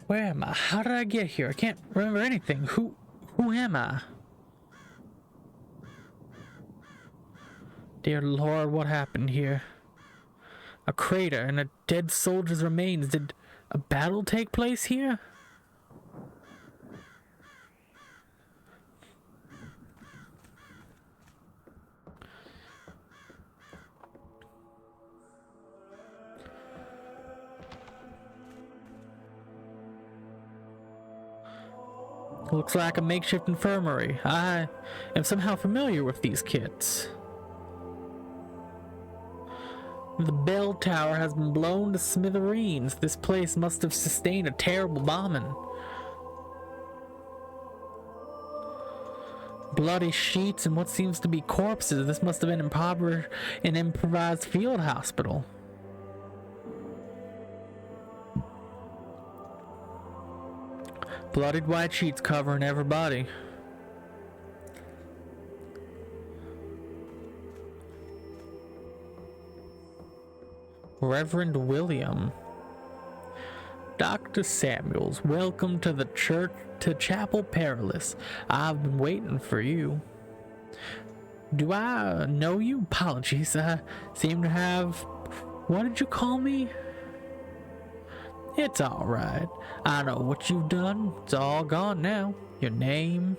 Where am I? How did I get here? I can't remember anything. Who am I? Dear Lord, what happened here? A crater and a dead soldier's remains. Did a battle take place here? Looks like a makeshift infirmary. I am somehow familiar with these kits. The bell tower has been blown to smithereens. This place must have sustained a terrible bombing. Bloody sheets and what seems to be corpses. This must have been an improvised field hospital. Bloodied white sheets covering every body. Reverend William. Dr. Samuels, welcome to the Chapel Perilous. I've been waiting for you. Do I know you? Apologies, I seem to have... What did you call me? It's alright. I know what you've done. It's all gone now. Your name.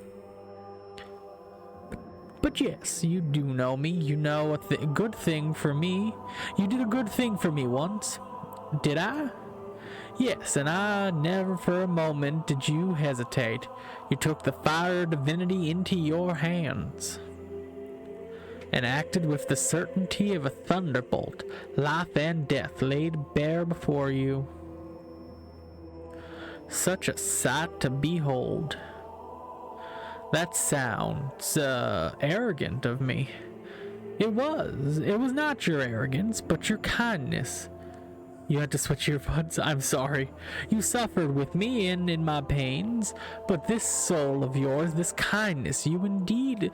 But yes, you do know me. You know a good thing for me. You did a good thing for me once. Did I? Yes, and I never for a moment did you hesitate. You took the fire divinity into your hands and acted with the certainty of a thunderbolt. Life and death laid bare before you. Such a sight to behold. That sounds arrogant of me. It was not your arrogance, but your kindness. You had to switch earbuds. I'm sorry. You suffered with me in my pains, but this soul of yours, this kindness, you need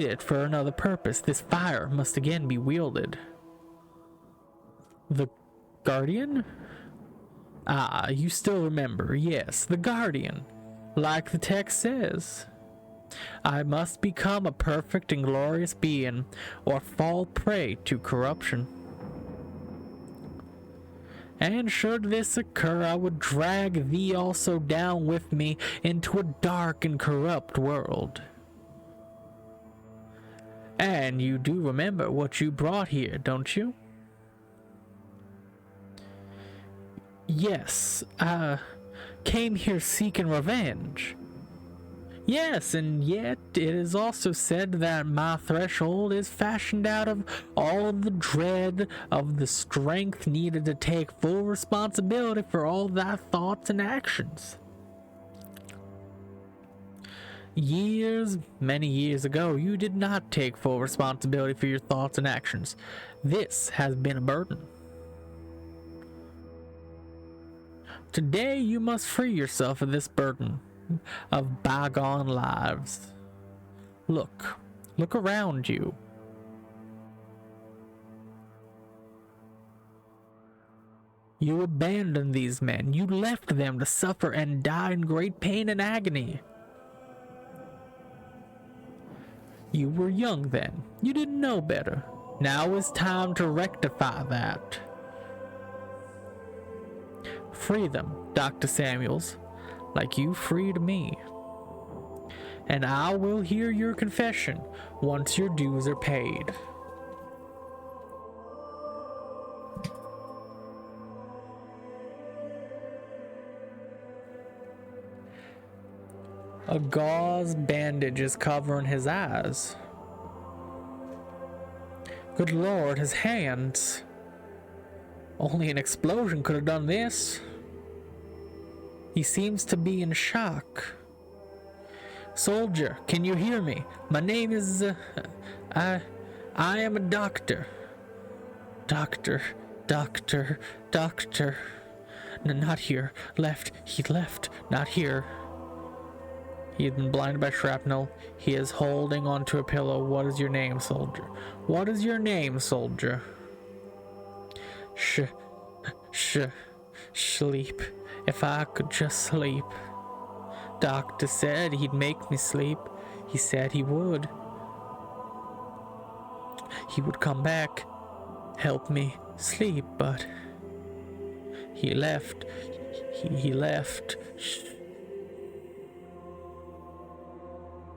it for another purpose. This fire must again be wielded. The Guardian? Ah, you still remember. Yes, the Guardian. Like the text says, I must become a perfect and glorious being, or fall prey to corruption. And should this occur, I would drag thee also down with me into a dark and corrupt world. And you do remember what you brought here, don't you? Yes, I came here seeking revenge. Yes, and yet it is also said that my threshold is fashioned out of all of the dread of the strength needed to take full responsibility for all thy thoughts and actions. Many years ago, you did not take full responsibility for your thoughts and actions. This has been a burden. Today you must free yourself of this burden of bygone lives. Look around you. You abandoned these men. You left them to suffer and die in great pain and agony. You were young then. You didn't know better. Now is time to rectify that. Free them, Dr. Samuels, like you freed me. And I will hear your confession once your dues are paid. A gauze bandage is covering his eyes. Good Lord, his hands. Only an explosion could have done this. He seems to be in shock. Soldier, can you hear me? My name is, I am a doctor. Doctor. No, not here. Left. He left. Not here. He has been blinded by shrapnel. He is holding onto a pillow. What is your name, soldier? What is your name, soldier? Sleep. If I could just sleep. Doctor said he'd make me sleep. He said he would. He would come back, help me sleep, but he left. He left.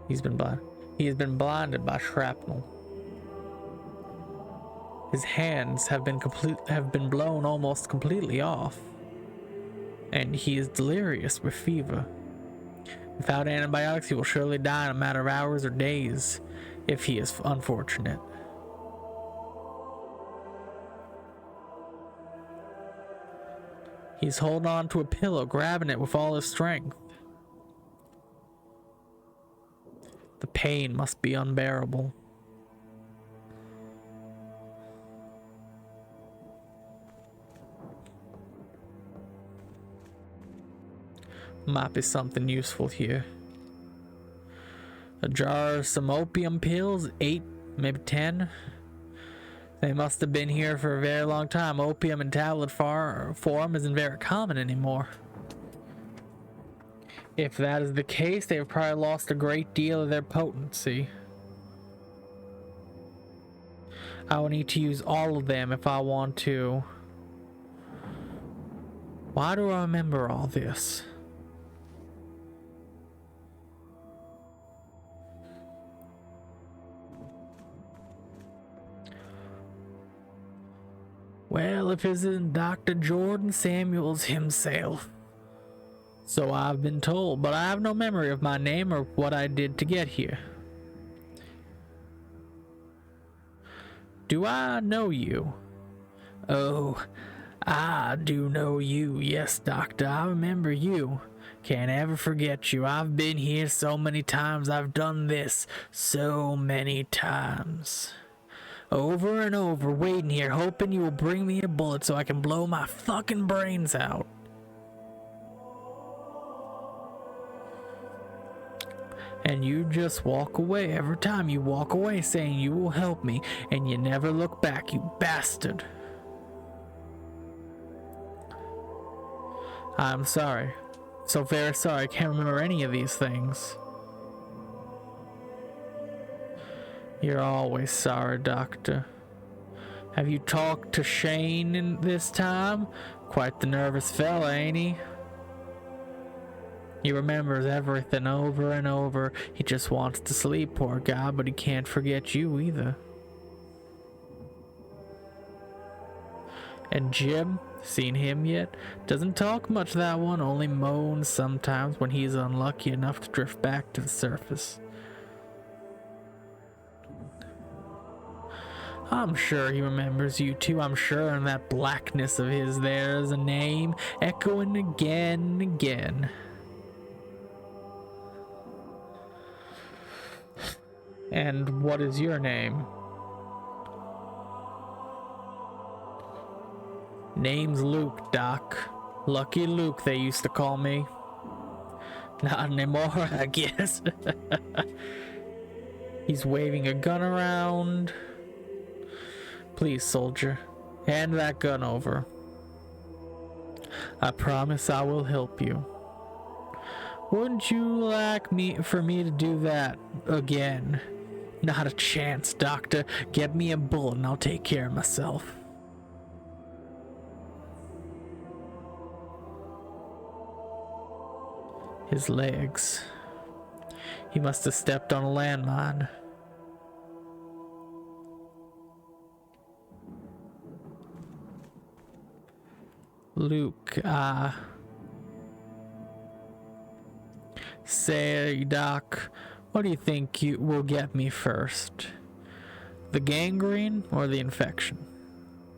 He's been blind. He has been blinded by shrapnel. His hands have been blown almost completely off, and he is delirious with fever. Without antibiotics, he will surely die in a matter of hours or days, if he is unfortunate. He's holding on to a pillow, grabbing it with all his strength. The pain must be unbearable. Might be something useful here. A jar of some opium pills, 8, maybe 10. They must have been here for a very long time. Opium in tablet form isn't very common anymore. If that is the case, they have probably lost a great deal of their potency. I will need to use all of them if I want to. Why do I remember all this? Well, if it isn't Dr. Jordan Samuels himself. So I've been told, but I have no memory of my name or what I did to get here. Do I know you? Oh, I do know you. Yes, Doctor, I remember you. Can't ever forget you. I've been here so many times. I've done this so many times. Over and over, waiting here, hoping you will bring me a bullet so I can blow my fucking brains out. And you just walk away every time you walk away saying you will help me, and you never look back, you bastard. I'm sorry. So very sorry, I can't remember any of these things. You're always sorry, Doctor. Have you talked to Shane in this time? Quite the nervous fella, ain't he? He remembers everything over and over. He just wants to sleep, poor guy, but he can't forget you either. And Jim, seen him yet? Doesn't talk much, that one, only moans sometimes when he's unlucky enough to drift back to the surface. I'm sure he remembers you too. I'm sure in that blackness of his there's a name echoing again and again. And what is your name? Name's Luke, Doc. Lucky Luke, they used to call me. Not anymore, I guess. He's waving a gun around. Please, soldier, hand that gun over. I promise I will help you. Wouldn't you like for me to do that again? Not a chance, Doctor. Get me a bullet and I'll take care of myself. His legs. He must have stepped on a landmine. Luke, say, Doc, what do you think will get me first? The gangrene or the infection?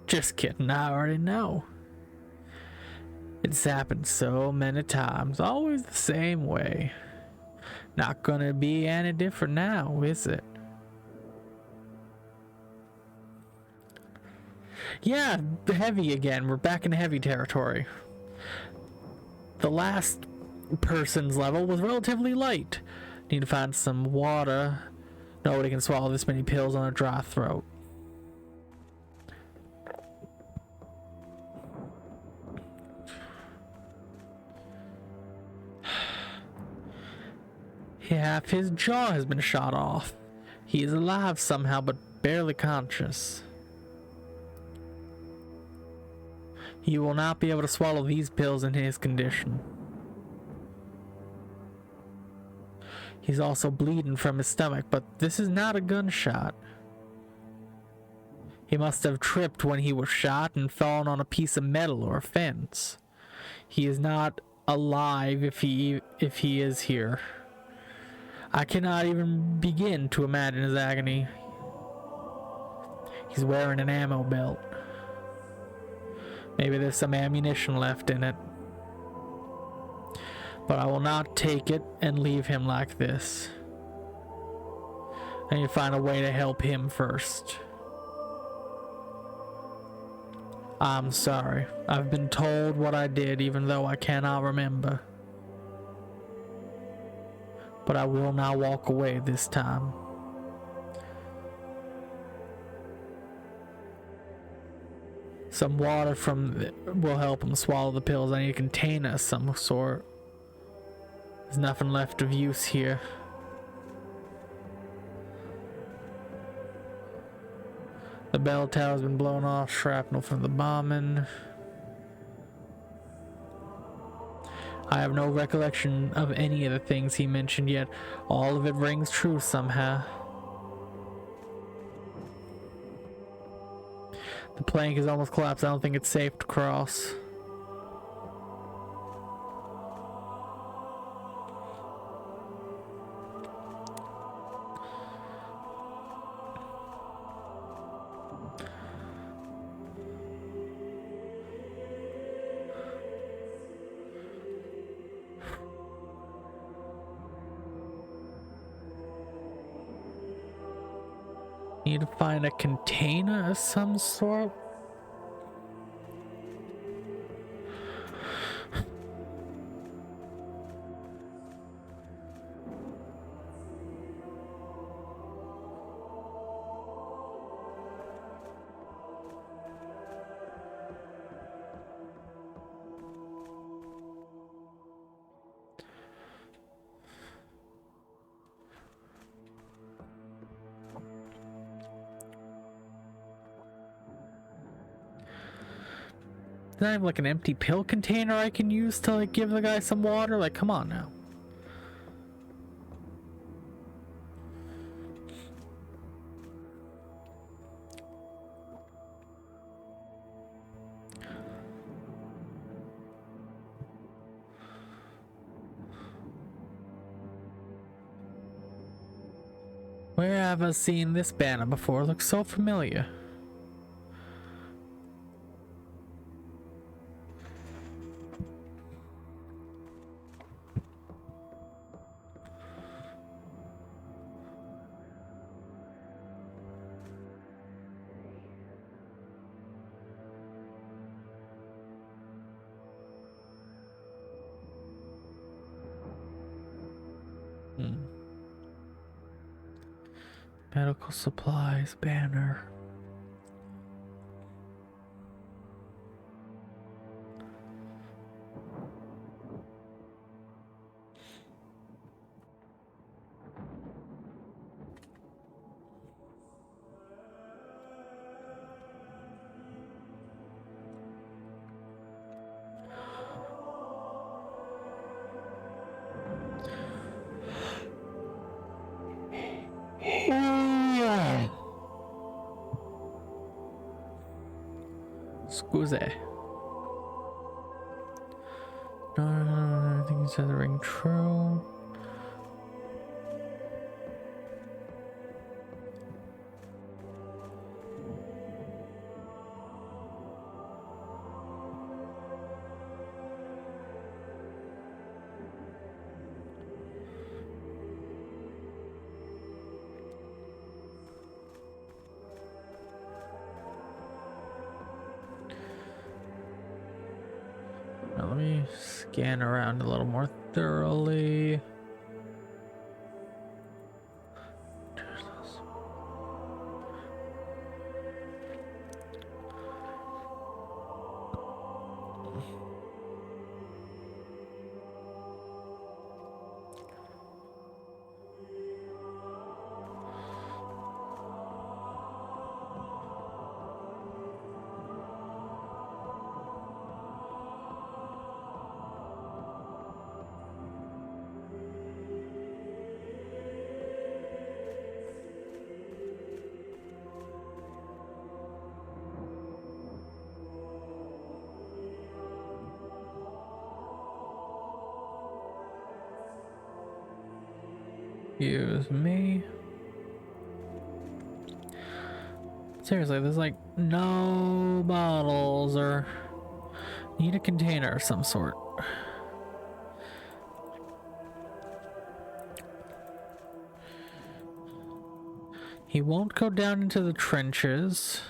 Just kidding, I already know. It's happened so many times, always the same way. Not gonna be any different now, is it? Yeah, heavy again. We're back in heavy territory. The last person's level was relatively light. Need to find some water. Nobody can swallow this many pills on a dry throat. Half his jaw has been shot off. He is alive somehow, but barely conscious. He will not be able to swallow these pills in his condition. He's also bleeding from his stomach, but this is not a gunshot. He must have tripped when he was shot and fallen on a piece of metal or a fence. He is not alive if he is here. I cannot even begin to imagine his agony. He's wearing an ammo belt. Maybe there's some ammunition left in it. But I will not take it and leave him like this. I need to find a way to help him first. I'm sorry. I've been told what I did even though I cannot remember. But I will not walk away this time. Some water will help him swallow the pills. I need a container of some sort. There's nothing left of use here. The bell tower's been blown off. Shrapnel from the bombing. I have no recollection of any of the things he mentioned yet. All of it rings true somehow. The plank is almost collapsed. I don't think it's safe to cross. Need to find a container of some sort. Does I have like an empty pill container I can use to like give the guy some water? Like, come on now. Where have I seen this banner before? It looks so familiar. Medical supplies banner. Scuse. No, I think it says ring true. Now let me scan around a little more thoroughly. Excuse me. Seriously, there's like no bottles or need a container of some sort. He won't go down into the trenches.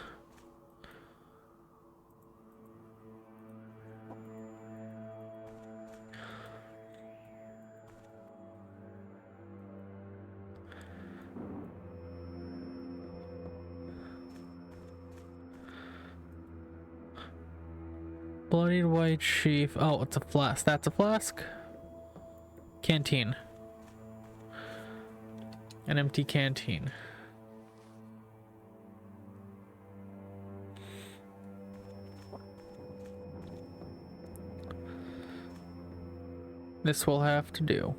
Bloodied white sheaf. Oh, it's a flask. That's a flask? Canteen. An empty canteen. This will have to do.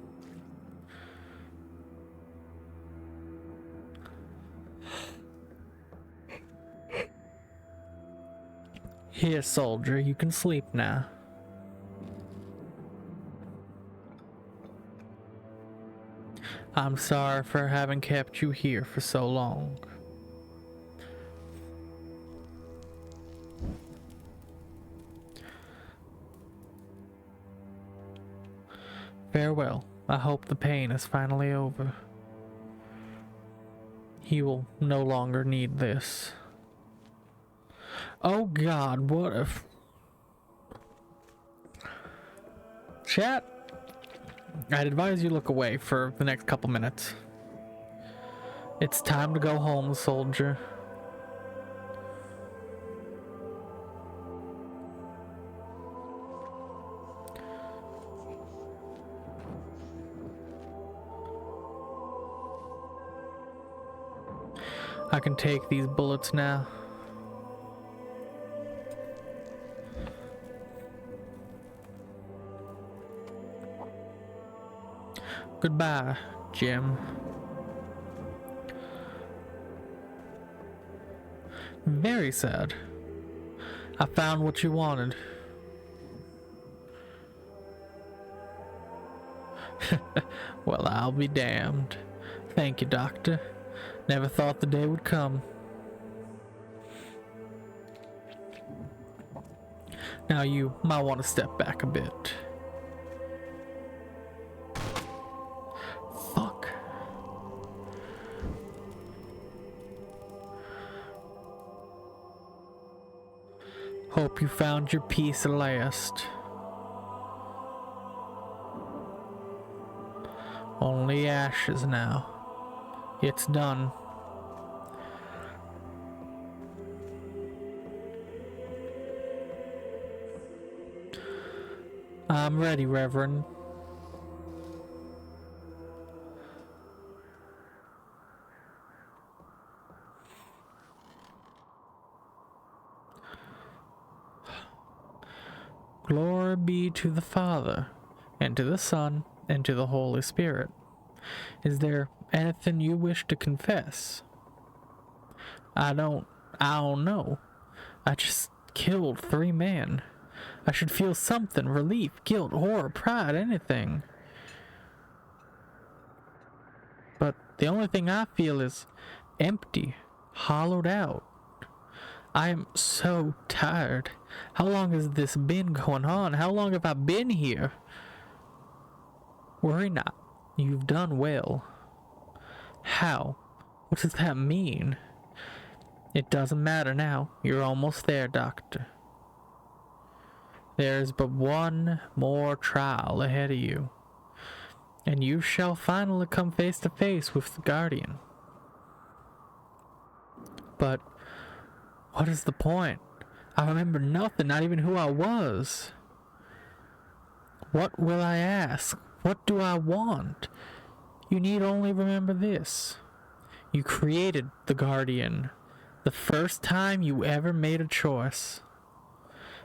Here, soldier, you can sleep now. I'm sorry for having kept you here for so long. Farewell. I hope the pain is finally over. He will no longer need this. Oh God, what if... Chat, I'd advise you look away for the next couple minutes. It's time to go home, soldier. I can take these bullets now. Goodbye, Jim. Very sad. I found what you wanted. Well, I'll be damned. Thank you, Doctor. Never thought the day would come. Now you might want to step back a bit. Fuck. Hope you found your peace at last. Only ashes now. It's done. I'm ready, Reverend. Glory be to the Father, and to the Son, and to the Holy Spirit. Is there anything you wish to confess? I don't know. I just killed 3 men. I should feel something, relief, guilt, horror, pride, anything. But the only thing I feel is empty, hollowed out. I am so tired. How long has this been going on? How long have I been here? Worry not. You've done well. How? What does that mean? It doesn't matter now. You're almost there, Doctor. There's but one more trial ahead of you, and you shall finally come face to face with the Guardian. But what is the point? I remember nothing, not even who I was. What will I ask? What do I want? You need only remember this. You created the Guardian the first time you ever made a choice.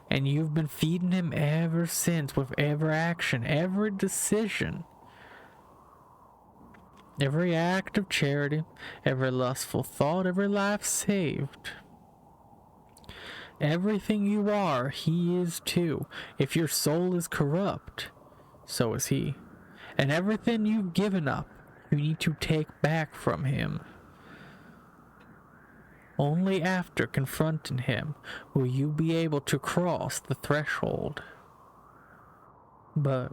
And you've been feeding him ever since with every action, every decision. Every act of charity, every lustful thought, every life saved. Everything you are, he is too. If your soul is corrupt, so is he. And everything you've given up, you need to take back from him. Only after confronting him will you be able to cross the threshold. But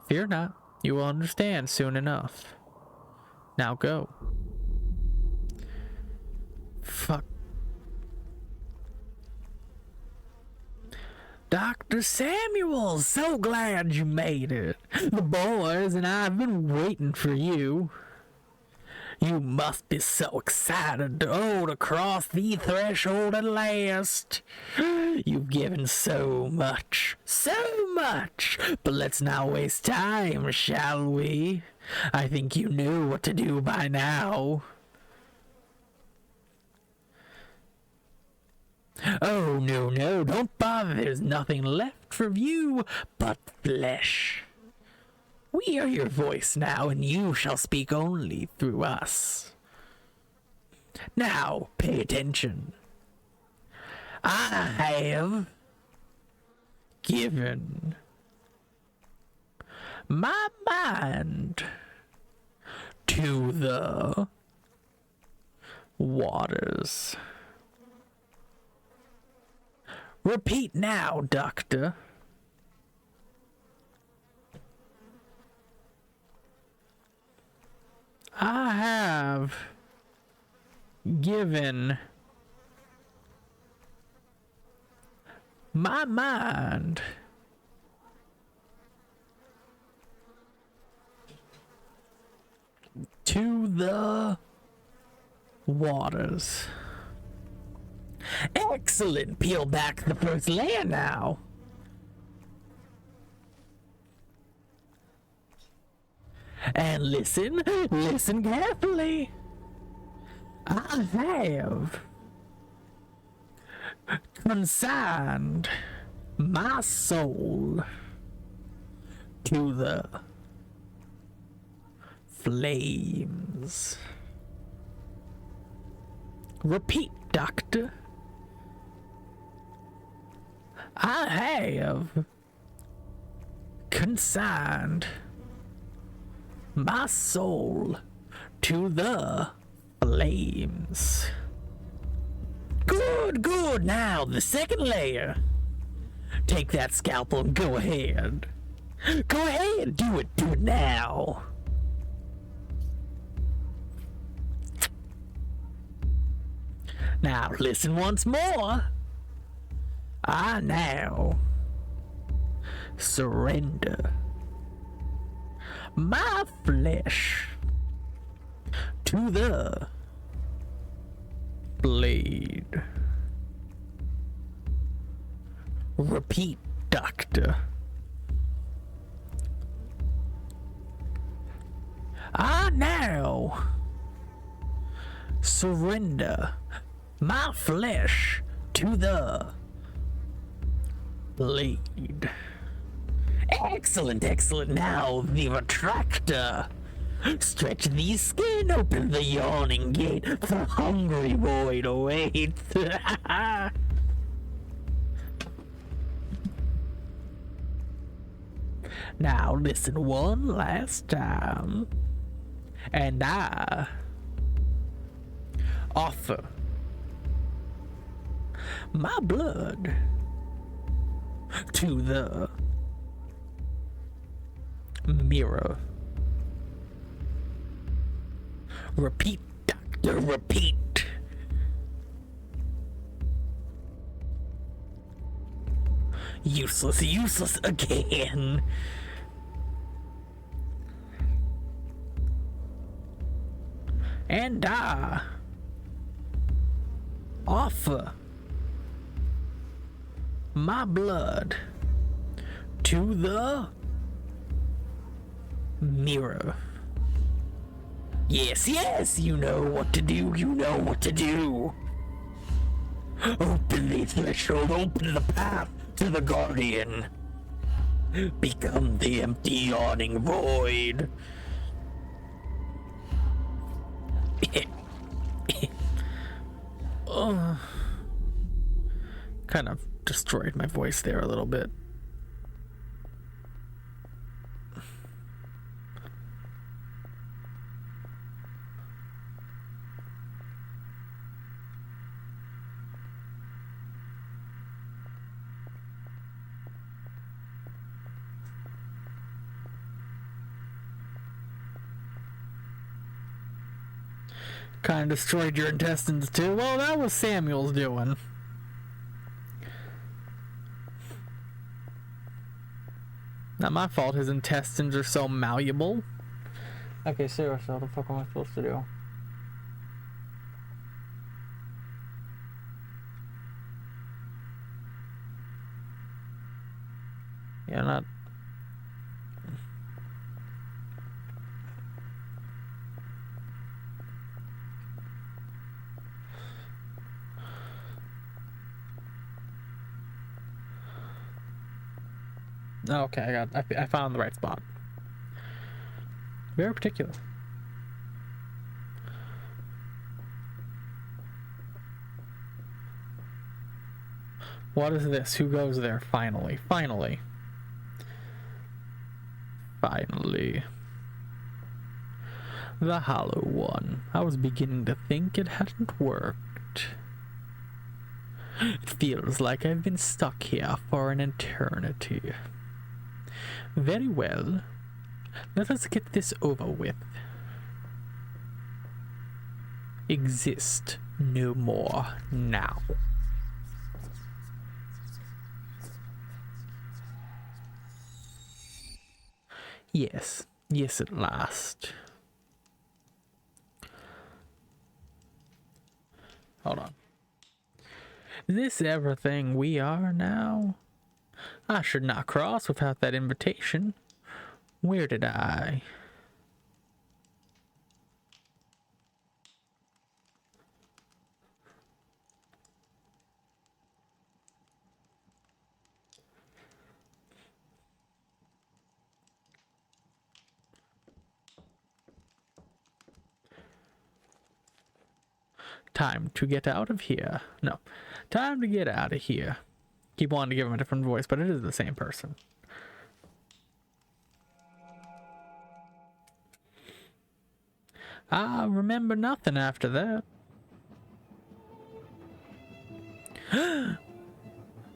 fear not, you will understand soon enough. Now go. Fuck. Dr. Samuel, so glad you made it. The boys and I have been waiting for you. You must be so excited to cross the threshold at last. You've given so much, but let's not waste time, shall we? I think you knew what to do by now. Oh, no, don't bother. There's nothing left for you but flesh. We are your voice now, and you shall speak only through us. Now, pay attention. I have given my mind to the waters. Repeat now, Doctor. I have given my mind to the waters. Excellent! Peel back the first layer now. And listen carefully. I have consigned my soul to the flames. Repeat, Doctor. I have consigned my soul to the flames. Good. Now, the second layer. Take that scalpel and go ahead. Go ahead, do it now. Now, listen once more. I now surrender my flesh to the blade. Repeat, Doctor. I now surrender my flesh to the blade. Excellent. Now the retractor. Stretch the skin, open the yawning gate. The hungry void awaits. Now listen one last time. And I offer my blood to the mirror. Repeat, Doctor, repeat. Useless, useless again. And I offer my blood to the mirror. Yes, yes, you know what to do, you know what to do. Open the threshold, open the path to the Guardian. Become the empty yawning void. Kind of destroyed my voice there a little bit. Kind of destroyed your intestines too. Well, that was Samuel's doing. Not my fault his intestines are so malleable. Okay, seriously, what the fuck am I supposed to do? Yeah, not... Okay, I found the right spot. Very particular. What is this? Who goes there? Finally. Finally. Finally. The Hollow One. I was beginning to think it hadn't worked. It feels like I've been stuck here for an eternity. Very well. Let us get this over with. Exist no more now. Yes, yes at last. Hold on. Is this everything we are now? I should not cross without that invitation. Where did I? Time to get out of here. No. Time to get out of here. Keep wanting to give him a different voice, but it is the same person. I remember nothing after that.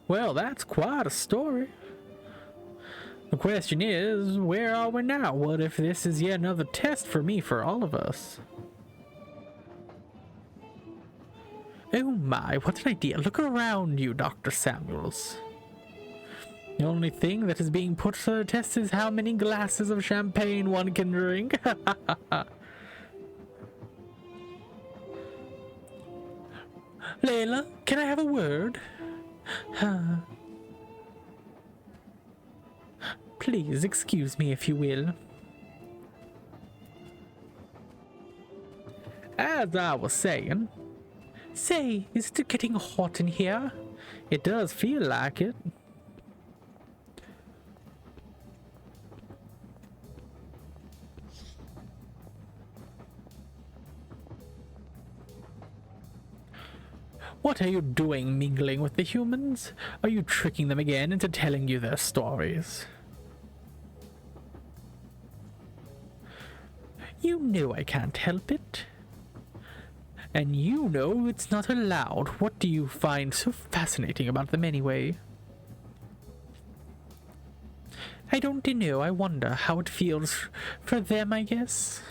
Well, that's quite a story. The question is, where are we now? What if this is yet another test for me, for all of us? Oh my, what an idea. Look around you, Dr. Samuels. The only thing that is being put to the test is how many glasses of champagne one can drink. Layla, can I have a word? Please excuse me if you will. As I was saying, say, is it getting hot in here? It does feel like it. What are you doing mingling with the humans? Are you tricking them again into telling you their stories? You know I can't help it. And you know it's not allowed. What do you find so fascinating about them anyway? I don't know. I wonder how it feels for them, I guess.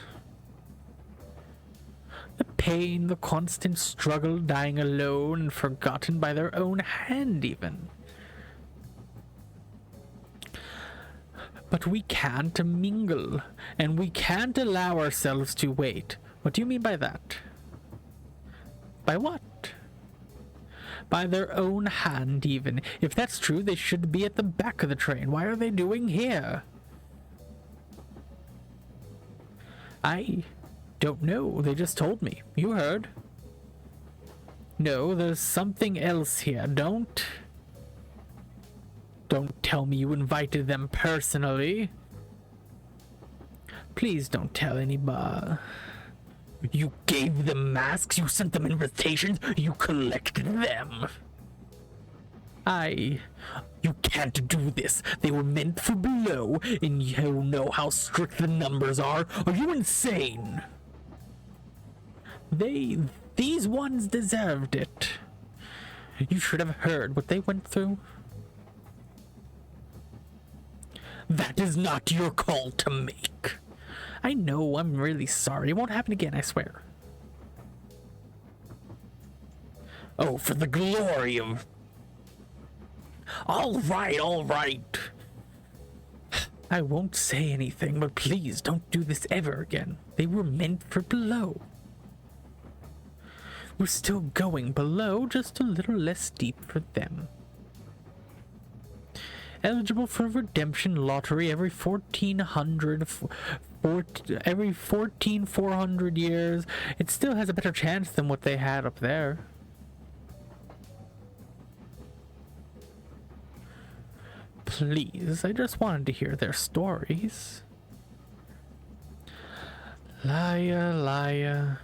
The pain, the constant struggle, dying alone and forgotten by their own hand even. But we can't mingle, and we can't allow ourselves to wait. What do you mean by that? By what? By their own hand, even. If that's true, they should be at the back of the train. Why are they doing here? I don't know. They just told me. You heard. No, there's something else here. Don't tell me you invited them personally. Please don't tell anybody. You gave them masks, you sent them invitations, you collected them. You can't do this. They were meant for below, and you know how strict the numbers are. Are you insane? These ones deserved it. You should have heard what they went through. That is not your call to make. I know, I'm really sorry. It won't happen again, I swear. Oh, for the glory of... All right. I won't say anything, but please don't do this ever again. They were meant for below. We're still going below, just a little less deep for them. Eligible for redemption lottery every 400 years. It still has a better chance than what they had up there. Please, I just wanted to hear their stories. Liar.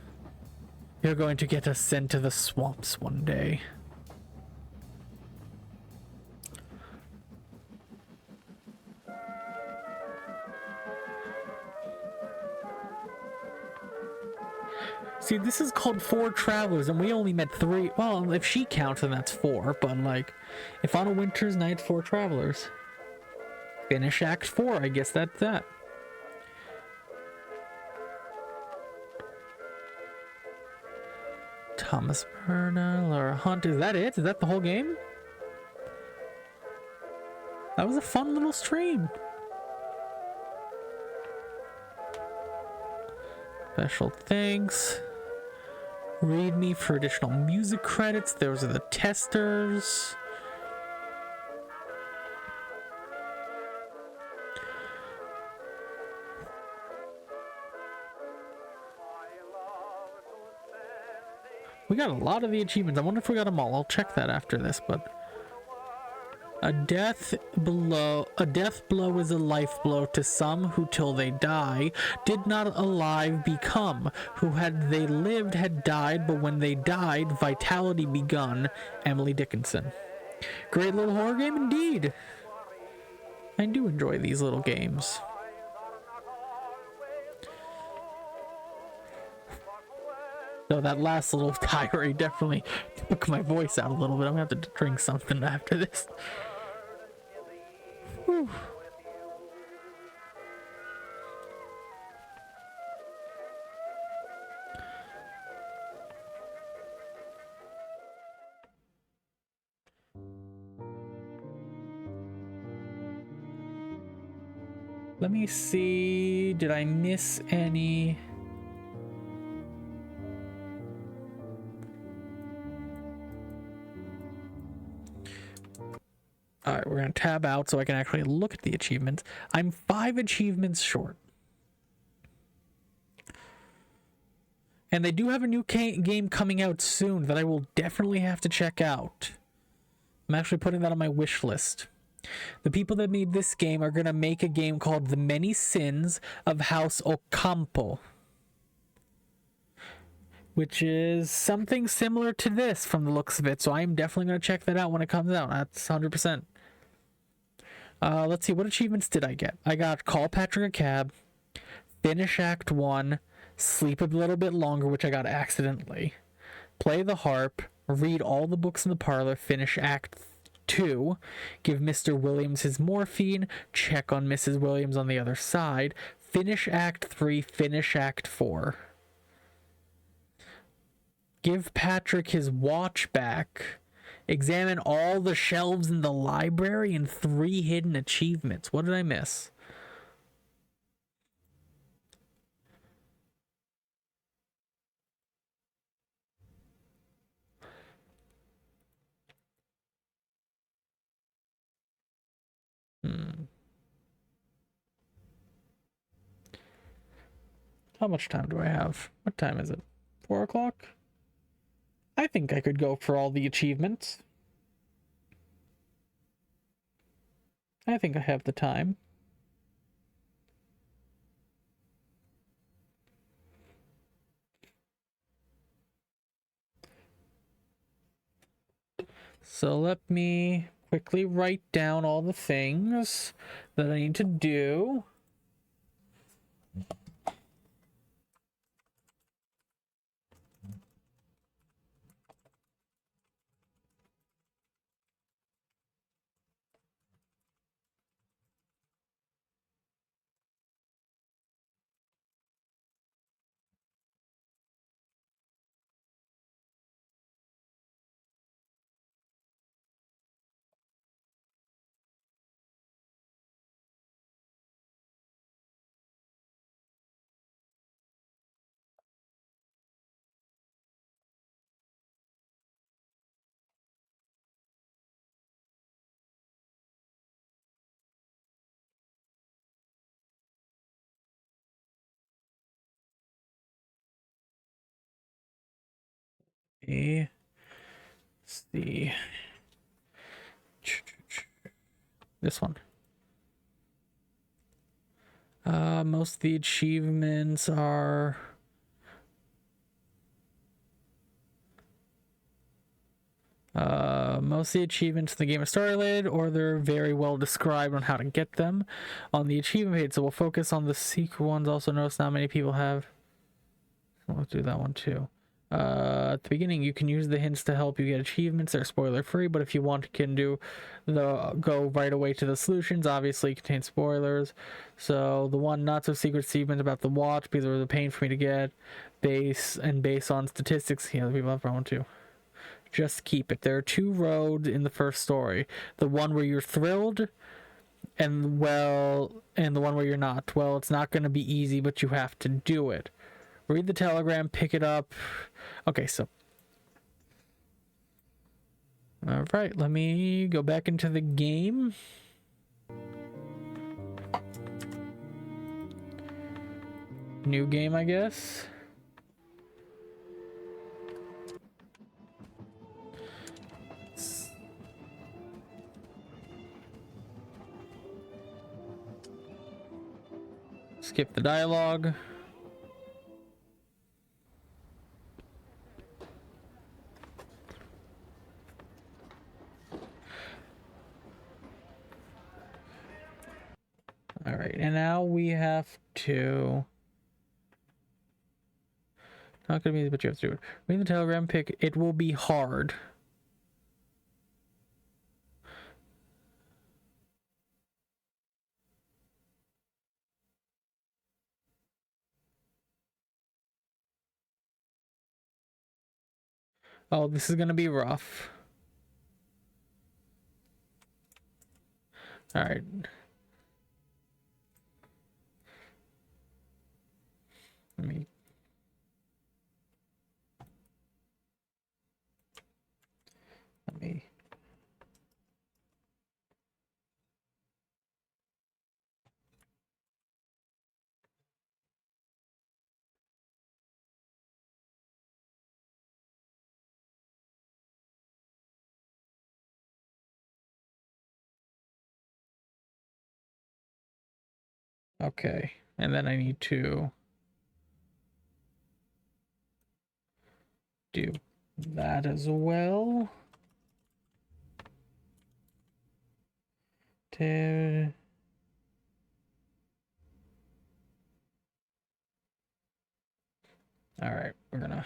You're going to get us sent to the swamps one day. See, this is called 4 travelers, and we only met 3. Well, if she counts, then that's 4. But, like, if on a winter's night, 4 travelers. Finish Act 4, I guess that's that. Thomas Burnell or Hunt, is that it? Is that the whole game? That was a fun little stream. Special thanks. Read me for additional music credits. Those are the testers. We got a lot of the achievements. I wonder if we got them all. I'll check that after this, but a death blow is a life blow to some who till they die did not alive become, who had they lived had died, but when they died vitality begun. Emily Dickinson. Great little horror game indeed. I do enjoy these little games. So that last little tirade definitely took my voice out a little bit. I'm gonna have to drink something after this. Whew. Let me see. Did I miss any? Alright, we're going to tab out so I can actually look at the achievements. I'm 5 achievements short. And they do have a new game coming out soon that I will definitely have to check out. I'm actually putting that on my wish list. The people that made this game are going to make a game called The Many Sins of House Ocampo, which is something similar to this from the looks of it. So I'm definitely going to check that out when it comes out. That's 100%. Let's see, what achievements did I get? I got Call Patrick a Cab, Finish Act 1, Sleep a Little Bit Longer, which I got accidentally, Play the Harp, Read all the books in the parlor, Finish Act 2, Give Mr. Williams his morphine, Check on Mrs. Williams on the other side, Finish Act 3, Finish Act 4. Give Patrick his watch back. Examine all the shelves in the library and 3 hidden achievements. What did I miss? How much time do I have? What time is it? 4 o'clock? I think I could go for all the achievements. I think I have the time. So let me quickly write down all the things that I need to do. Let's see. This one. Most of the achievements are most of the achievements in the game are story related, or they're very well described on how to get them on the achievement page. So we'll focus on the secret ones. Also notice not many people have. Let's do that one too. At the beginning, you can use the hints to help you get achievements. They're spoiler free, but if you want, you can go right away to the solutions. Obviously, it contains spoilers. So the one not so secret achievement about the watch, because it was a pain for me to get, based on statistics. Yeah, the people have one too. Just keep it. There are 2 roads in the first story. The one where you're thrilled, and the one where you're not. Well, it's not going to be easy, but you have to do it. Read the telegram, pick it up. Okay, so. All right, let me go back into the game. New game, I guess. Skip the dialogue. All right, and now we have to. Not gonna be easy, but you have to do it. Read the telegram, pick. It will be hard. Oh, this is gonna be rough. All right. Let me. Okay, and then I need to do that as well. All right, we're gonna.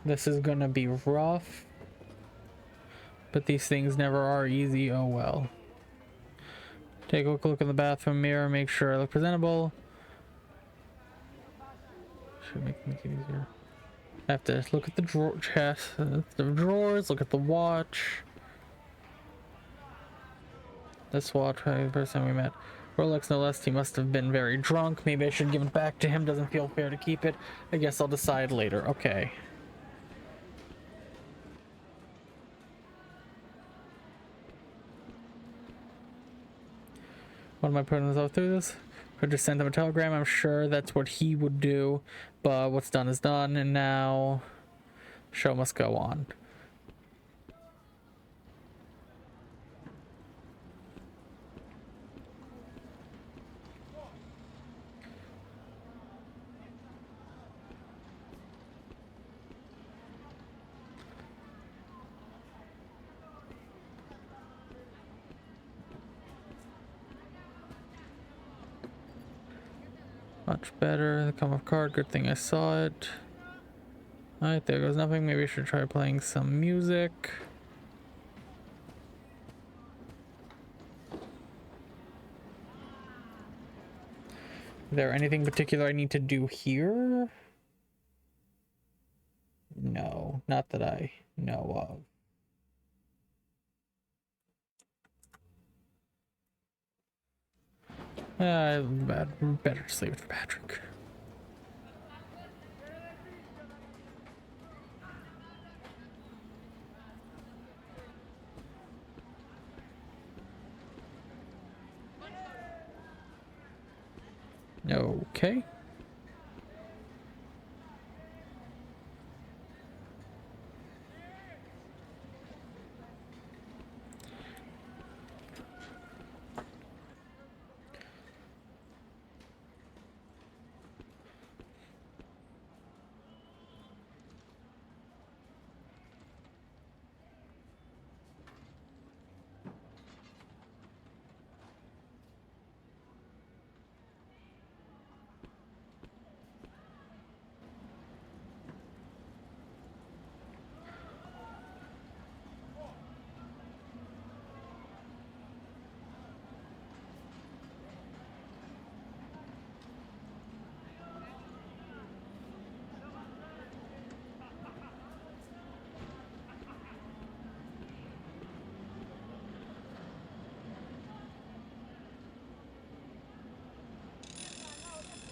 This is gonna be rough, but these things never are easy. Oh well. Take a quick look in the bathroom mirror, make sure I look presentable. Should make it easier. I have to look at the drawers, look at the watch. This watch, the first time we met. Rolex, no less. He must have been very drunk. Maybe I should give it back to him. Doesn't feel fair to keep it. I guess I'll decide later. Okay. What am I putting myself through this? Could just send him a telegram. I'm sure that's what he would do, but what's done is done, and now show must go on. Much better. The come of card. Good thing I saw it. Alright, there goes nothing. Maybe I should try playing some music. Is there anything particular I need to do here? No, not that I know of. Better just leave it for Patrick. Okay.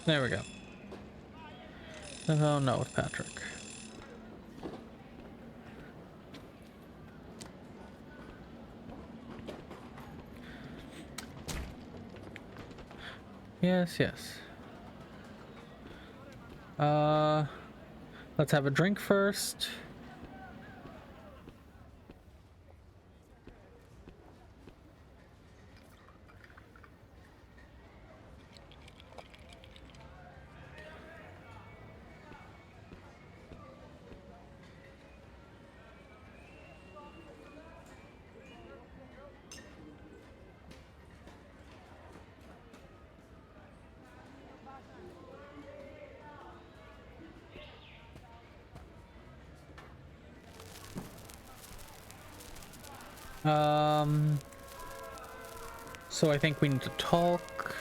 There we go. Oh no, with Patrick. Yes, yes. Let's have a drink first. So I think we need to talk.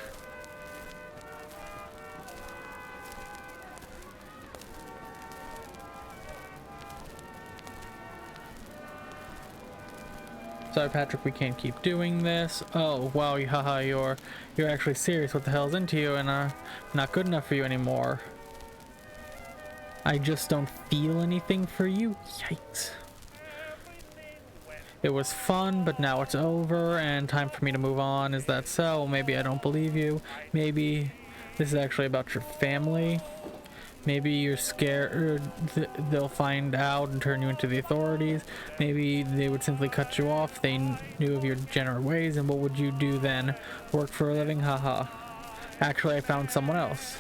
Sorry, Patrick, we can't keep doing this. Oh, wow, haha, you're actually serious. What the hell's into you and are not good enough for you anymore. I just don't feel anything for you. Yikes. It was fun, but now it's over and time for me to move on. Is that so? Maybe I don't believe you. Maybe this is actually about your family. Maybe you're scared they'll find out and turn you into the authorities. Maybe they would simply cut you off if they knew of your degenerate ways, and what would you do then? Work for a living? Haha. Actually, I found someone else.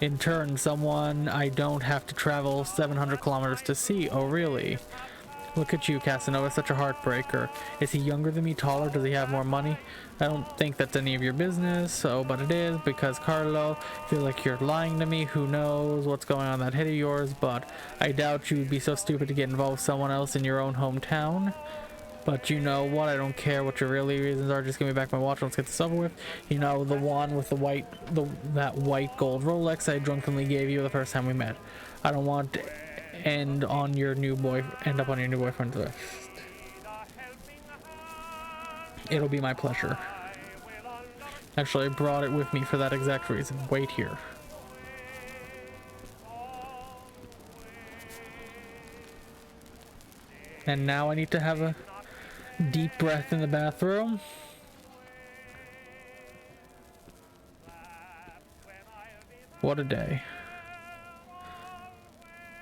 In turn, someone I don't have to travel 700 kilometers to see. Oh, really? Look at you, Casanova, such a heartbreaker. Is he younger than me, taller? Does he have more money? I don't think that's any of your business, but it is, because Carlo, I feel like you're lying to me. Who knows what's going on in that head of yours, but I doubt you would be so stupid to get involved with someone else in your own hometown. But you know what? I don't care what your really reasons are. Just give me back my watch. Let's get this over with. You know, the one with that white gold Rolex I drunkenly gave you the first time we met. I don't want to end up on your new boyfriend's list. It'll be my pleasure. Actually, I brought it with me for that exact reason. Wait here. And now I need to have a deep breath in the bathroom. What a day.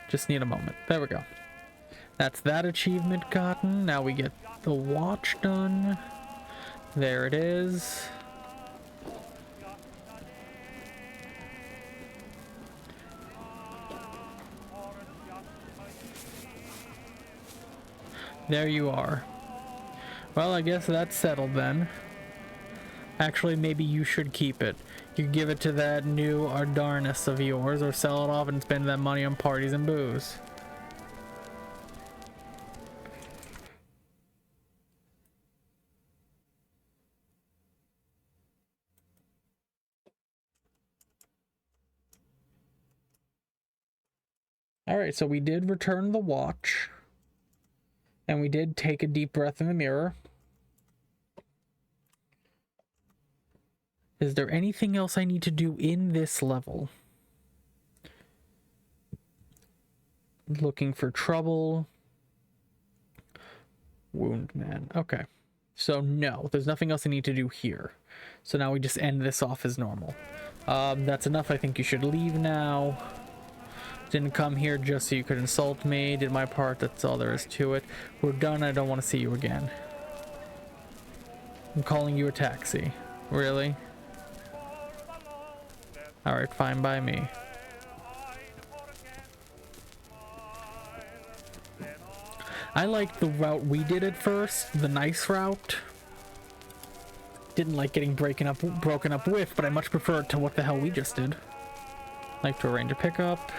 Just need a moment. There we go. That's that achievement gotten. Now we get the watch done. There it is. There you are. Well, I guess that's settled then. Actually, maybe you should keep it. You give it to that new Ardarnus of yours, or sell it off and spend that money on parties and booze. Alright, so we did return the watch. And we did take a deep breath in the mirror. Is there anything else I need to do in this level? Looking for trouble. Wound man. Okay. So no, there's nothing else I need to do here. So now we just end this off as normal. That's enough. I think you should leave now. Didn't come here just so you could insult me. Did my part. That's all there is to it. We're done. I don't want to see you again. I'm calling you a taxi. Really? Alright, fine by me. I liked the route we did at first, the nice route. Didn't like getting broken up with, but I much prefer it to what the hell we just did. Like to arrange a pickup.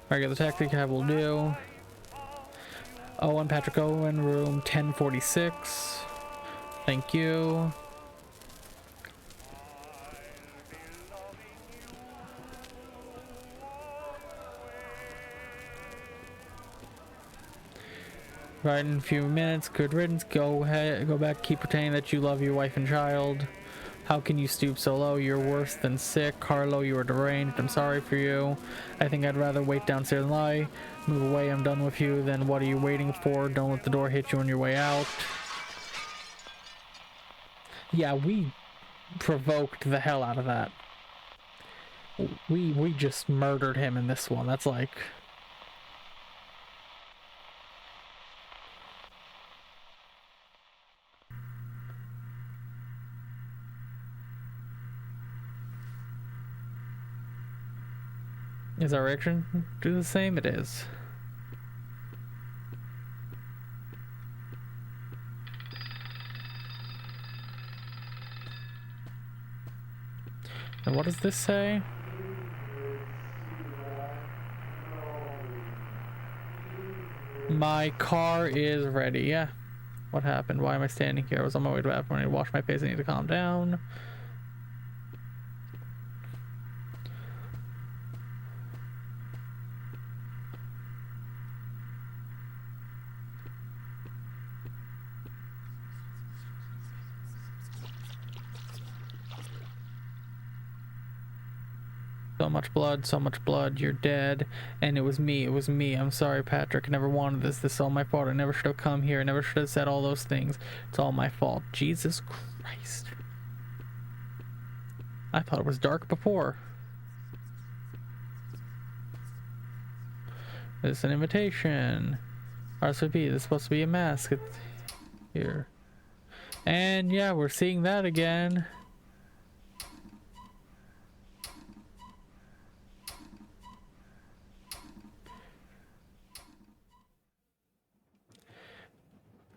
Regular taxi cab will do. Owen, Patrick Owen, room 1046. Thank you. Right in a few minutes. Good riddance. Go ahead. Go back. Keep pretending that you love your wife and child. How can you stoop so low? You're worse than sick. Carlo, you are deranged. I'm sorry for you. I think I'd rather wait downstairs and lie. Move away. I'm done with you. Then what are you waiting for? Don't let the door hit you on your way out. Yeah, we provoked the hell out of that. We just murdered him in this one. That's like... Is our reaction do the same? It is. And what does this say? My car is ready. Yeah. What happened? Why am I standing here? I was on my way to the bathroom. I need to wash my face. I need to calm down. So much blood, you're dead. And it was me, I'm sorry, Patrick, I never wanted this is all my fault, I never should have come here, I never should have said all those things, it's all my fault. Jesus Christ. I thought it was dark before. It's an invitation. RSVP, this is supposed to be a mask. It's here. And yeah, we're seeing that again.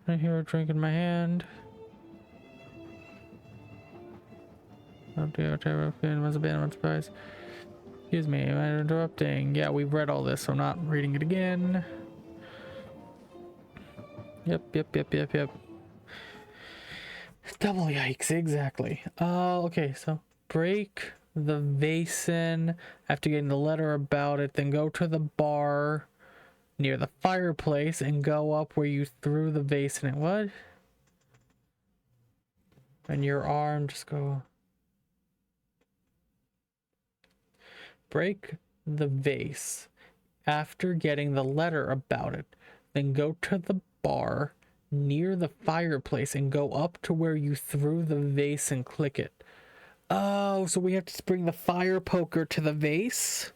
I hear a drink in my hand. Must have been a surprise. Excuse me, am I interrupting? Yeah, we've read all this, so I'm not reading it again. Yep. Double yikes, exactly. Okay, so break the basin after getting the letter about it, then go to the bar near the fireplace and go up where you threw the vase in it. What? And your arm, just go. Break the vase after getting the letter about it. Then go to the bar near the fireplace and go up to where you threw the vase and click it. Oh, so we have to bring the fire poker to the vase?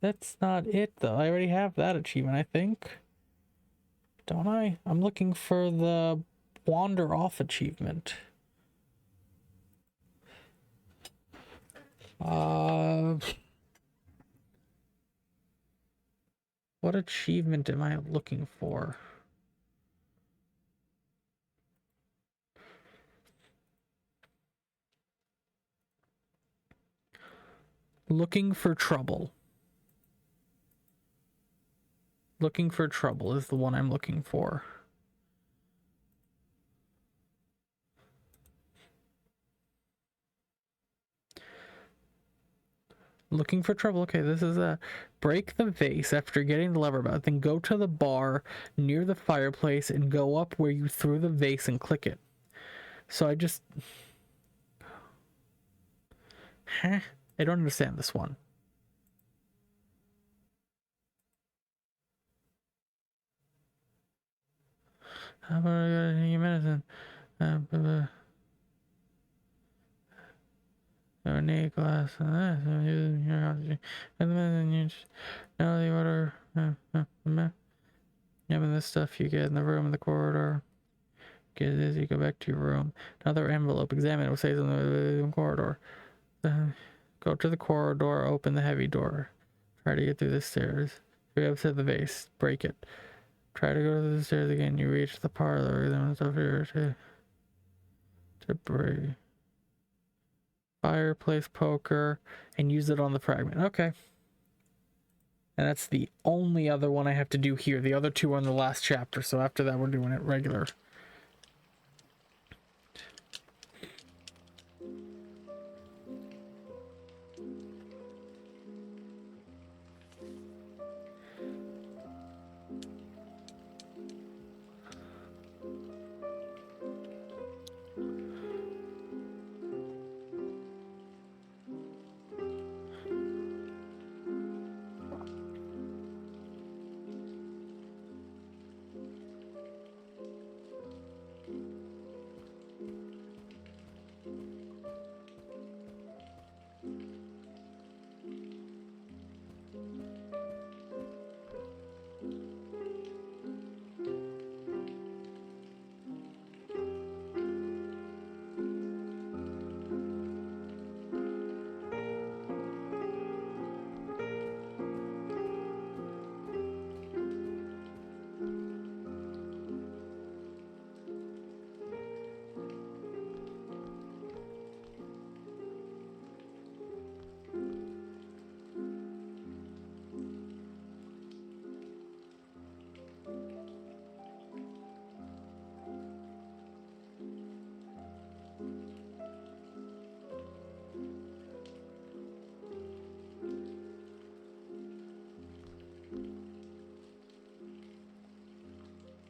That's not it, though. I already have that achievement, I think. Don't I? I'm looking for the wander off achievement. What achievement am I looking for? Looking for trouble. Looking for trouble is the one I'm looking for. Looking for trouble. Okay, this is a break the vase after getting the lever about. Then go to the bar near the fireplace and go up where you threw the vase and click it. So I just... Huh? I don't understand this one. How about I gotta take your medicine? I need a glass of this. I'm using your house. And then you just now the order. Yeah, and this stuff you get in the room in the corridor. Get this, you go back to your room. Another envelope. Examine it. Will say in the corridor. Go to the corridor. Open the heavy door. Try to get through the stairs. Go up to the vase. Break it. Try to go to the stairs again. You reach the parlor. Then it's over here to break. Fireplace poker and use it on the fragment. Okay. And that's the only other one I have to do here. The other two are in the last chapter, so after that we're doing it regular.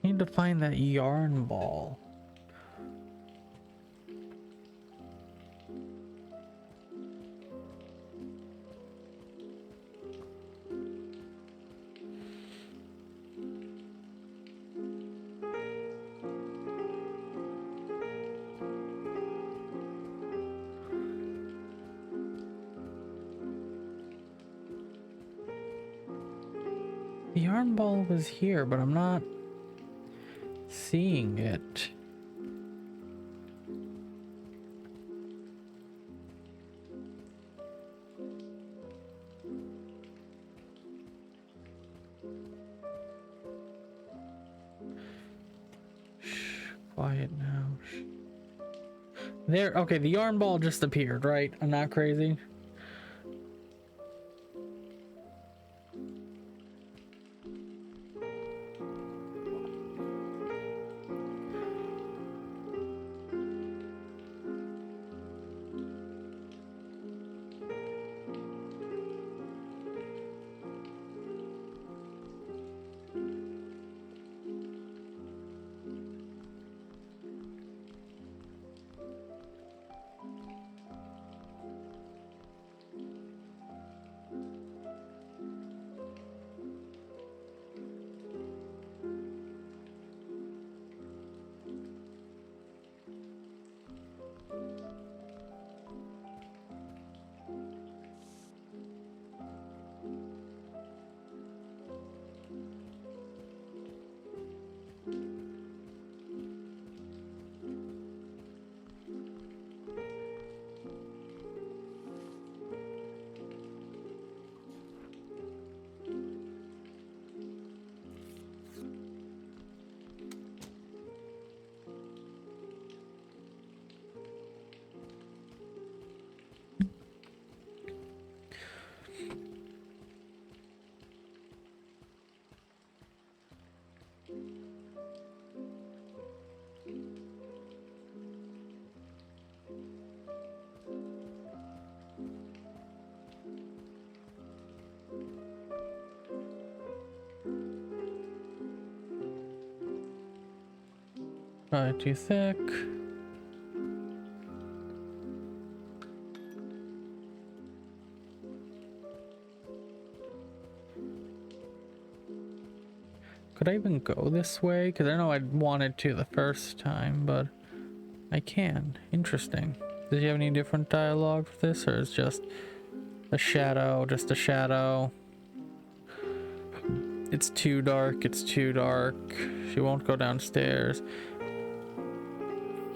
Need to find that yarn ball. The yarn ball was here, but I'm not seeing it. Shh, quiet now. Shh. There, okay, the yarn ball just appeared, right? I'm not crazy. Probably too thick. Could I even go this way? Because I know I wanted to the first time, but I can. Interesting. Does he have any different dialogue for this, or is just a shadow, just a shadow? It's too dark, it's too dark. She won't go downstairs.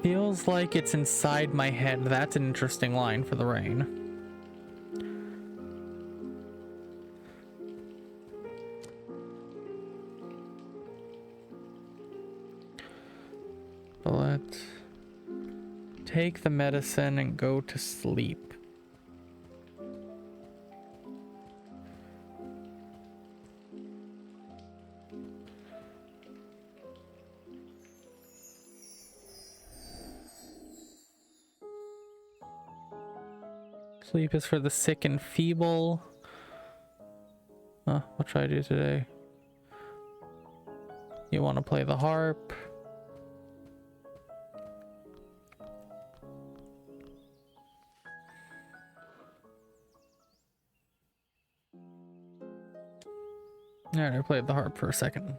Feels like it's inside my head. That's an interesting line for the rain. Let's take the medicine and go to sleep. Sleep is for the sick and feeble. What should I do today? You want to play the harp? Alright, I played the harp for a second.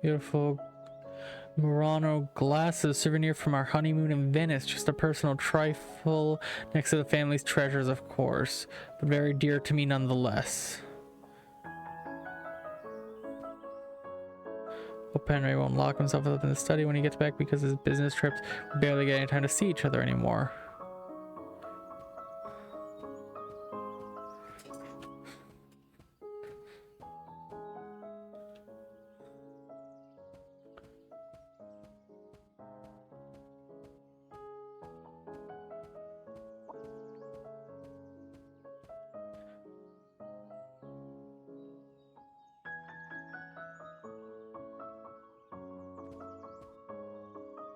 Beautiful Murano glasses, souvenir from our honeymoon in Venice. Just a personal trifle next to the family's treasures, of course, but very dear to me nonetheless. Hope Henry won't lock himself up in the study when he gets back, because his business trips barely get any time to see each other anymore.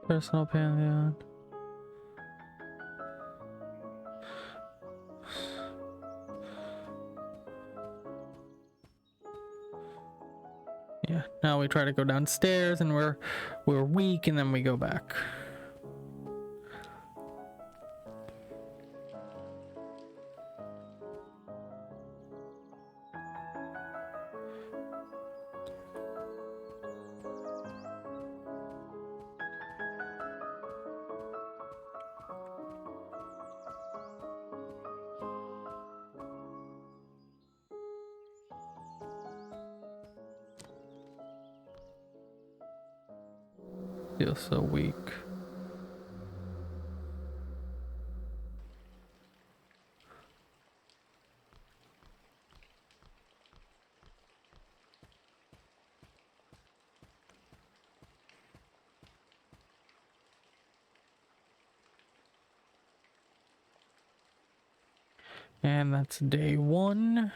Personal pantheon. Yeah, now we try to go downstairs and we're weak, and then we go back. Feel so weak. And that's day one.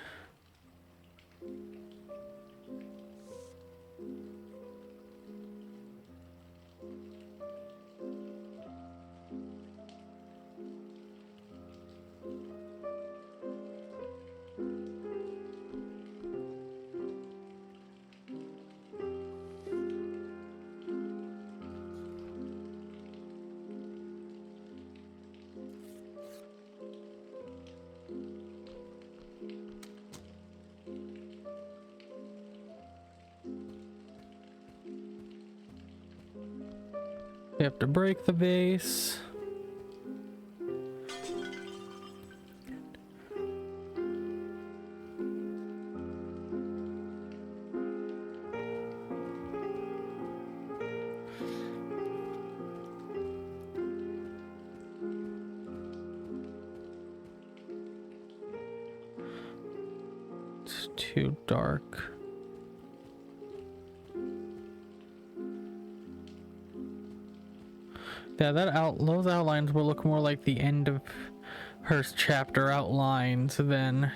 We have to break the vase. It's too dark. Yeah, those outlines will look more like the end of her chapter outlines than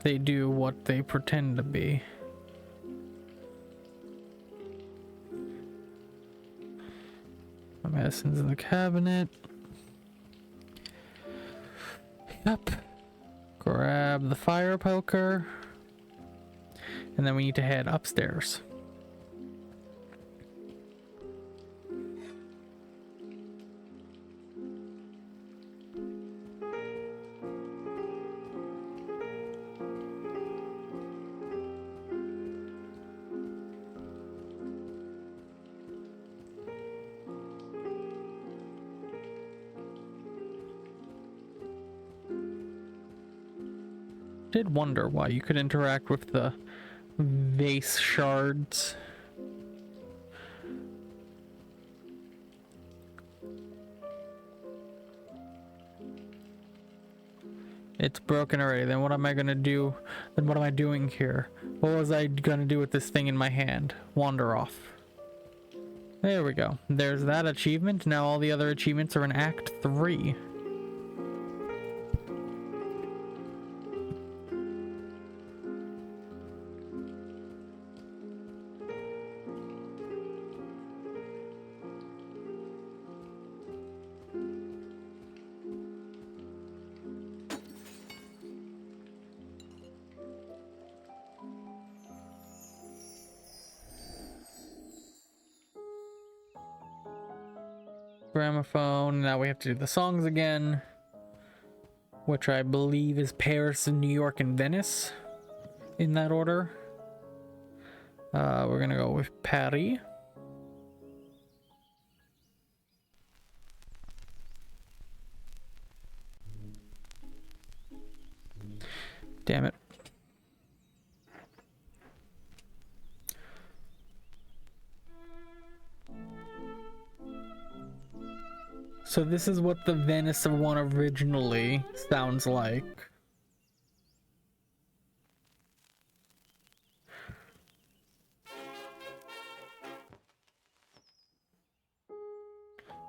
they do what they pretend to be. My medicine's in the cabinet. Yep. Grab the fire poker. And then we need to head upstairs. Did wonder why you could interact with the vase shards. It's broken already. Then what am I gonna do? Then what am I doing here? What was I gonna do with this thing in my hand? Wander off. There we go. There's that achievement. Now all the other achievements are in Act 3. Gramophone. Now we have to do the songs again, which I believe is Paris, New York, and Venice in that order. We're gonna go with Paris. Damn it. So this is what the Venice of one originally sounds like.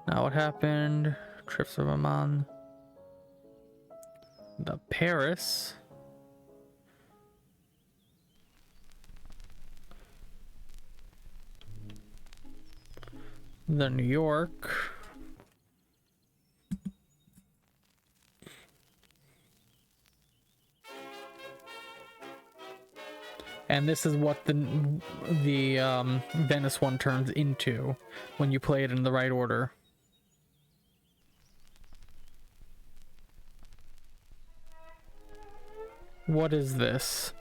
Now what happened? Trips of Amman. The Paris. The New York. And this is what the Venice one turns into when you play it in the right order. What is this?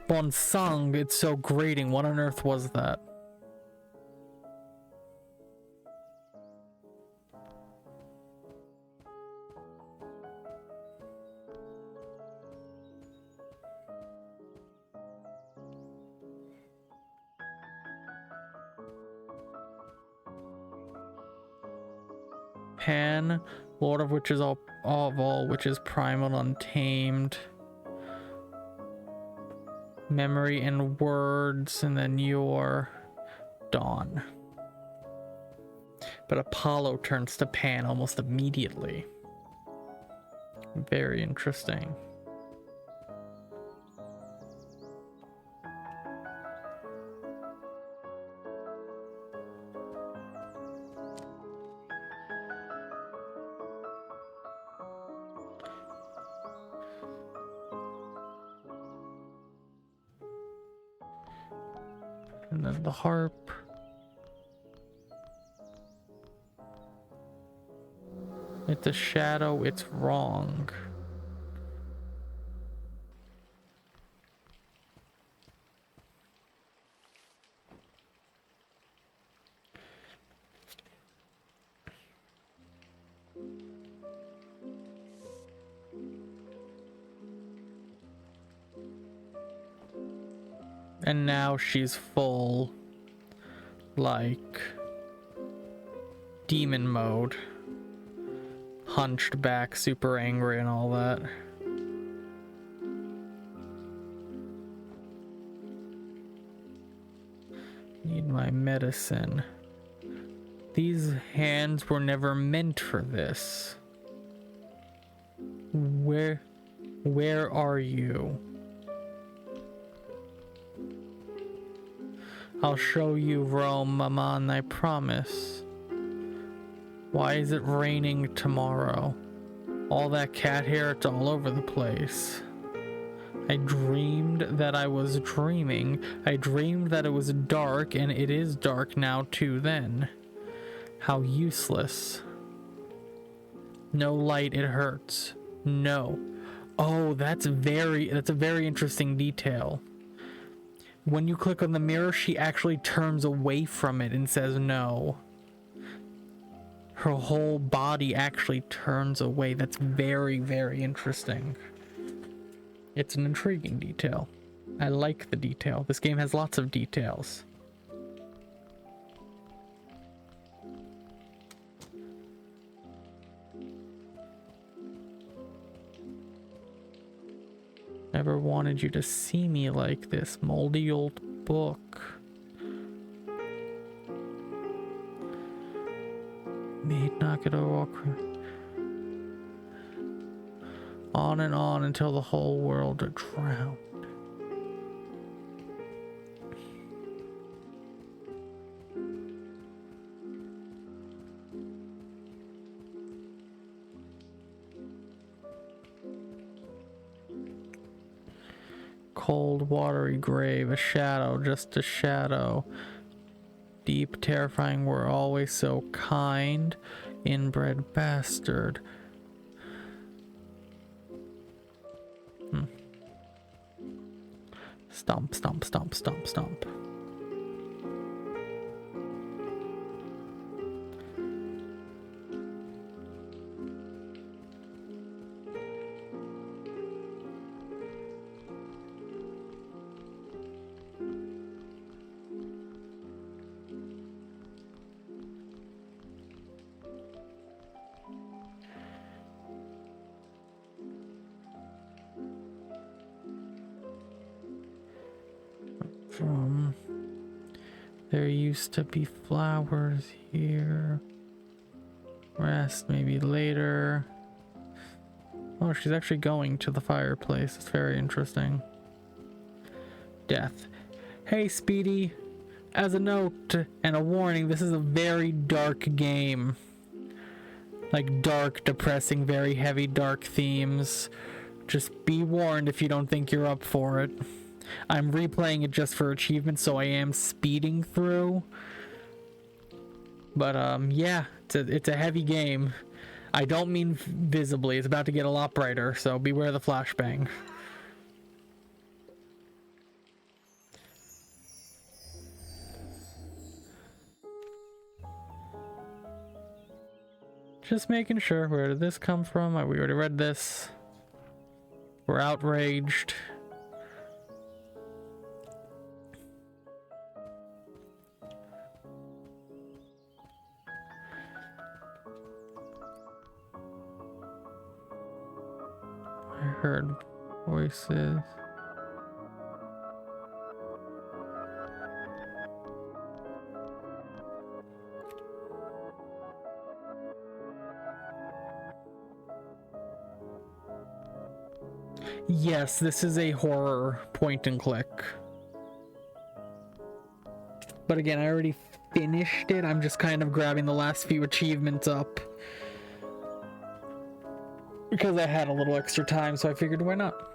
Bon sang, it's so grating. What on earth was that? Pan, Lord of Witches, all of all witches, primal, untamed. Memory and words, and then your dawn. But Apollo turns to Pan almost immediately. Very interesting. And then the harp. It's a shadow, it's wrong. And now she's full, like, demon mode. Hunched back, super angry and all that. Need my medicine. These hands were never meant for this. Where are you? I'll show you Rome, Maman, I promise. Why is it raining tomorrow? All that cat hair, it's all over the place. I dreamed that I was dreaming. I dreamed that it was dark, and it is dark now too then. How useless. No light, it hurts. No. Oh, that's a very interesting detail. When you click on the mirror, she actually turns away from it and says no. Her whole body actually turns away. That's very, very interesting. It's an intriguing detail. I like the detail. This game has lots of details. Never wanted you to see me like this, moldy old book. Made not get a walk. On and on until the whole world drowned. Cold, watery grave, a shadow, just a shadow. Deep, terrifying, we're always so kind. Inbred bastard. Stomp, stomp, stomp, stomp, stomp. There used to be flowers here. Rest maybe later. Oh, she's actually going to the fireplace. It's very interesting. Death. Hey, Speedy. As a note and a warning, this is a very dark game. Like dark, depressing, very heavy, dark themes. Just be warned if you don't think you're up for it. I'm replaying it just for achievements, so I am speeding through. But yeah, it's a heavy game. I don't mean visibly. It's about to get a lot brighter, so beware the flashbang. Just making sure. Where did this come from? We already read this. We're outraged. I heard voices. Yes, this is a horror point and click. But again, I already finished it. I'm just kind of grabbing the last few achievements up. Because I had a little extra time, so I figured why not?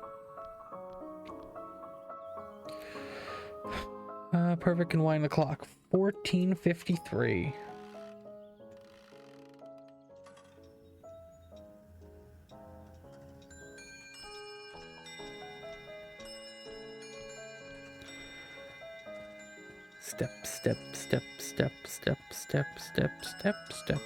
Perfect and wind the clock. 14:53. Step, step, step, step, step, step, step, step, step.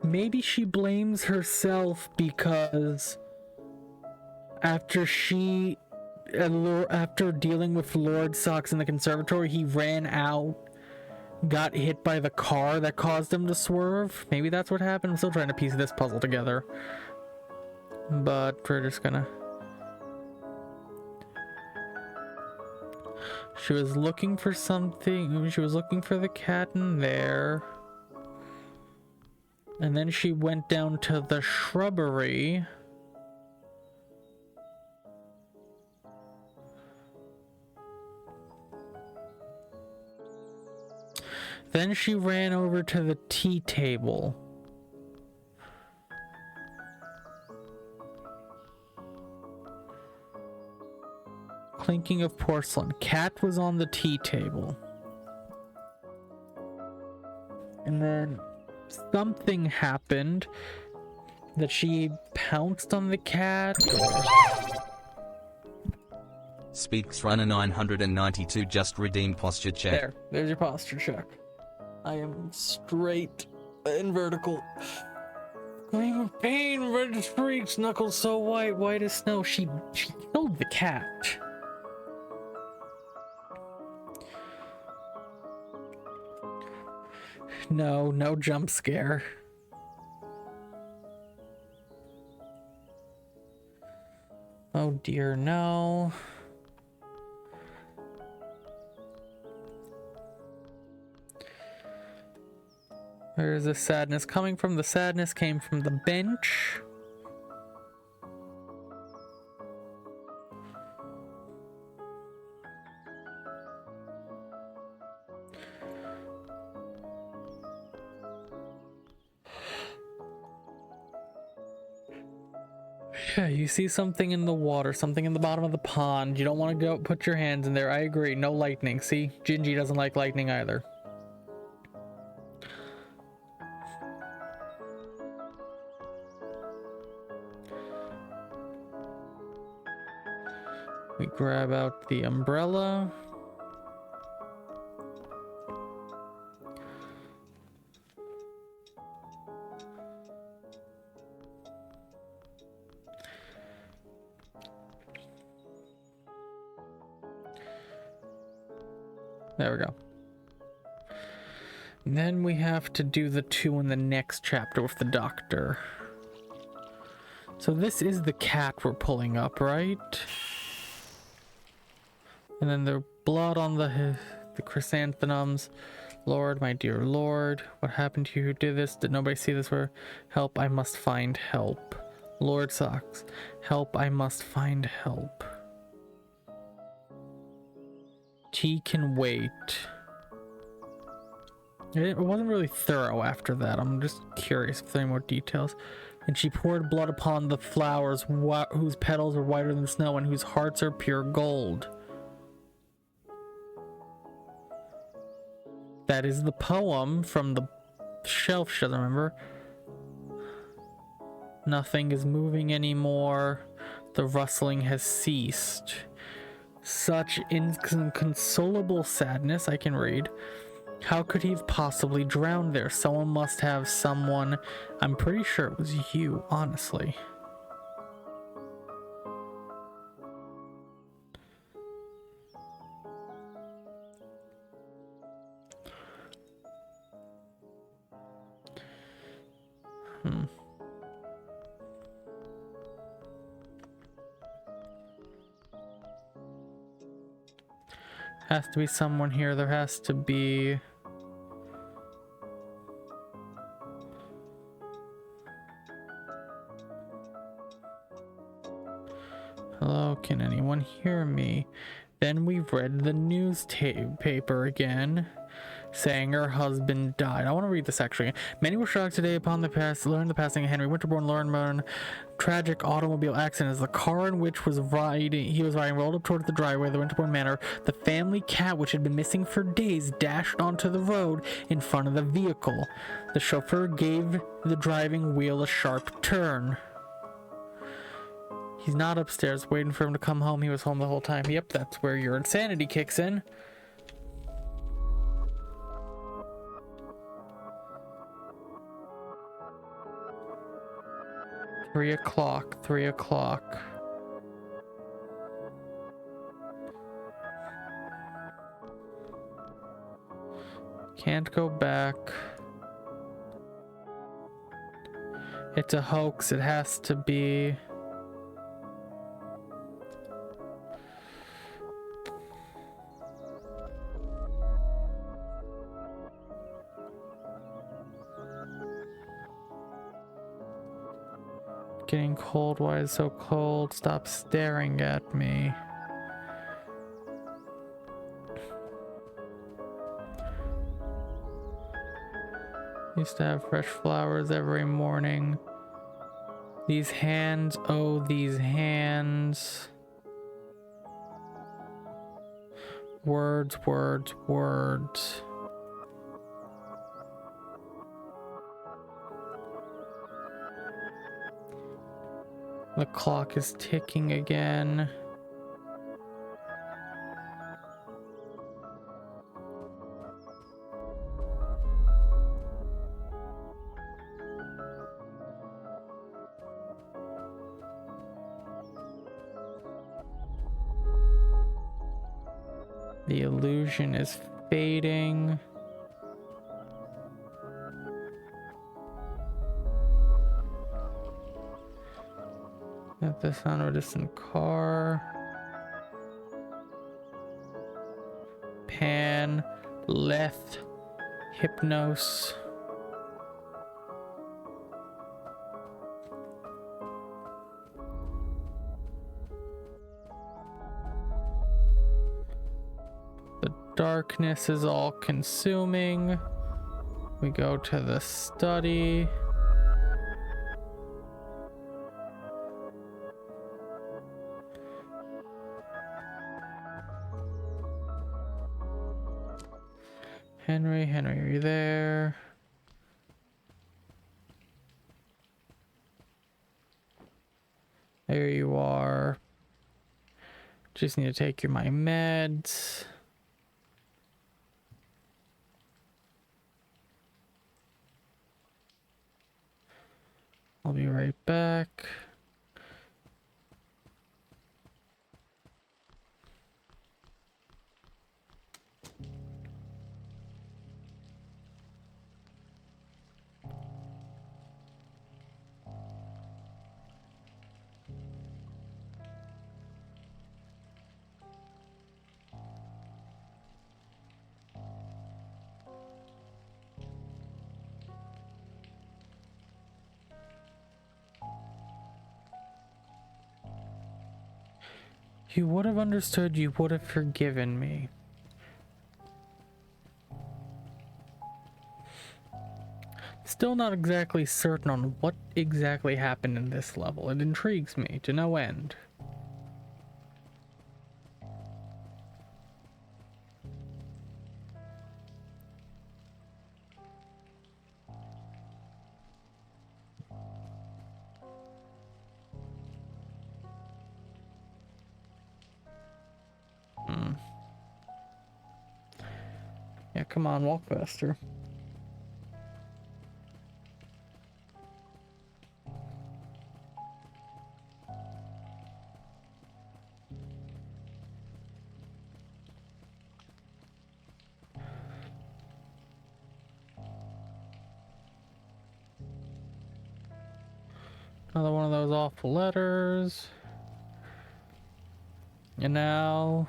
Maybe she blames herself because after dealing with Lord Socks in the conservatory, he ran out, got hit by the car that caused him to swerve. Maybe that's what happened. I'm still trying to piece this puzzle together. but we're just gonna... She was looking for something. She was looking for the cat in there. And then she went down to the shrubbery. Then she ran over to the tea table. Clinking of porcelain. Cat was on the tea table. And then something happened that she pounced on the cat. Speaks runner 992 just redeemed posture check. There's your posture check. I am straight and vertical. Scream of pain, red streaks, knuckles so white as snow. She killed the cat. No jump scare. Oh dear, no. Where is the sadness coming from? The sadness came from the bench. Yeah, you see something in the water, something in the bottom of the pond. You don't want to go put your hands in there. I agree. No lightning. See, Gingy doesn't like lightning either. We grab out the umbrella. There we go. And then we have to do the two in the next chapter with the doctor. So this is the cat we're pulling up, right? And then the blood on the chrysanthemums. Lord, my dear Lord, what happened to you? Who did this? Did nobody see this? Where help? I must find help. Lord sucks. Help! I must find help. Tea can wait. It wasn't really thorough after that. I'm just curious if there are any more details. And she poured blood upon the flowers whose petals are whiter than snow and whose hearts are pure gold. That is the poem from the shelf, should I remember? Nothing is moving anymore. The rustling has ceased. Such inconsolable sadness, I can read. How could he have possibly drowned there? Someone must have someone. I'm pretty sure it was you, honestly. Has to be someone here. There has to be... Hello, can anyone hear me? Then we read the newspaper again, saying her husband died. I want to read this actually. Many were shocked today upon learned the passing of Henry Winterbourne Lorimer. Tragic automobile accident as the car in which he was riding rolled up towards the driveway of the Winterbourne Manor. The family cat, which had been missing for days, dashed onto the road in front of the vehicle. The chauffeur gave the driving wheel a sharp turn. He's not upstairs waiting for him to come home. He was home the whole time. Yep, that's where your insanity kicks in. Three o'clock. Can't go back. It's a hoax. It has to be. getting cold. Why is it so cold? Stop staring at me. Used to have fresh flowers every morning. These hands, oh, these hands. Words, words, words. The clock is ticking again. The illusion is fading. At the sound of a distant car. Pan, Leth, Hypnos. The darkness is all consuming. We go to the study. Henry, are you there? There you are. Just need to take my meds. I'll be right back. You would have understood, you would have forgiven me. Still not exactly certain on what exactly happened in this level. It intrigues me to no end. Yeah, come on, walk faster. Another one of those awful letters. And now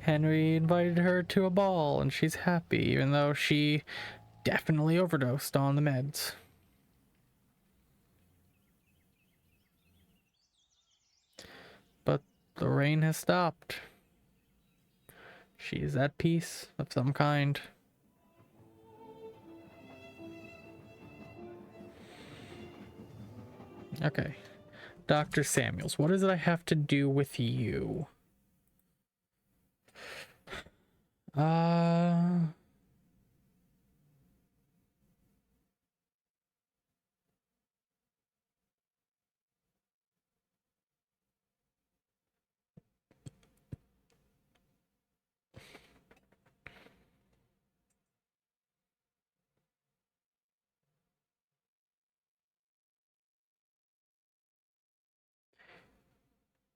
Henry invited her to a ball and she's happy, even though she definitely overdosed on the meds. But the rain has stopped. She is at peace of some kind. Okay. Dr. Samuels, what is it I have to do with you?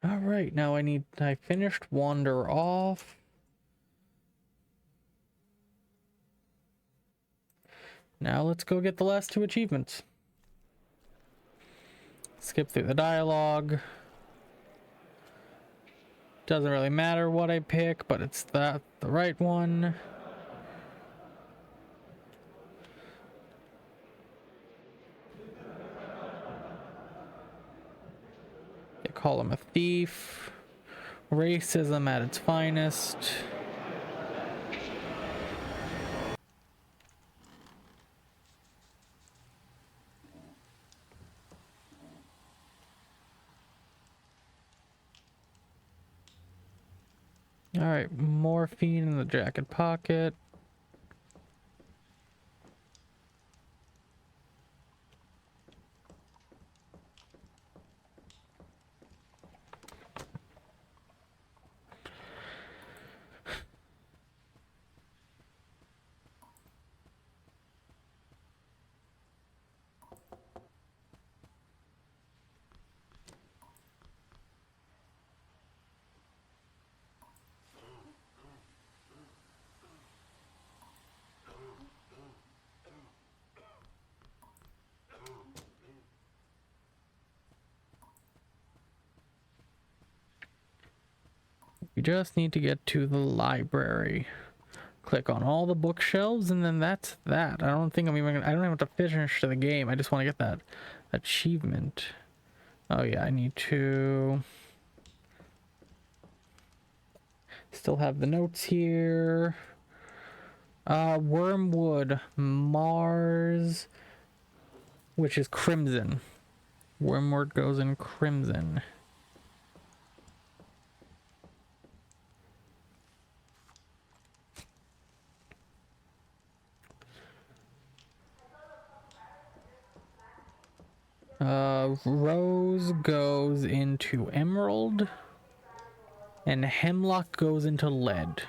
All right, now I finished Wander Off. Now let's go get the last two achievements. Skip through the dialogue. Doesn't really matter what I pick, but it's the right one. They call him a thief. Racism at its finest. Alright, morphine in the jacket pocket. We just need to get to the library. Click on all the bookshelves, and then that's that. I don't think I'm even gonna, I don't have to finish the game. I just want to get that achievement. Oh yeah, I need to still have the notes here. Wormwood, Mars, which is crimson. Wormwood goes in crimson. Rose goes into emerald, and hemlock goes into lead.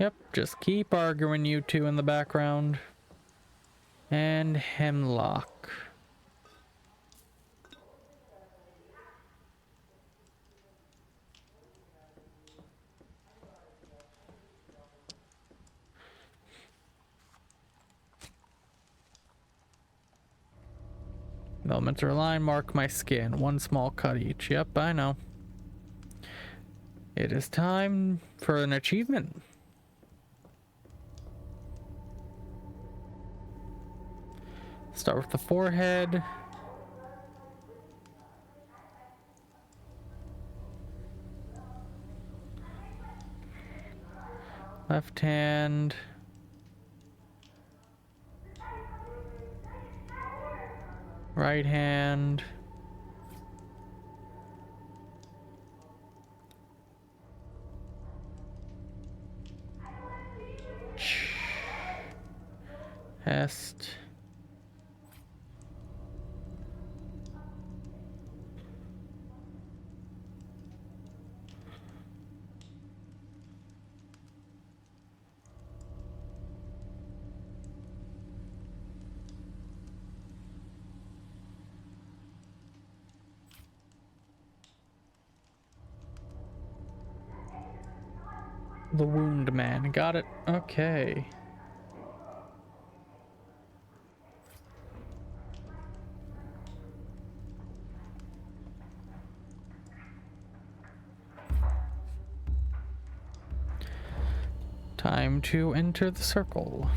Yep, just keep arguing, you two in the background. And hemlock. Elements are aligned, mark my skin. One small cut each. Yep, I know. It is time for an achievement. Start with the forehead. Left hand. Right hand. Chest. The wound man. Got it. Okay. Time to enter the circle.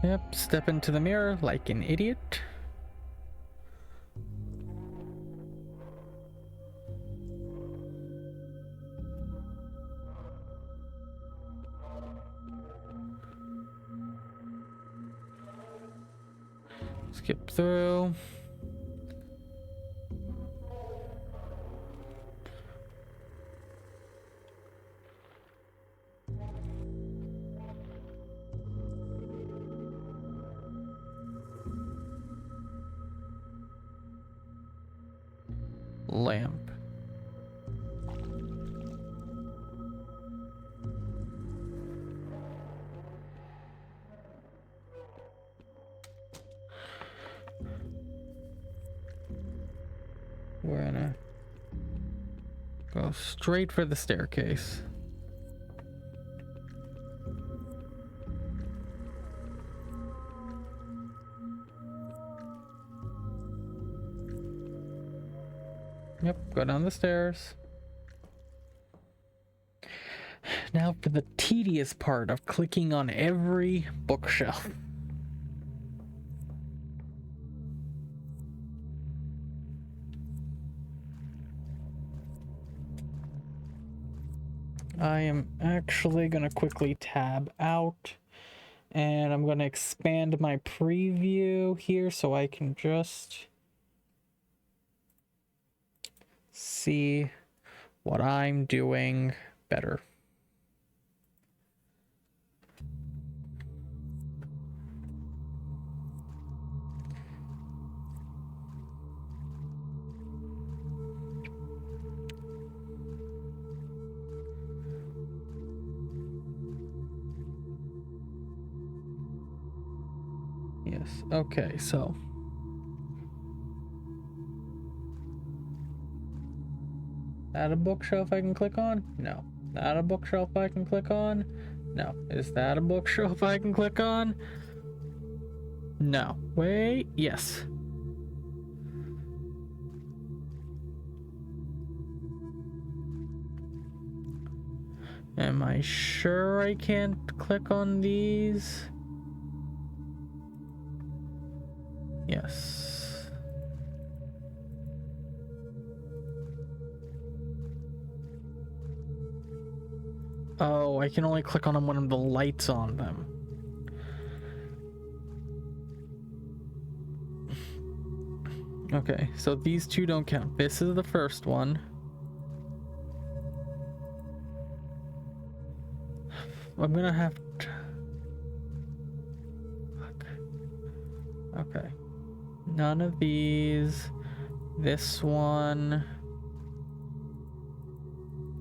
Yep, step into the mirror like an idiot. Skip through. Lamp. we're gonna go straight for the staircase. Yep, go down the stairs. Now for the tedious part of clicking on every bookshelf. I am actually going to quickly tab out, and I'm going to expand my preview here so I can just see what I'm doing better. Yes, okay, so that a bookshelf I can click on? No. That a bookshelf I can click on? No. Is that a bookshelf I can click on? No. Wait, yes. Am I sure I can't click on these? Yes. Oh, I can only click on them when the light's on them. Okay, so these two don't count. This is the first one. I'm gonna have to... Okay. None of these. This one.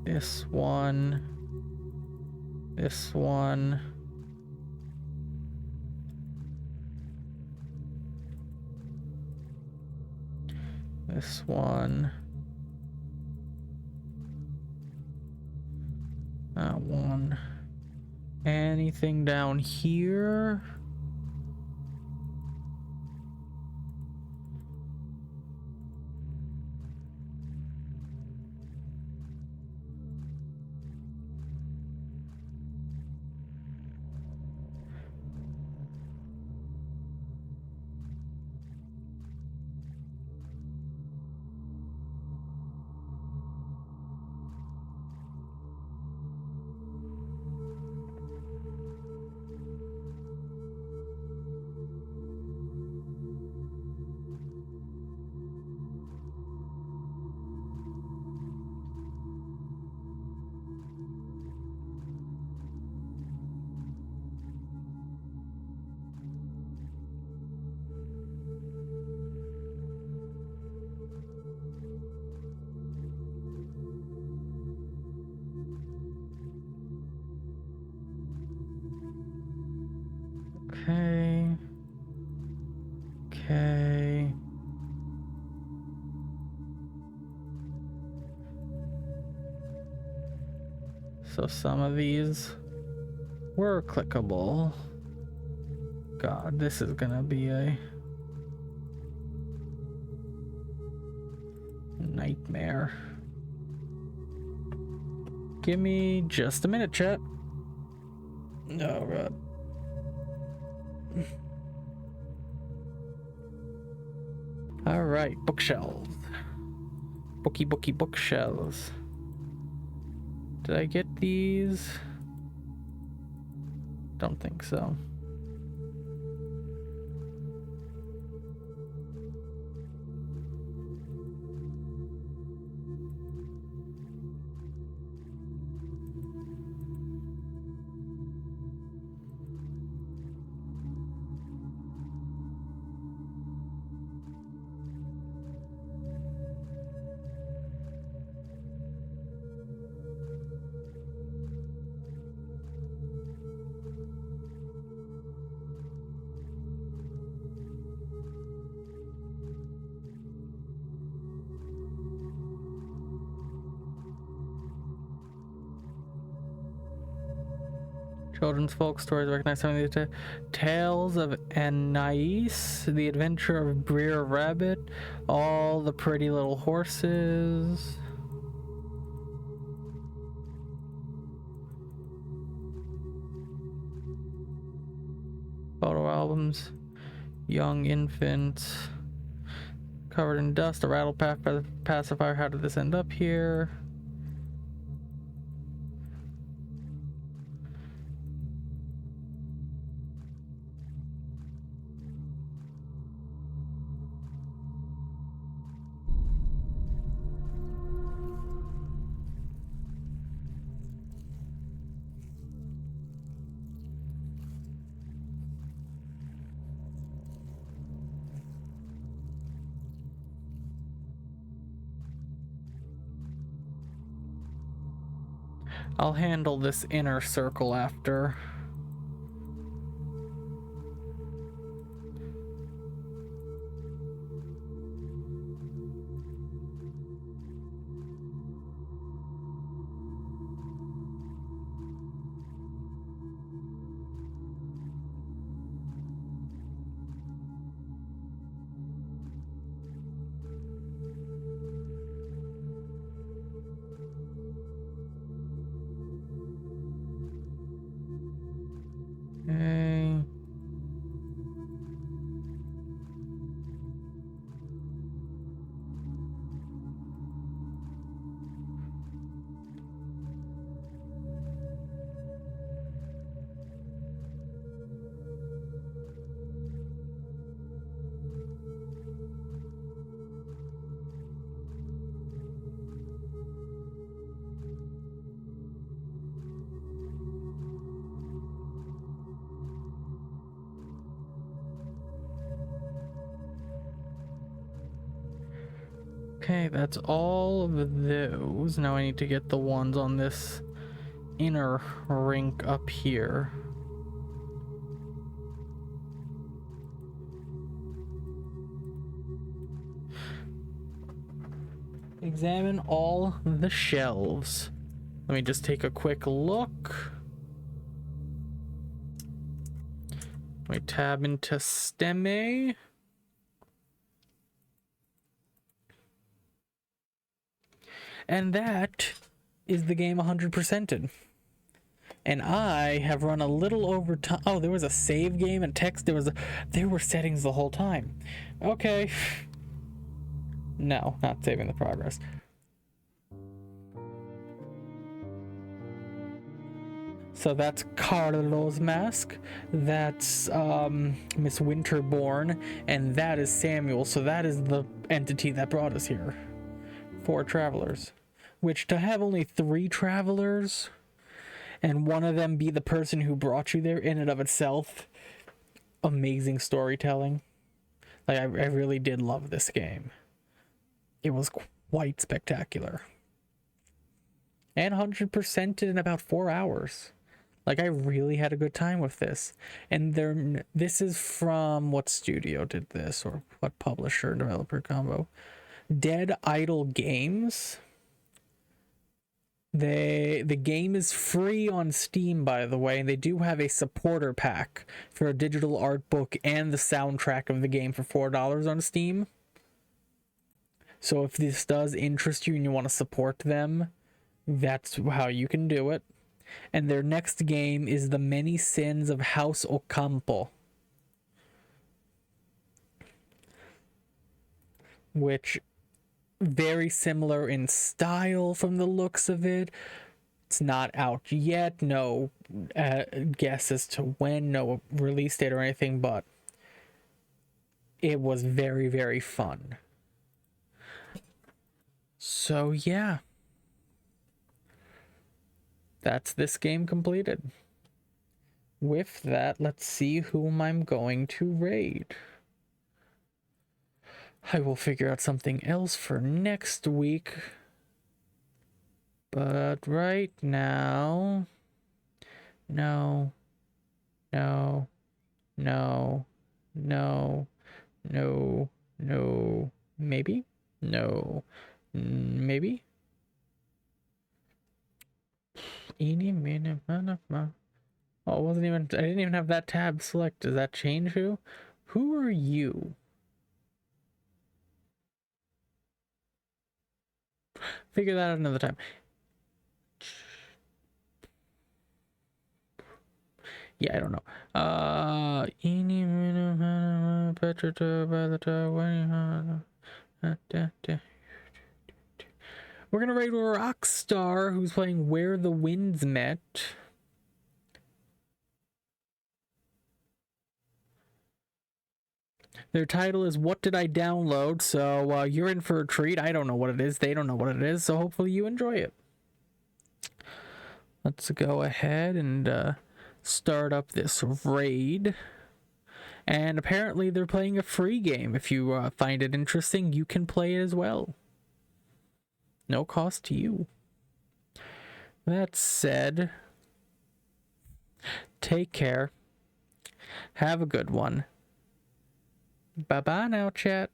This one. This one. This one. That one. Anything down here? Okay. Okay. So some of these were clickable. God, this is gonna be a nightmare. Give me just a minute, chat. All right. All right, bookshelves. Bookshelves. Did I get these? Don't think so. Children's folk stories recognize some of these tales of Anais, the adventure of Breer Rabbit, all the pretty little horses. Photo albums, young infants, covered in dust, a rattle pacifier. How did this end up here? I'll handle this inner circle after. Okay. Okay, that's all of those. Now I need to get the ones on this inner rink up here. Examine all the shelves. Let me just take a quick look. We tab into Stemme. And that is the game 100%ed. And I have run a little over time. Oh, there was a save game and text. There were settings the whole time. Okay. No, not saving the progress. So that's Carlo's mask. That's Miss Winterborn, and that is Samuel. So that is the entity that brought us here. 4 travelers. Which, to have only 3 travelers, and one of them be the person who brought you there, in and of itself, amazing storytelling. Like, I really did love this game. It was quite spectacular. And 100%ed in about 4 hours. Like, I really had a good time with this. And this is from, what studio did this, or what publisher, developer combo? Dead Idle Games. The game is free on Steam, by the way, and they do have a supporter pack for a digital art book and the soundtrack of the game for $4 on Steam. So if this does interest you and you want to support them, that's how you can do it. And their next game is The Many Sins of House Ocampo, which very similar in style from the looks of it. It's not out yet, no guess as to when, no release date or anything, but it was very, very fun. So yeah, that's this game completed. With that, let's see whom I'm going to raid. I will figure out something else for next week. But right now... No. No. No. No. No. No. Maybe? No. Maybe? Eeny, meeny, miny, moe. Oh, it wasn't even, I didn't even have that tab select. Does that change who? Who are you? Figure that out another time. Yeah, I don't know. We're gonna raid Rockstar, who's playing Where the Winds Met. Their title is What Did I Download? So you're in for a treat. I don't know what it is. They don't know what it is. So hopefully you enjoy it. Let's go ahead and start up this raid. And apparently they're playing a free game. If you find it interesting, you can play it as well. No cost to you. That said, take care. Have a good one. Bye-bye now, chat.